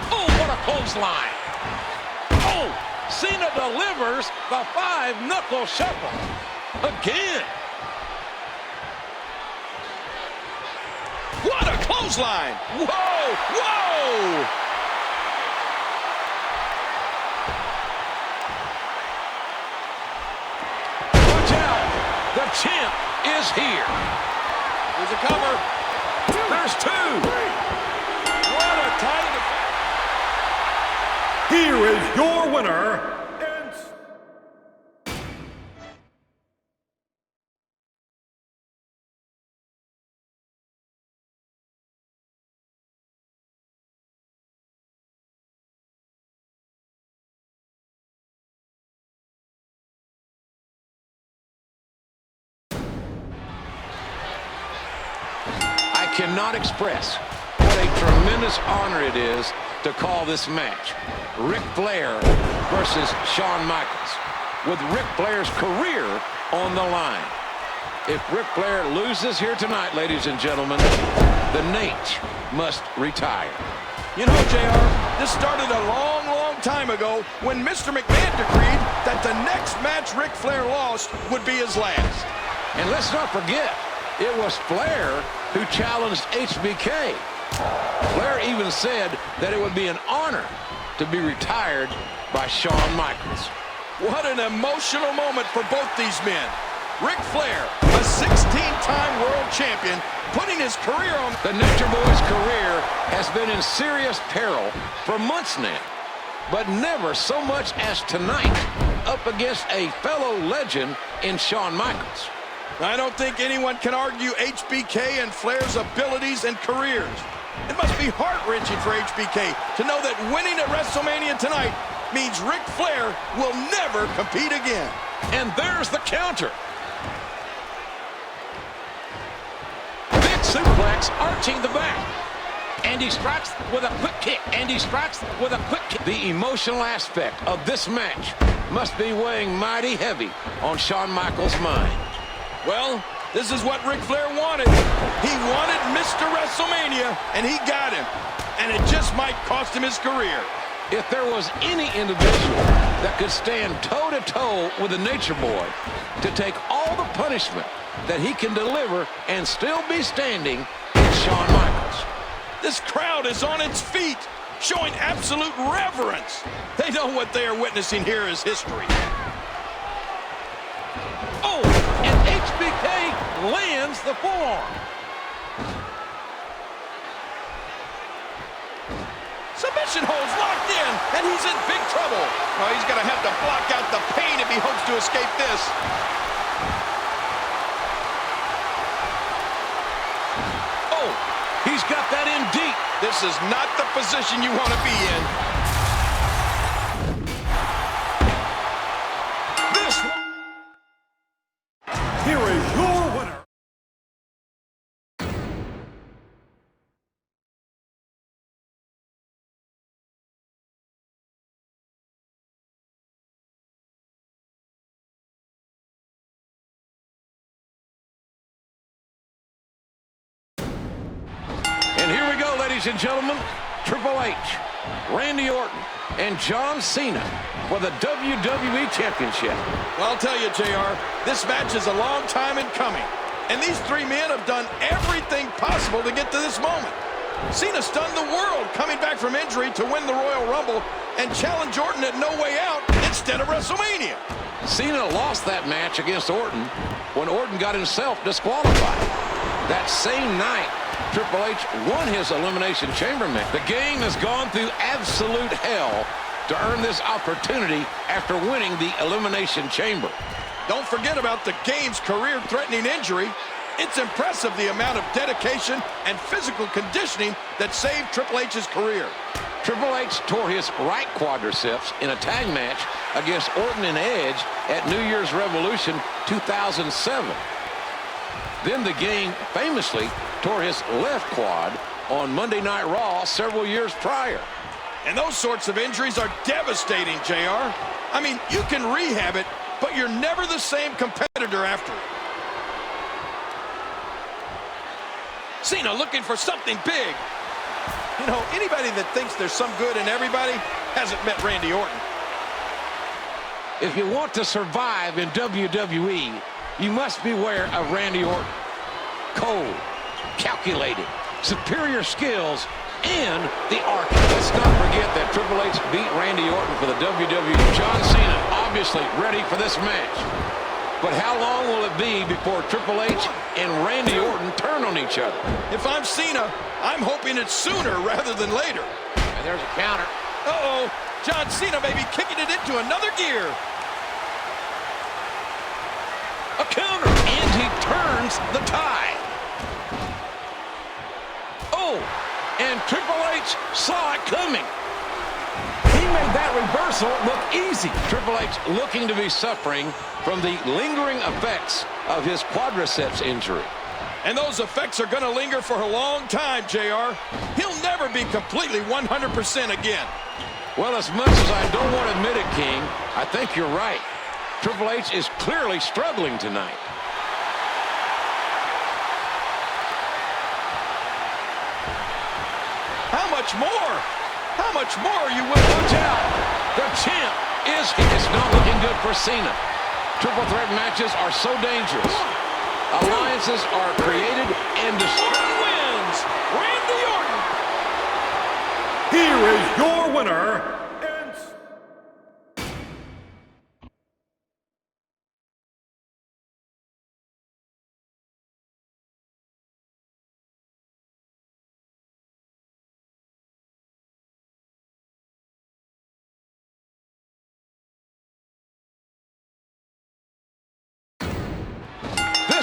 Oh, what a clothesline. Oh, Cena delivers the 5-knuckle shuffle. Again. What a clothesline. Whoa, whoa. Watch out. The champ is here. There's a cover. There's two. What a title. here is your winner, and I cannot express what a tremendous honor it is to call this match. Ric Flair versus Shawn Michaels, with Ric Flair's career on the line. If Ric Flair loses here tonight, ladies and gentlemen, the Nate must retire. You know, JR, this started a long, long time ago when Mr. McMahon decreed that the next match Ric Flair lost would be his last. And let's not forget, it was Flair who challenged HBK. Flair even said that it would be an honor to be retired by Shawn Michaels. What an emotional moment for both these men. Ric Flair, a 16-time world champion, putting his career on... The Nature Boy's career has been in serious peril for months now, but never so much as tonight, up against a fellow legend in Shawn Michaels. I don't think anyone can argue HBK and Flair's abilities and careers. It must be heart-wrenching for HBK to know that winning at WrestleMania tonight means Ric Flair will never compete again. And there's the counter. Big suplex arching the back. And he strikes with a quick kick. And he strikes with a quick kick. The emotional aspect of this match must be weighing mighty heavy on Shawn Michaels' mind. Well, this is what Ric Flair wanted. He wanted Mr. WrestleMania, and he got him. And it just might cost him his career. If there was any individual that could stand toe-to-toe with the Nature Boy to take all the punishment that he can deliver and still be standing, it's Shawn Michaels. This crowd is on its feet, showing absolute reverence. They know what they are witnessing here is history. Oh, and HBK lands the forearm. Submission holds locked in, and he's in big trouble. Well, he's going to have to block out the pain if he hopes to escape this. Oh, he's got that in deep. This is not the position you want to be in. Here is your winner. And here we go, ladies and gentlemen. Triple H, Randy Orton, and John Cena for the WWE Championship. Well, I'll tell you, JR, this match is a long time in coming. And these three men have done everything possible to get to this moment. Cena stunned the world coming back from injury to win the Royal Rumble and challenge Orton at No Way Out instead of WrestleMania. Cena lost that match against Orton when Orton got himself disqualified. That same night, Triple H won his Elimination Chamber match. The game has gone through absolute hell to earn this opportunity after winning the Elimination Chamber. Don't forget about the Game's career-threatening injury. It's impressive the amount of dedication and physical conditioning that saved Triple H's career. Triple H tore his right quadriceps in a tag match against Orton and Edge at New Year's Revolution 2007. Then the Game famously tore his left quad on Monday Night Raw several years prior. And those sorts of injuries are devastating, JR. I mean, you can rehab it, but you're never the same competitor after it. Cena looking for something big. You know, anybody that thinks there's some good in everybody hasn't met Randy Orton. If you want to survive in WWE, you must beware of Randy Orton. Cold, calculated, superior skills, and the arc. Let's not forget that Triple H beat Randy Orton for the WWE. John Cena obviously ready for this match. But how long will it be before Triple H and Randy Orton turn on each other? If I'm Cena, I'm hoping it's sooner rather than later. And there's a counter. Uh-oh, John Cena may be kicking it into another gear. A counter, and he turns the tide. Oh, and Triple H saw it coming. He made that reversal look easy. Triple H looking to be suffering from the lingering effects of his quadriceps injury. And those effects are going to linger for a long time, JR. He'll never be completely 100% again. Well, as much as I don't want to admit it, King, I think you're right. Triple H is clearly struggling tonight. How much more? How much more are you willing Watch out! The champ is... It's not looking good for Cena. Triple threat matches are so dangerous. Alliances are created and destroyed. Orton wins! Randy Orton! Here is your winner, and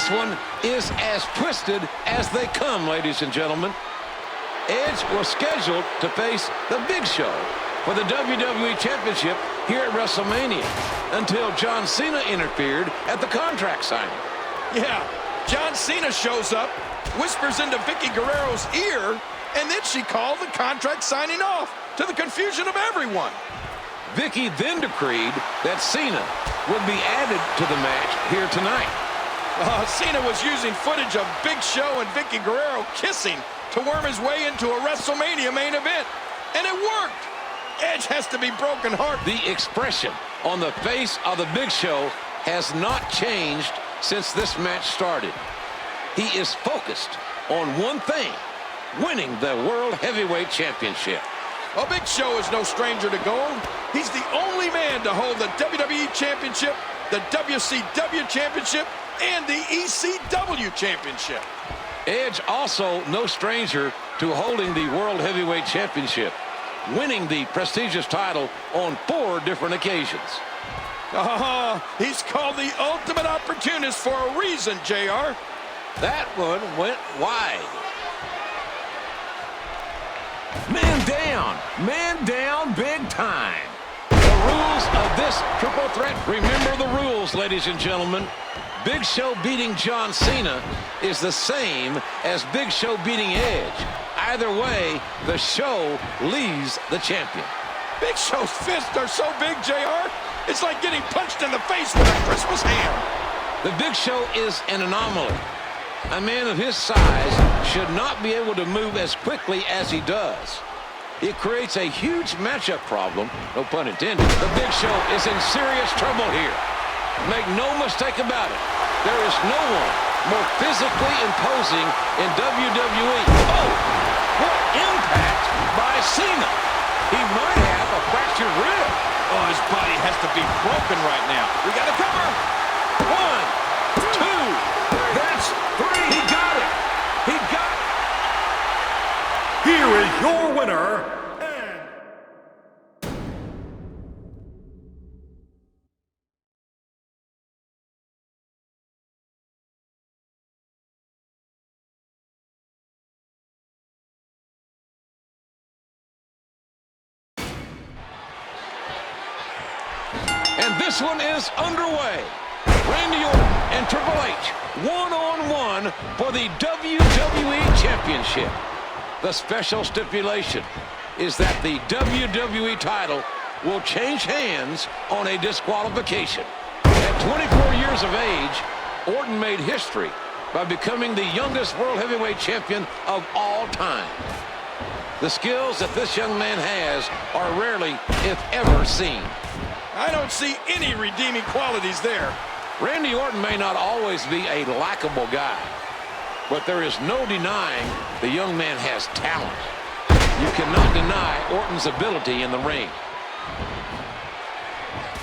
This one is as twisted as they come, ladies and gentlemen. Edge was scheduled to face the Big Show for the WWE Championship here at WrestleMania until John Cena interfered at the contract signing. Yeah, John Cena shows up, whispers into Vicky Guerrero's ear, and then she called the contract signing off, to the confusion of everyone. Vicky then decreed that Cena would be added to the match here tonight. Cena was using footage of Big Show and Vicky Guerrero kissing to worm his way into a WrestleMania main event, and it worked. Edge has to be broken heart. The expression on the face of the Big Show has not changed since this match started. He is focused on one thing: winning the World Heavyweight Championship. Well, Big Show is no stranger to gold. He's the only man to hold the WWE Championship, the WCW Championship, and the ECW Championship. Edge also no stranger to holding the World Heavyweight Championship, winning the prestigious title on 4 different occasions. He's called the ultimate opportunist for a reason, JR. That one went wide. Man down big time. The rules of this triple threat, remember the rules, ladies and gentlemen. Big Show beating John Cena is the same as Big Show beating Edge. Either way, the show leaves the champion. Big Show's fists are so big, JR, it's like getting punched in the face with a Christmas ham. The Big Show is an anomaly. A man of his size should not be able to move as quickly as he does. It creates a huge matchup problem, no pun intended. The Big Show is in serious trouble here. Make no mistake about it. There is no one more physically imposing in WWE. Oh, what impact by Cena. He might have a fractured rib. Oh, his body has to be broken right now. We got to cover. 1, 2, that's 3. He got it. He got it. Here is your winner, and this one is underway. Randy Orton and Triple H, one-on-one for the WWE Championship. The special stipulation is that the WWE title will change hands on a disqualification. At 24 years of age, Orton made history by becoming the youngest World Heavyweight Champion of all time. The skills that this young man has are rarely, if ever, seen. I don't see any redeeming qualities there. Randy Orton may not always be a likable guy, but there is no denying the young man has talent. You cannot deny Orton's ability in the ring.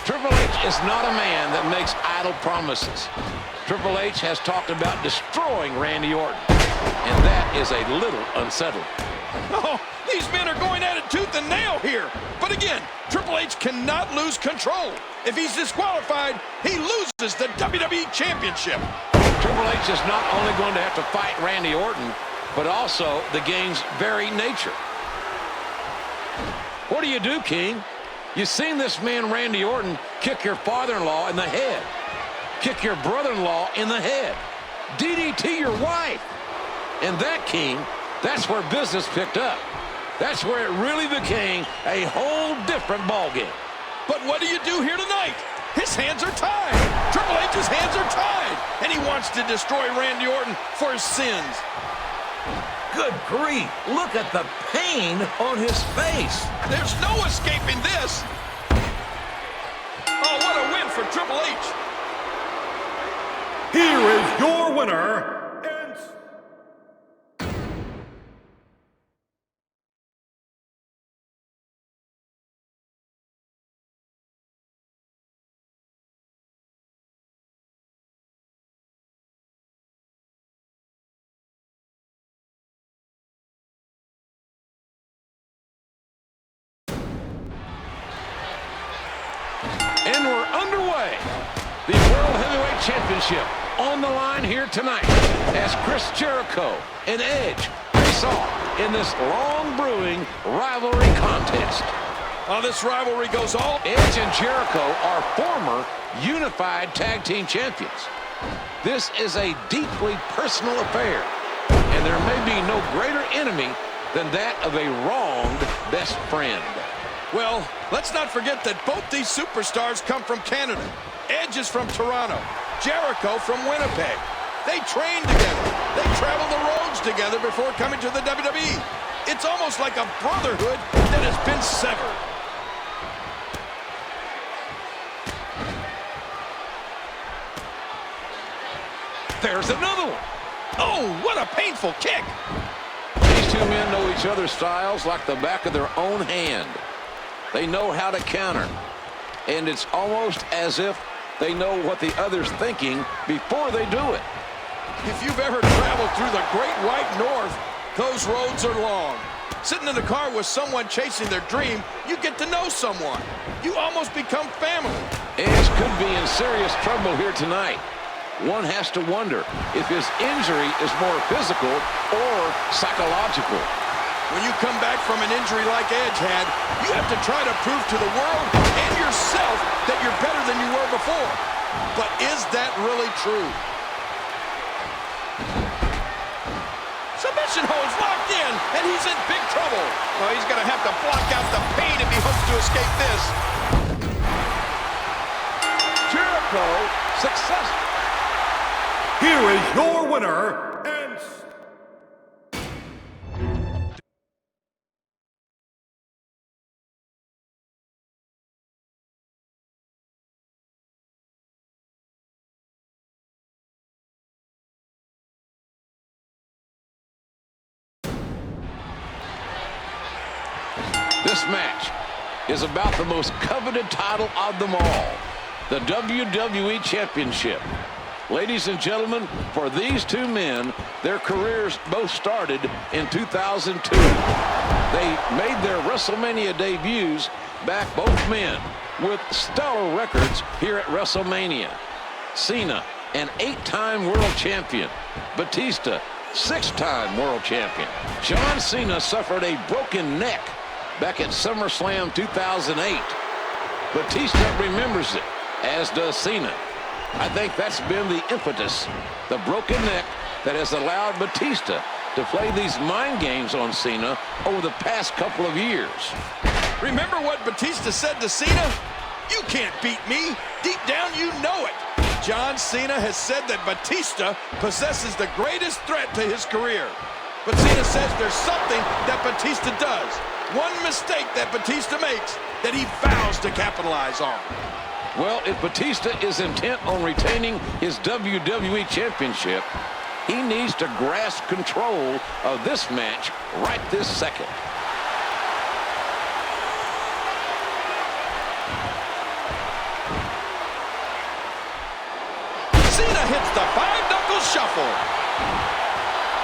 Triple H is not a man that makes idle promises. Triple H has talked about destroying Randy Orton, and that is a little unsettling. Oh, these men are going at it tooth and nail here. But again, Triple H cannot lose control. If he's disqualified, he loses the WWE Championship. Triple H is not only going to have to fight Randy Orton, but also the game's very nature. What do you do, King? You've seen this man, Randy Orton, kick your father-in-law in the head, kick your brother-in-law in the head, DDT your wife. And that, King, that's where business picked up. That's where it really became a whole different ballgame. But what do you do here tonight? His hands are tied. Triple H's hands are tied. And he wants to destroy Randy Orton for his sins. Good grief. Look at the pain on his face. There's no escaping this. Oh, what a win for Triple H. here is your winner, And we're underway. The World Heavyweight Championship on the line here tonight as Chris Jericho and Edge face off in this long-brewing rivalry contest. This rivalry goes all... Edge and Jericho are former unified tag team champions. This is a deeply personal affair, and there may be no greater enemy than that of a wronged best friend. Well, let's not forget that both these superstars come from Canada. Edge is from Toronto. Jericho from Winnipeg. They train together. They travel the roads together before coming to the WWE. It's almost like a brotherhood that has been severed. There's another one. Oh, what a painful kick. These two men know each other's styles like the back of their own hand. They know how to counter. And it's almost as if they know what the other's thinking before they do it. If you've ever traveled through the Great White North, those roads are long. Sitting in a car with someone chasing their dream, you get to know someone. You almost become family. Edge could be in serious trouble here tonight. One has to wonder if his injury is more physical or psychological. When you come back from an injury like Edge had, you have to try to prove to the world and yourself that you're better than you were before. But is that really true? Submission holds locked in, and he's in big trouble. Well, he's going to have to block out the pain if he hopes to escape this. Jericho successful. Here is your winner, and this match is about the most coveted title of them all, the WWE Championship. Ladies and gentlemen, for these two men, their careers both started in 2002. They made their WrestleMania debuts back, both men, with stellar records here at WrestleMania. Cena, an 8-time world champion. Batista, 6-time world champion. John Cena suffered a broken neck back at SummerSlam 2008. Batista remembers it, as does Cena. I think that's been the impetus, the broken neck that has allowed Batista to play these mind games on Cena over the past couple of years. Remember what Batista said to Cena? You can't beat me. Deep down, you know it. John Cena has said that Batista possesses the greatest threat to his career. But Cena says there's something that Batista does. One mistake that Batista makes that he vows to capitalize on. Well, if Batista is intent on retaining his WWE Championship, he needs to grasp control of this match right this second. Cena hits the five-knuckle shuffle.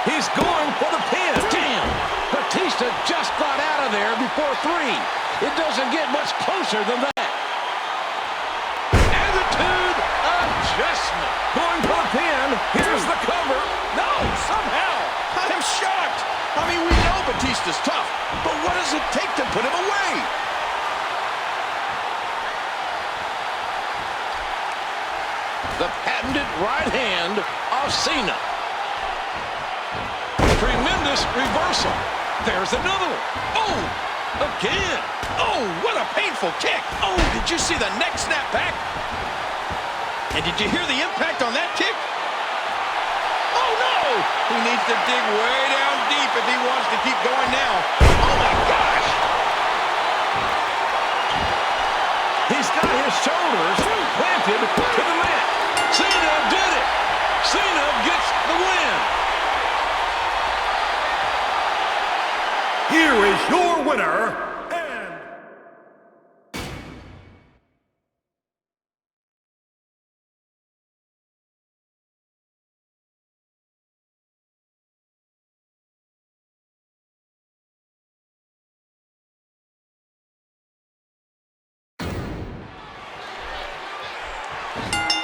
He's going for the pin. Damn! Batista just got out of there before 3. It doesn't get much closer than that. Attitude adjustment. Going for the pin. Here's the cover. No, somehow. I'm shocked. I mean, we know Batista's tough, but what does it take to put him away? The patented right hand of Cena. Tremendous reversal. There's another one. Oh, again. Oh, what a painful kick. Oh, did you see the neck snap back? And did you hear the impact on that kick? Oh, no. He needs to dig way down deep if he wants to keep going now. Oh, my gosh. He's got his shoulders planted to the mat. Cena did it. Cena gets the win. here is your winner, and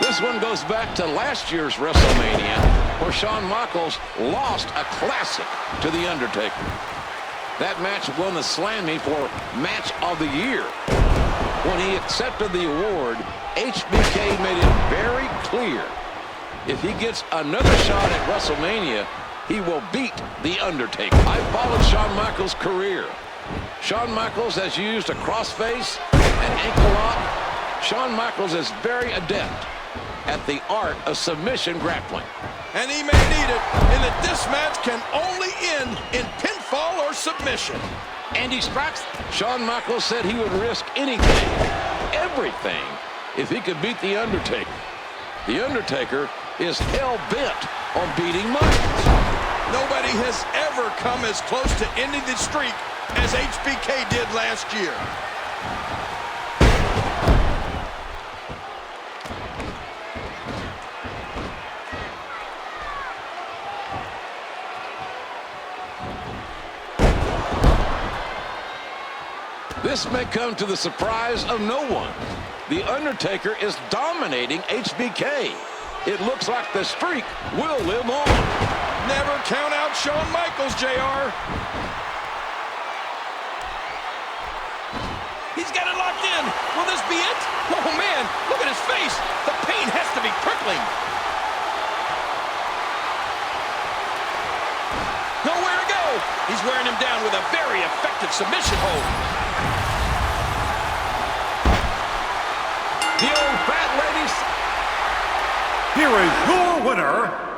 This one goes back to last year's WrestleMania, where Shawn Michaels lost a classic to The Undertaker. That match won the Slammy for Match of the Year. When he accepted the award, HBK made it very clear if he gets another shot at WrestleMania, he will beat The Undertaker. I followed Shawn Michaels' career. Shawn Michaels has used a crossface, an ankle lock. Shawn Michaels is very adept at the art of submission grappling. And he may need it, in that this match can only end in pinfall or submission. And he strikes. Shawn Michaels said he would risk anything, everything, if he could beat The Undertaker. The Undertaker is hell-bent on beating Michaels. Nobody has ever come as close to ending the streak as HBK did last year. This may come to the surprise of no one. The Undertaker is dominating HBK. It looks like the streak will live on. Never count out Shawn Michaels, JR. He's got it locked in. Will this be it? Oh, man, look at his face. The pain has to be prickling. Nowhere to go. He's wearing him down with a very effective submission hold. The old fat ladies. Here is your winner,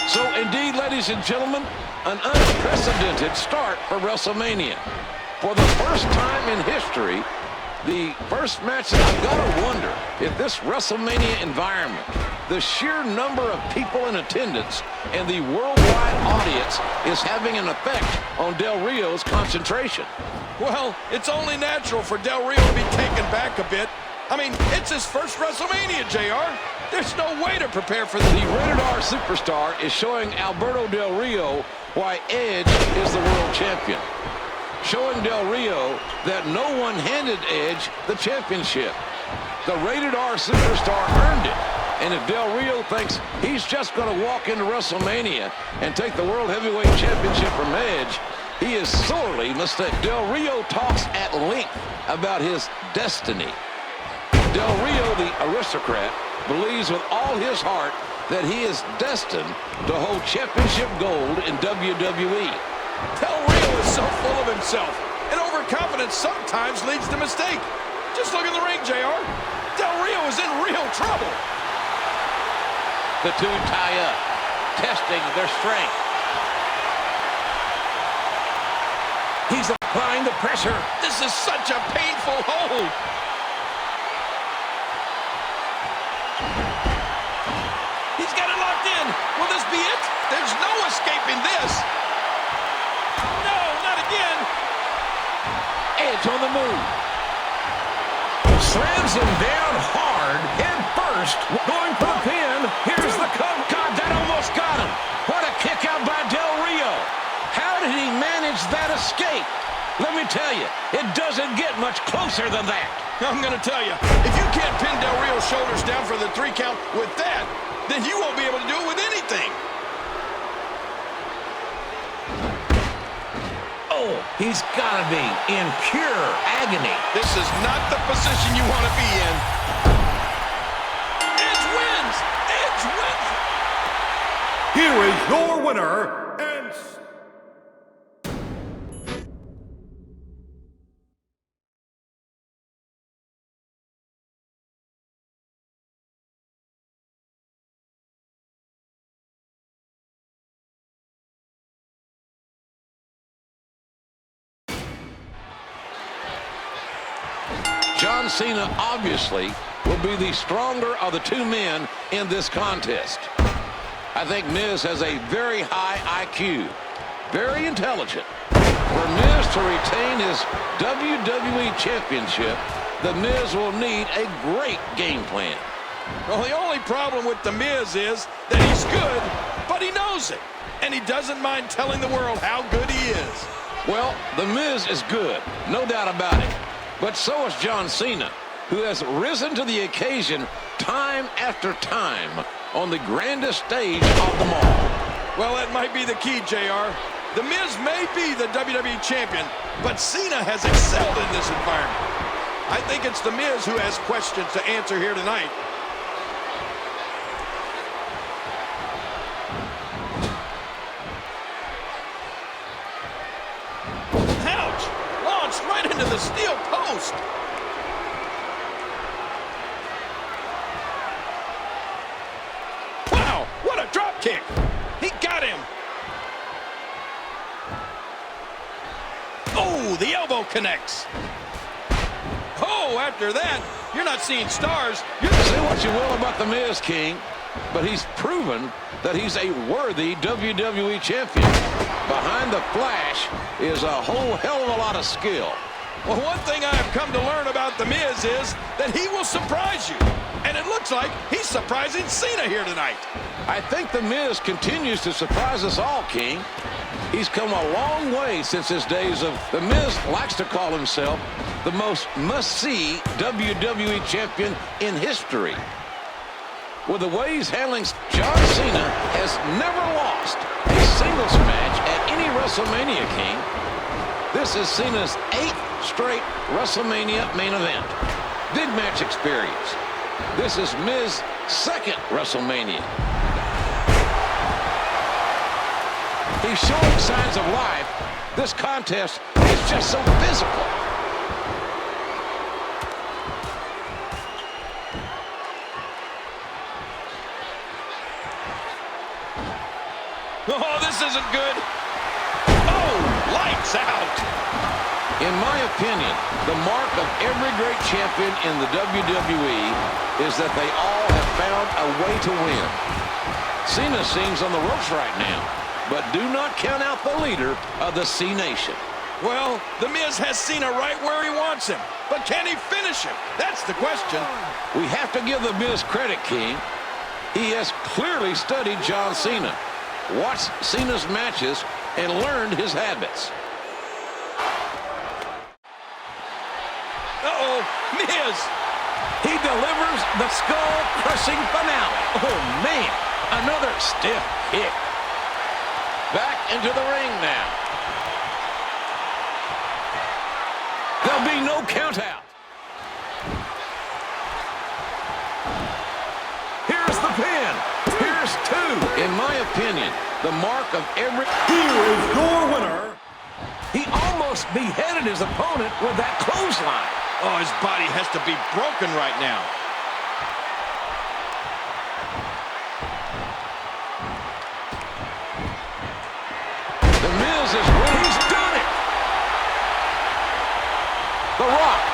So indeed, ladies and gentlemen, an unprecedented start for WrestleMania. For the first time in history, the first match, I've got to wonder if this WrestleMania environment, the sheer number of people in attendance, and the worldwide audience is having an effect on Del Rio's concentration. Well, it's only natural for Del Rio to be taken back a bit. I mean, it's his first WrestleMania, JR. There's no way to prepare for The Rated R Superstar is showing Alberto Del Rio why Edge is the world champion. Showing Del Rio that no one handed Edge the championship. The Rated R Superstar earned it. And if Del Rio thinks he's just going to walk into WrestleMania and take the World Heavyweight Championship from Edge, he is sorely mistaken. Del Rio talks at length about his destiny. Del Rio, the aristocrat, believes with all his heart that he is destined to hold championship gold in WWE. Del Rio is so full of himself, and overconfidence sometimes leads to mistake. Just look in the ring, JR. Del Rio is in real trouble. The two tie up, testing their strength. He's applying the pressure. This is such a painful hold. He's got it locked in. Will this be it? There's no escaping this. No, not again. Edge on the move. Slams him down hard, head first, going for the pin. Here's the cover. God, that almost got him. What a kick out by Del Rio. How did he manage that escape? Let me tell you, it doesn't get much closer than that. I'm going to tell you, if you can't pin Del Rio's shoulders down for the 3 count with that, then you won't be able to do it with anything. Oh, he's got to be in pure agony. This is not the position you want to be in. Edge wins! Edge wins! here is your winner, and John Cena obviously will be the stronger of the two men in this contest. I think Miz has a very high IQ, very intelligent. For Miz to retain his WWE Championship, the Miz will need a great game plan. Well, the only problem with The Miz is that he's good, but he knows it. And he doesn't mind telling the world how good he is. Well, The Miz is good, no doubt about it. But so is John Cena. who has risen to the occasion time after time on the grandest stage of them all. Well, that might be the key, JR. The Miz may be the WWE champion, but Cena has excelled in this environment. I think it's the Miz who has questions to answer here tonight. Ouch! Launched right into the steel post. Wow, what a drop kick. He got him. Oh, the elbow connects. Oh, after that, you're not seeing stars. You can say what you will about The Miz, King, but he's proven that he's a worthy WWE champion. Behind the flash is a whole hell of a lot of skill. Well, one thing I have come to learn about The Miz is that he will surprise you. And it looks like he's surprising Cena here tonight. I think The Miz continues to surprise us all, King. He's come a long way since his days of... The Miz likes to call himself the most must-see WWE champion in history. With the way he's handling, John Cena has never lost a singles match at any WrestleMania, King. This is Cena's 8th straight WrestleMania main event. Big match experience. This is Miz's 2nd WrestleMania. He's showing signs of life. This contest is just so physical. Oh, this isn't good. Oh, lights out. In my opinion, the mark of every great champion in the WWE is that they all have found a way to win. Cena seems on the ropes right now, but do not count out the leader of the C Nation. Well, The Miz has Cena right where he wants him, but can he finish him? That's the question. We have to give The Miz credit, King. He has clearly studied John Cena, watched Cena's matches, and learned his habits. Uh-oh, Miz. He delivers the skull-crushing finale. Oh, man, another stiff kick. Back into the ring now. There'll be no countout. Here's the pin. Here's 2. In my opinion, the mark of every... Here is your winner. He almost beheaded his opponent with that clothesline. Oh, his body has to be broken right now. The Miz is winning. He's done it. The Rock.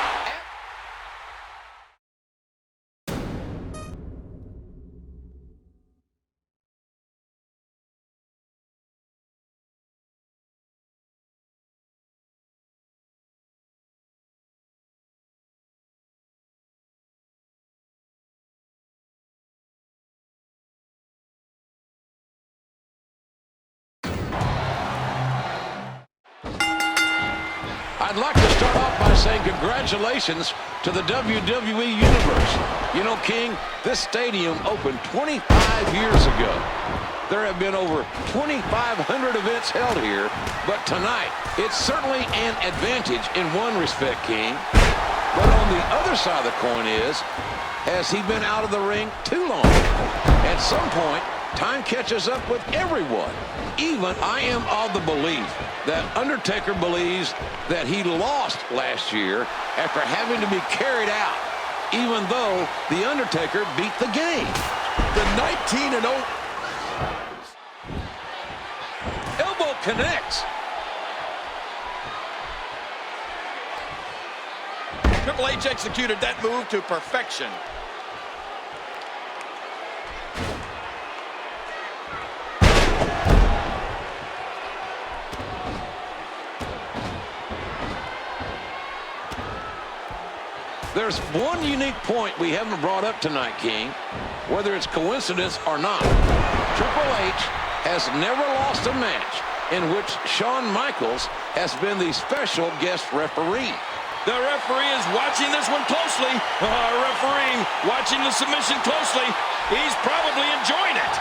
I'd like to start off by saying congratulations to the WWE Universe. You know, King, this stadium opened 25 years ago. There have been over 2,500 events held here, but tonight, it's certainly an advantage in one respect, King. But on the other side of the coin is, has he been out of the ring too long? At some point, time catches up with everyone. Even I am of the belief that Undertaker believes that he lost last year after having to be carried out, even though The Undertaker beat the game. The 19-0 elbow connects. Triple H executed that move to perfection. There's one unique point we haven't brought up tonight, King, whether it's coincidence or not. Triple H has never lost a match in which Shawn Michaels has been the special guest referee. The referee is watching this one closely. Referee watching the submission closely. He's probably enjoying it.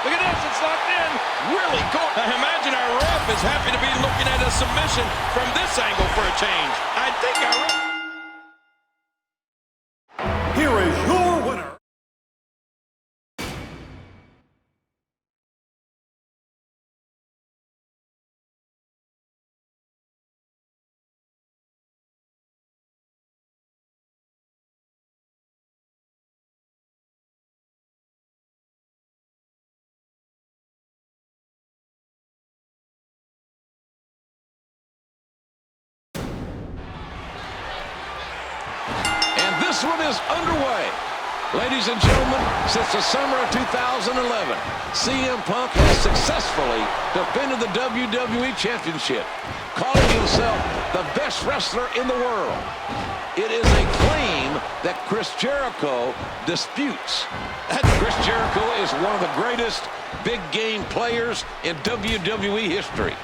Look at this, it's locked in. Really cool. I imagine our ref is happy to be looking at a submission from this angle for a change. I think our ref... Here is your winner. This one is underway. Ladies and gentlemen, since the summer of 2011, CM Punk has successfully defended the WWE Championship, calling himself the best wrestler in the world. It is a claim that Chris Jericho disputes. Chris Jericho is one of the greatest big game players in WWE history.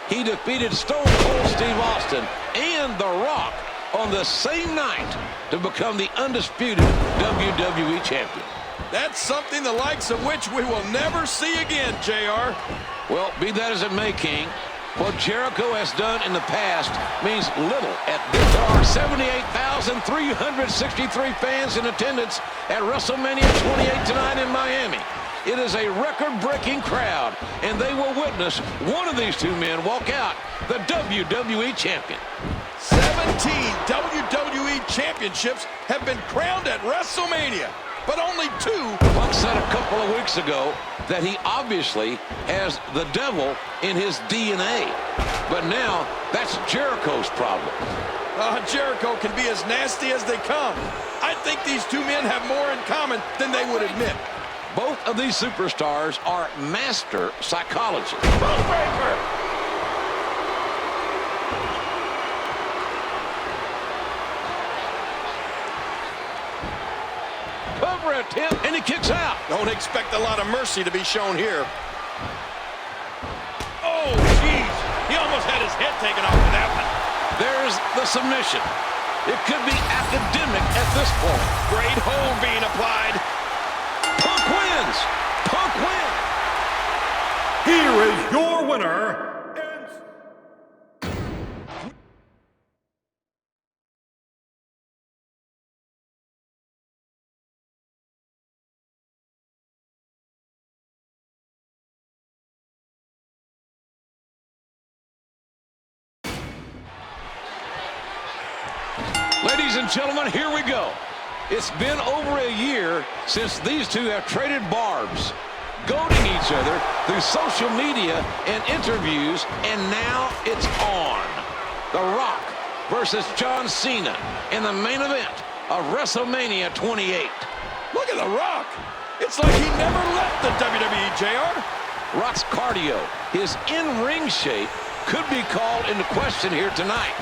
He defeated Stone Cold Steve Austin and The Rock on the same night to become the undisputed WWE champion. That's something the likes of which we will never see again, JR. Well, be that as it may, King, what Jericho has done in the past means little at this. There are 78,363 fans in attendance at WrestleMania 28 tonight in Miami. It is a record-breaking crowd, and they will witness one of these two men walk out the WWE champion. 17 WWE championships have been crowned at WrestleMania, but only 2. Punk said a couple of weeks ago that he obviously has the devil in his DNA. But now, that's Jericho's problem. Jericho can be as nasty as they come. I think these two men have more in common than they would admit. Both of these superstars are master psychologists. Goldberg! Cover attempt, and he kicks out. Don't expect a lot of mercy to be shown here. Oh, jeez. He almost had his head taken off with that one. There's the submission. It could be academic at this point. Great hold being applied. Punk wins. Punk wins. Here is your winner. Ladies and gentlemen, here we go. It's been over a year since these two have traded barbs, goading each other through social media and interviews, and now it's on. The Rock versus John Cena in the main event of WrestleMania 28. Look at The Rock. It's like he never left the WWE, JR. Rock's cardio, his in-ring shape, could be called into question here tonight.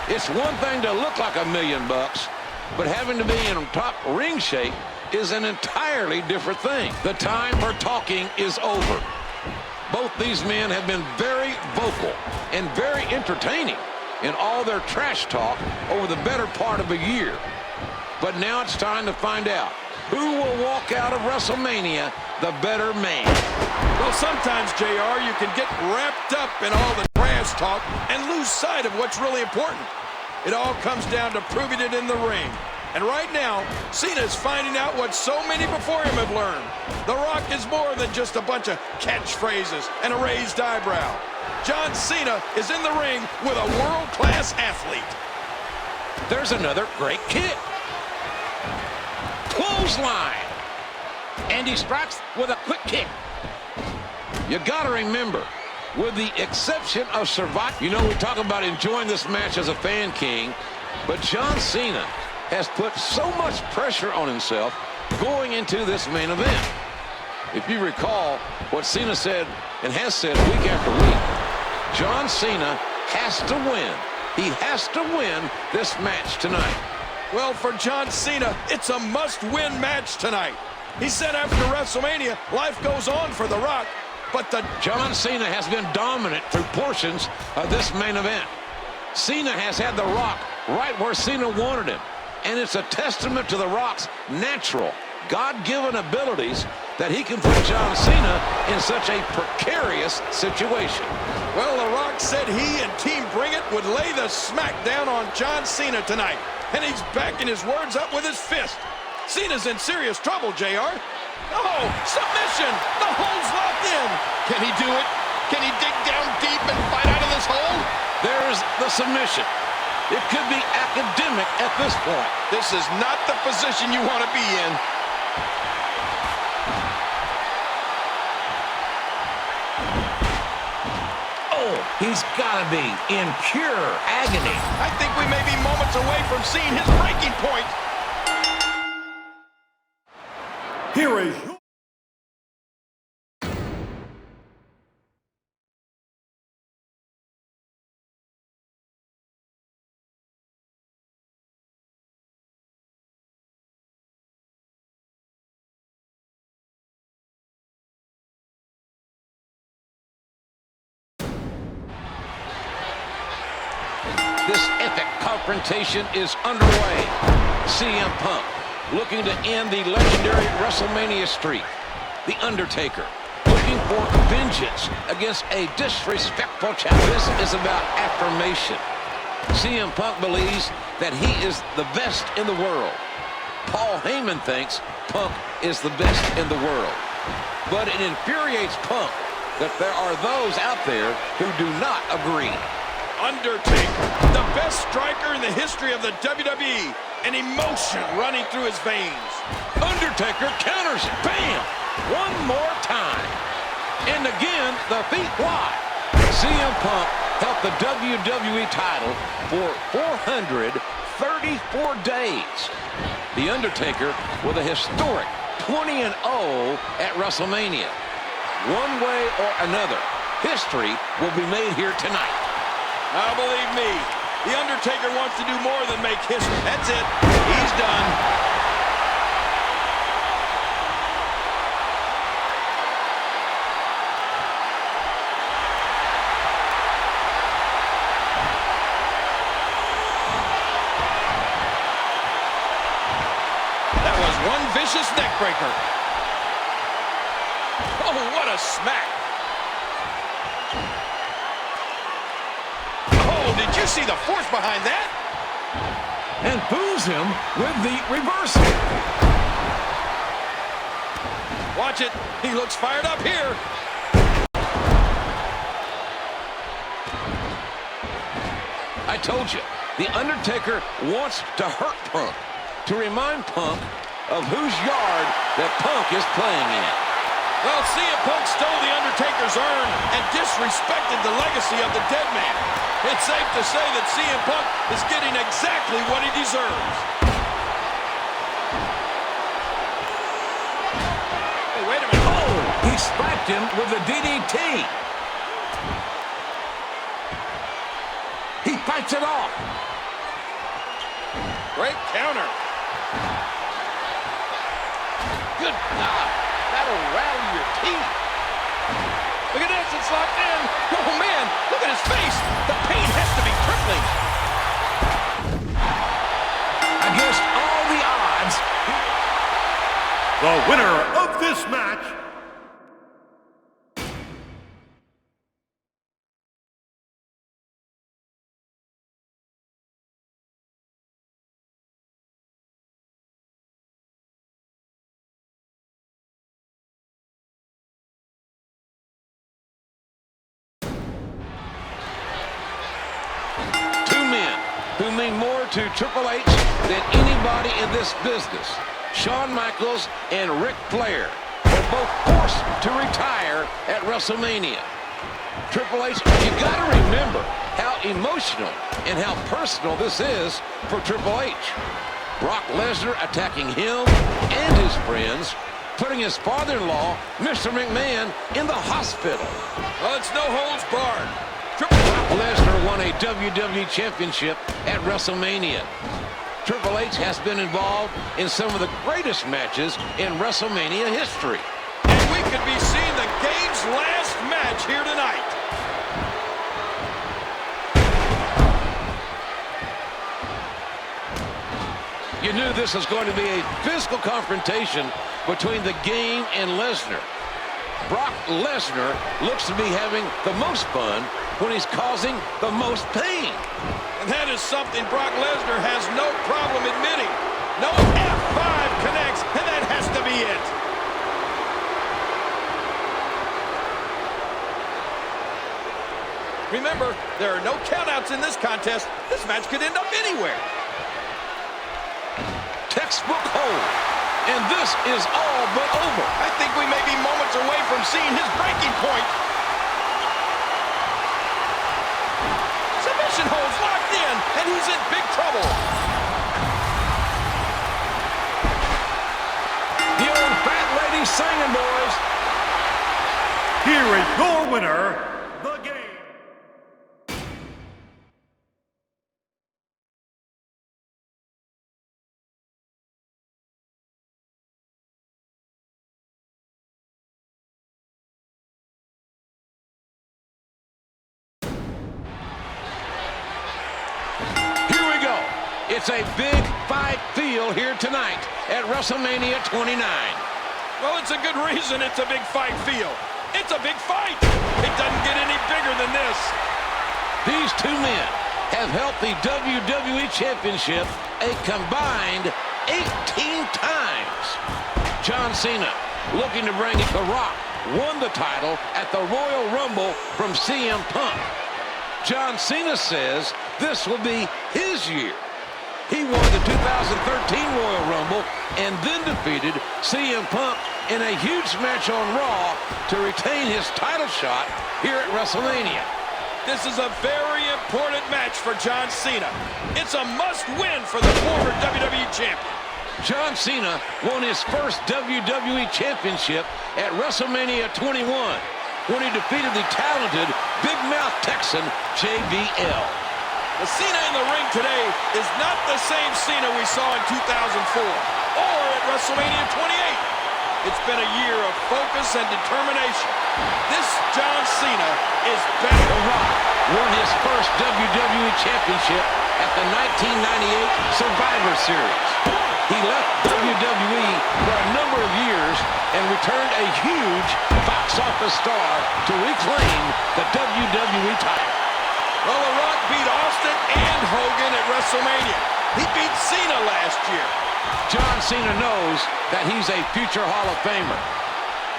It's one thing to look like $1 million, but having to be in top ring shape is an entirely different thing. The time for talking is over. Both these men have been very vocal and very entertaining in all their trash talk over the better part of a year. But now it's time to find out who will walk out of WrestleMania the better man. Well, sometimes, JR, you can get wrapped up in all the trash talk and lose sight of what's really important. It all comes down to proving it in the ring. And right now, Cena is finding out what so many before him have learned. The Rock is more than just a bunch of catchphrases and a raised eyebrow. John Cena is in the ring with a world-class athlete. There's another great kick. Clothesline. And he strikes with a quick kick. You got to remember, with the exception of Survivor, you know, we talk about enjoying this match as a fan, King, but John Cena has put so much pressure on himself going into this main event. If you recall what Cena said and has said week after week, John Cena has to win. He has to win this match tonight. Well, for John Cena, it's a must-win match tonight. He said after WrestleMania, life goes on for The Rock, but John Cena has been dominant through portions of this main event. Cena has had The Rock right where Cena wanted him. And it's a testament to The Rock's natural, God-given abilities that he can put John Cena in such a precarious situation. Well, The Rock said he and Team Bring It would lay the smack down on John Cena tonight. And he's backing his words up with his fist. Cena's in serious trouble, JR. Oh, submission! The hole's locked in. Can he do it? Can he dig down deep and fight out of this hole? There's the submission. It could be academic at this point. This is not the position you want to be in. Oh, he's got to be in pure agony. I think we may be moments away from seeing his breaking point. Here is This epic confrontation is underway. CM Punk looking to end the legendary WrestleMania streak. The Undertaker looking for vengeance against a disrespectful champion. This is about affirmation. CM Punk believes that he is the best in the world. Paul Heyman thinks Punk is the best in the world. But it infuriates Punk that there are those out there who do not agree. Undertaker, the best striker in the history of the WWE, an emotion running through his veins. Undertaker counters it. Bam! One more time. And again, the feet fly. CM Punk held the WWE title for 434 days. The Undertaker with a historic 20-0 at WrestleMania. One way or another, history will be made here tonight. Now, believe me, The Undertaker wants to do more than make history. That's it. He's done. That was one vicious neck breaker. Oh, what a smack. Did you see the force behind that? And fools him with the reversal. Watch it. He looks fired up here. I told you, The Undertaker wants to hurt Punk, to remind Punk of whose yard that Punk is playing in. Well, CM Punk stole The Undertaker's urn and disrespected the legacy of the dead man. It's safe to say that CM Punk is getting exactly what he deserves. Hey, wait a minute. Oh, he slapped him with a DDT. He fights it off. Great counter. Good God, that'll rattle your teeth. Look at this, it's locked in. Oh, man, look at his face. The pain has to be crippling. Against all the odds, the winner of this match, who mean more to Triple H than anybody in this business. Shawn Michaels and Ric Flair were both forced to retire at WrestleMania. Triple H, you got to remember how emotional and how personal this is for Triple H. Brock Lesnar attacking him and his friends, putting his father-in-law, Mr. McMahon, in the hospital. Well, it's no holds barred. Brock Lesnar won a WWE Championship at WrestleMania. Triple H has been involved in some of the greatest matches in WrestleMania history. And we could be seeing the game's last match here tonight. You knew this was going to be a physical confrontation between the Game and Lesnar. Brock Lesnar looks to be having the most fun when he's causing the most pain. And that is something Brock Lesnar has no problem admitting. No F5 connects, and that has to be it. Remember, there are no countouts in this contest. This match could end up anywhere. Textbook hold. And this is all but over. I think we may be moments away from seeing his breaking point. Submission holds locked in, and he's in big trouble. The old fat lady singing, boys. Here is your winner, the Game. It's a big fight feel here tonight at WrestleMania 29. Well, it's a good reason it's a big fight feel. It's a big fight. It doesn't get any bigger than this. These two men have held the WWE Championship a combined 18 times. John Cena, looking to bring it. The Rock won the title at the Royal Rumble from CM Punk. John Cena says this will be his year. He won the 2013 Royal Rumble and then defeated CM Punk in a huge match on Raw to retain his title shot here at WrestleMania. This is a very important match for John Cena. It's a must-win for the former WWE Champion. John Cena won his first WWE Championship at WrestleMania 21 when he defeated the talented Big Mouth Texan JBL. The Cena in the ring today is not the same Cena we saw in 2004 or at WrestleMania 28. It's been a year of focus and determination. This John Cena is better. The Rock won his first WWE Championship at the 1998 Survivor Series. He left WWE for a number of years and returned a huge box office star to reclaim the WWE title. Well, The Rock beat Austin and Hogan at WrestleMania. He beat Cena last year. John Cena knows that he's a future Hall of Famer.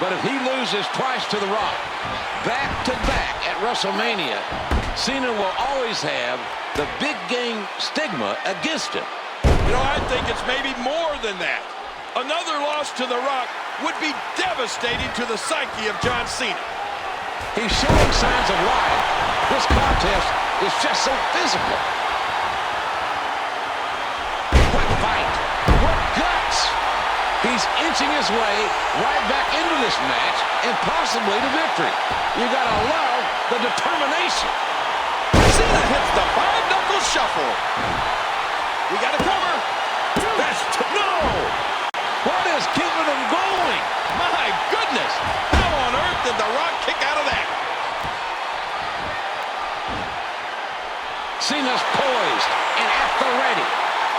But if he loses twice to The Rock, back-to-back at WrestleMania, Cena will always have the big game stigma against him. You know, I think it's maybe more than that. Another loss to The Rock would be devastating to the psyche of John Cena. He's showing signs of life. This contest is just so physical. What fight! What guts! He's inching his way right back into this match and possibly to victory. You gotta love the determination. Cena hits the five-knuckle shuffle. We gotta cover. No! What is keeping him going? My goodness! How on earth did The Rock kick out of that? Cena's poised and at the ready.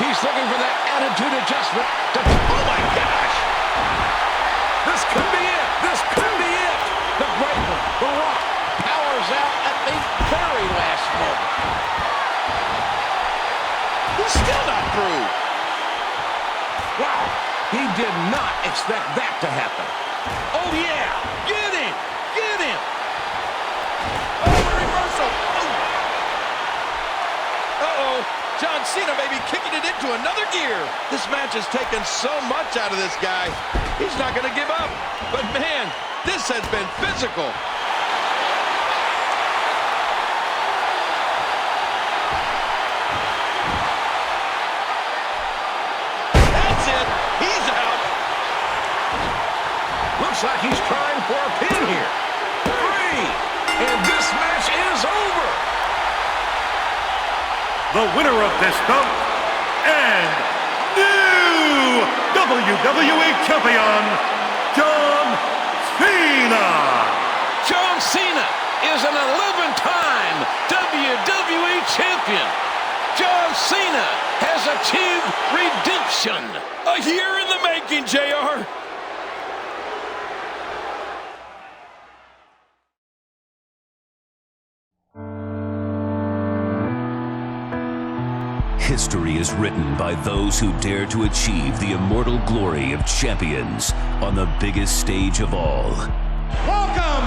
He's looking for that attitude adjustment to... Oh my gosh! This could be it! This could be it! The great one, The Rock, powers out at the very last moment. He's still not through. Wow! He did not expect that to happen. Oh yeah! Get him! Get him! Oh, the reversal! Uh-oh, John Cena may be kicking it into another gear. This match has taken so much out of this guy. He's not going to give up. But man, this has been physical. That's it. He's out. Looks like he's trying for a pin here. 3! And this match is over. The winner of this bout and new WWE Champion, John Cena. John Cena is an 11-time WWE Champion. John Cena has achieved redemption. A year in the making, JR. history is written by those who dare to achieve the immortal glory of champions on the biggest stage of all. Welcome